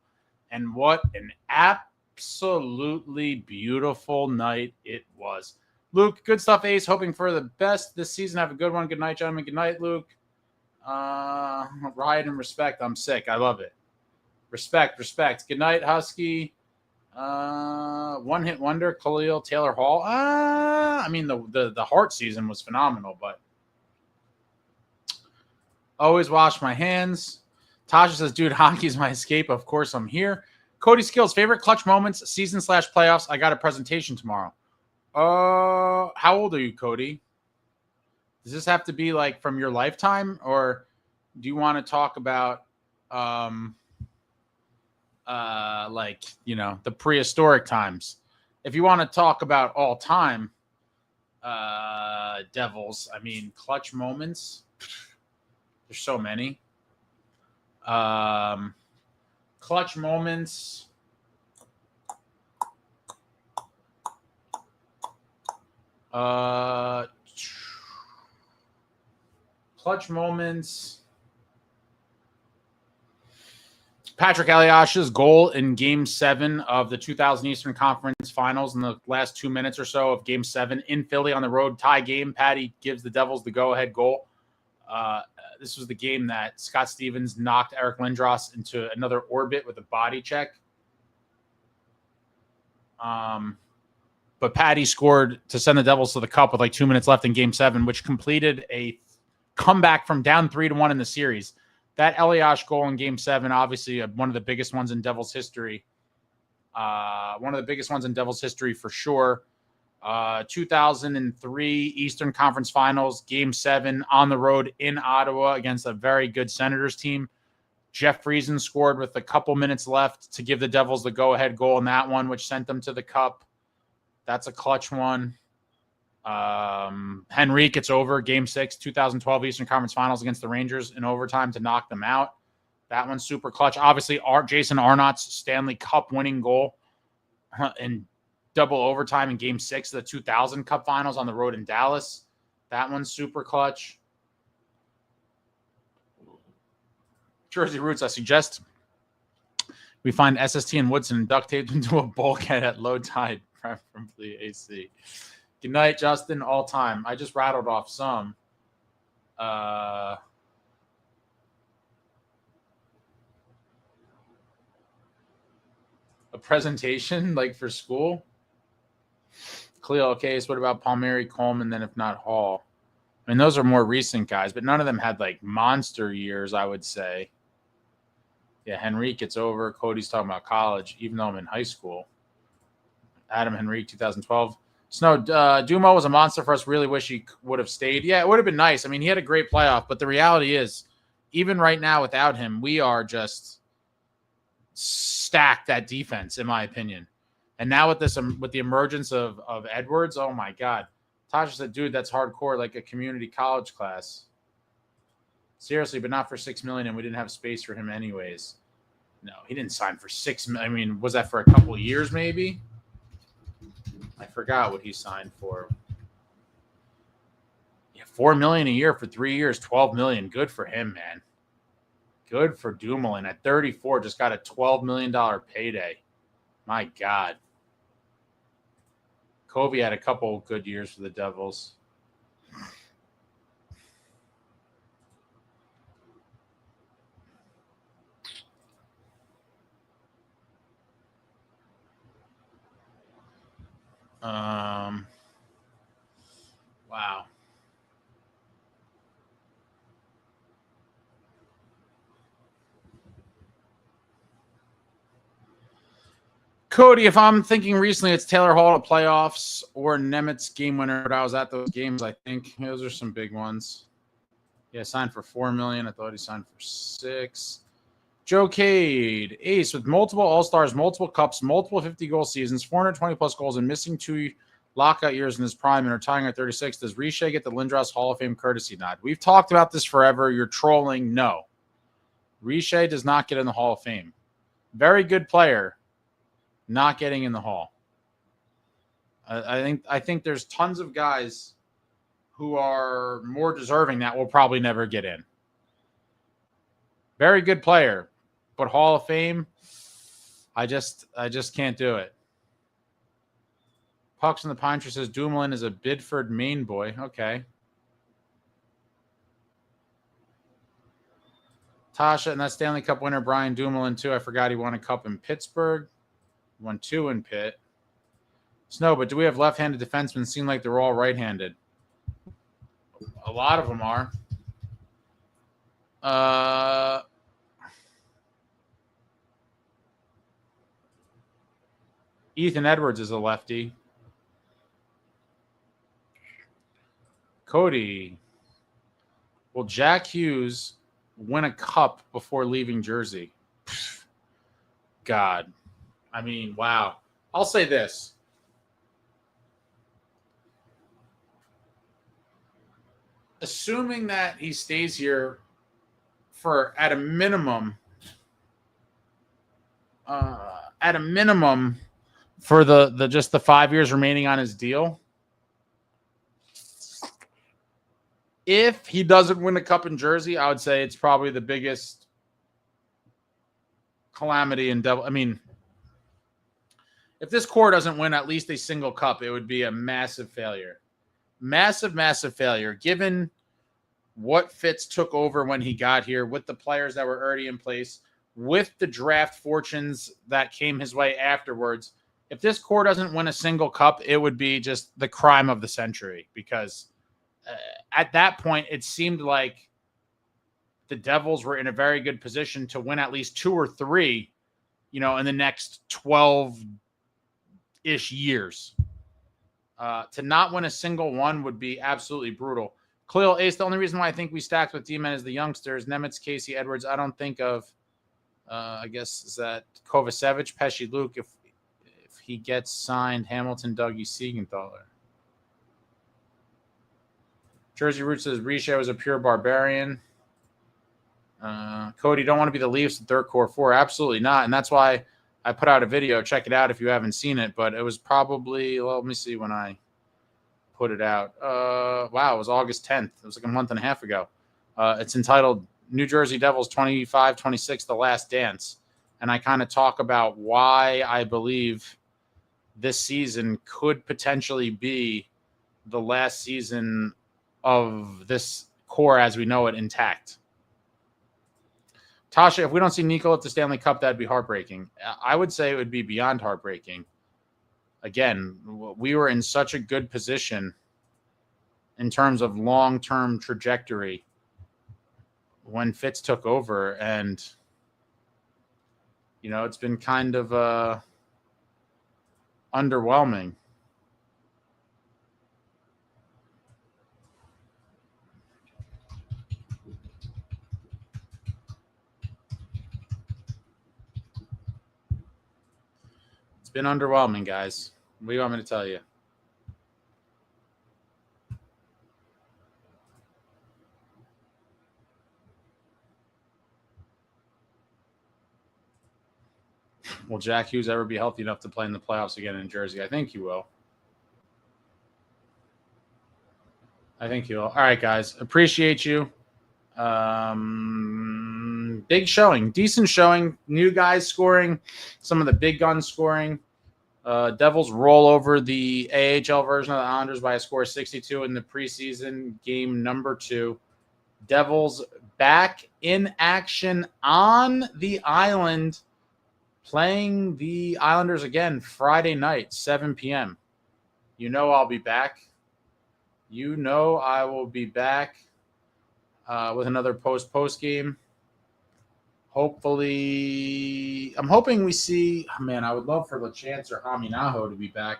And what an absolutely beautiful night it was. Luke, good stuff, Ace. Hoping for the best this season. Have a good one. Good night, gentlemen. Good night, Luke. Riot and respect. I'm sick. I love it. Respect. Good night, Husky. One hit wonder, Khalil Taylor Hall. I mean, the Hart season was phenomenal, but always wash my hands. Tasha says, dude, hockey's my escape. Of course, I'm here. Cody Skills, favorite clutch moments, season/playoffs. I got a presentation tomorrow. How old are you, Cody? Does this have to be like from your lifetime, or do you want to talk about like, you know, the prehistoric times? If you want to talk about all time Devils, I mean, clutch moments, there's so many. Clutch moments. Clutch moments. Patrick Eliash's goal in Game 7 of the 2000 Eastern Conference Finals in the last 2 minutes or so of Game 7 in Philly on the road, tie game. Patty gives the Devils the go-ahead goal. This was the game that Scott Stevens knocked Eric Lindros into another orbit with a body check. But Patty scored to send the Devils to the Cup with like 2 minutes left in Game 7, which completed a comeback from down 3-1 in the series. That Eliash goal in Game 7, obviously one of the biggest ones in Devils history. One of the biggest ones in Devils history for sure. 2003 Eastern Conference Finals, Game 7 on the road in Ottawa against a very good Senators team. Jeff Friesen scored with a couple minutes left to give the Devils the go-ahead goal in that one, which sent them to the Cup. That's a clutch one. Henrique, it's over. Game 6, 2012 Eastern Conference Finals against the Rangers in overtime to knock them out. That one's super clutch. Obviously, Jason Arnott's Stanley Cup winning goal in double overtime in Game 6 of the 2000 Cup Finals on the road in Dallas. That one's super clutch. Jersey Roots, I suggest we find SST and Woodson and duct taped into a bulkhead at low tide, preferably AC. Good night, Justin. All time. I just rattled off some. A presentation, like for school. Cleo, okay, so what about Palmieri, Coleman, then if not Hall? I mean, those are more recent guys, but none of them had like monster years, I would say. Yeah, Henrique, it's over. Cody's talking about college, even though I'm in high school. Adam Henrique, 2012. Snow, Dumo was a monster for us. Really wish he would have stayed. Yeah, it would have been nice. I mean, he had a great playoff, but the reality is, even right now without him, we are just stacked at defense, in my opinion. And now with this, with the emergence of Edwards, oh my God. Tasha said, dude, that's hardcore, like a community college class. Seriously, but not for $6 million, and we didn't have space for him anyways. No, he didn't sign for $6 million. I mean, was that for a couple of years maybe? I forgot what he signed for. Yeah, $4 million a year for 3 years, $12 million. Good for him, man. Good for Dumoulin. At 34, just got a $12 million payday. My God. Covey had a couple good years for the Devils. Wow. Cody, if I'm thinking recently, it's Taylor Hall to playoffs or Nemitz game winner, but I was at those games, I think. Those are some big ones. Yeah, signed for $4 million. I thought he signed for $6 million. Joe Cade, ace with multiple All-Stars, multiple Cups, multiple 50-goal seasons, 420-plus goals, and missing 2 lockout years in his prime and retiring at 36. Does Hischier get the Lindros Hall of Fame courtesy nod? We've talked about this forever. You're trolling. No. Hischier does not get in the Hall of Fame. Very good player, not getting in the Hall. I think there's tons of guys who are more deserving that will probably never get in. Very good player, but Hall of Fame, I just can't do it. Pucks in the Pine Tree says Dumoulin is a Bidford, Maine boy. Okay. Tasha, and that Stanley Cup winner, Brian Dumoulin, too. I forgot he won a cup in Pittsburgh. Won 2 in Pitt. Snow, but do we have left-handed defensemen? Seem like they're all right-handed. A lot of them are. Ethan Edwards is a lefty. Cody. Will Jack Hughes win a cup before leaving Jersey? God. I mean, wow. I'll say this. Assuming that he stays here for at a minimum for the just the 5 years remaining on his deal. If he doesn't win a cup in Jersey, I would say it's probably the biggest calamity in Devil. I mean, if this core doesn't win at least a single cup, it would be a massive failure. Massive, massive failure, given what Fitz took over when he got here, with the players that were already in place, with the draft fortunes that came his way afterwards. If this core doesn't win a single cup, it would be just the crime of the century, because at that point, it seemed like the Devils were in a very good position to win at least 2 or 3, in the next 12-ish years. To not win a single one would be absolutely brutal. Khalil Ace, the only reason why I think we stacked with D-Men is the youngsters, Nemitz, Casey, Edwards. I don't think of, I guess, is that Kovacevic, Pesci, Luke, if he gets signed, Hamilton, Dougie, Siegenthaler. Jersey Roots says Hischier was a pure barbarian. Cody, don't want to be the Leafs in third core 4. Absolutely not. And that's why I put out a video. Check it out if you haven't seen it. But it was probably, let me see when I put it out. Wow, it was August 10th. It was like a month and a half ago. It's entitled New Jersey Devils 25-26, The Last Dance. And I kind of talk about why I believe this season could potentially be the last season of this core as we know it intact. Tasha, if we don't see Nico at the Stanley Cup, that'd be heartbreaking. I would say it would be beyond heartbreaking. Again, we were in such a good position in terms of long-term trajectory when Fitz took over, and it's been kind of underwhelming. Been underwhelming, guys. What do you want me to tell you? Will Jack Hughes ever be healthy enough to play in the playoffs again in Jersey? I think he will. All right, guys. Appreciate you. Big showing. Decent showing. New guys scoring. Some of the big guns scoring. Devils roll over the AHL version of the Islanders by a score of 62 in the preseason game number 2. Devils back in action on the island, playing the Islanders again Friday night, 7 p.m. I'll be back. I will be back with another post-game. Hopefully, I'm hoping we see, I would love for LeChance or Haminaho to be back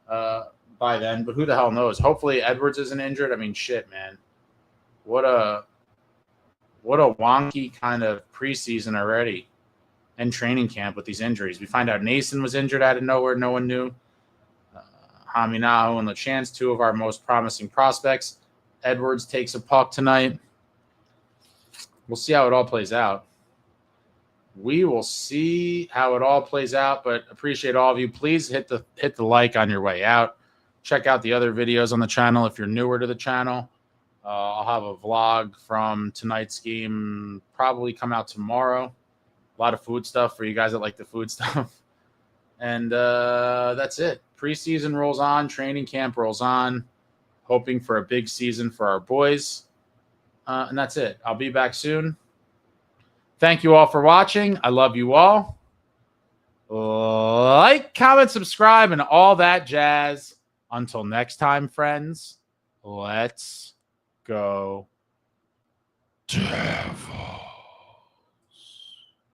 by then, but who the hell knows? Hopefully Edwards isn't injured. Shit, man. What a what a wonky kind of preseason already and training camp with these injuries. We find out Nason was injured out of nowhere. No one knew. Haminaho and LeChance, two of our most promising prospects. Edwards takes a puck tonight. We'll see how it all plays out. We will see how it all plays out, but appreciate all of you. Please hit the like on your way out. Check out the other videos on the channel if you're newer to the channel. I'll have a vlog from tonight's game probably come out tomorrow. A lot of food stuff for you guys that like the food stuff. And that's it. Preseason rolls on. Training camp rolls on. Hoping for a big season for our boys. And that's it. I'll be back soon. Thank you all for watching. I love you all. Like, comment, subscribe, and all that jazz. Until next time, friends, let's go Devils.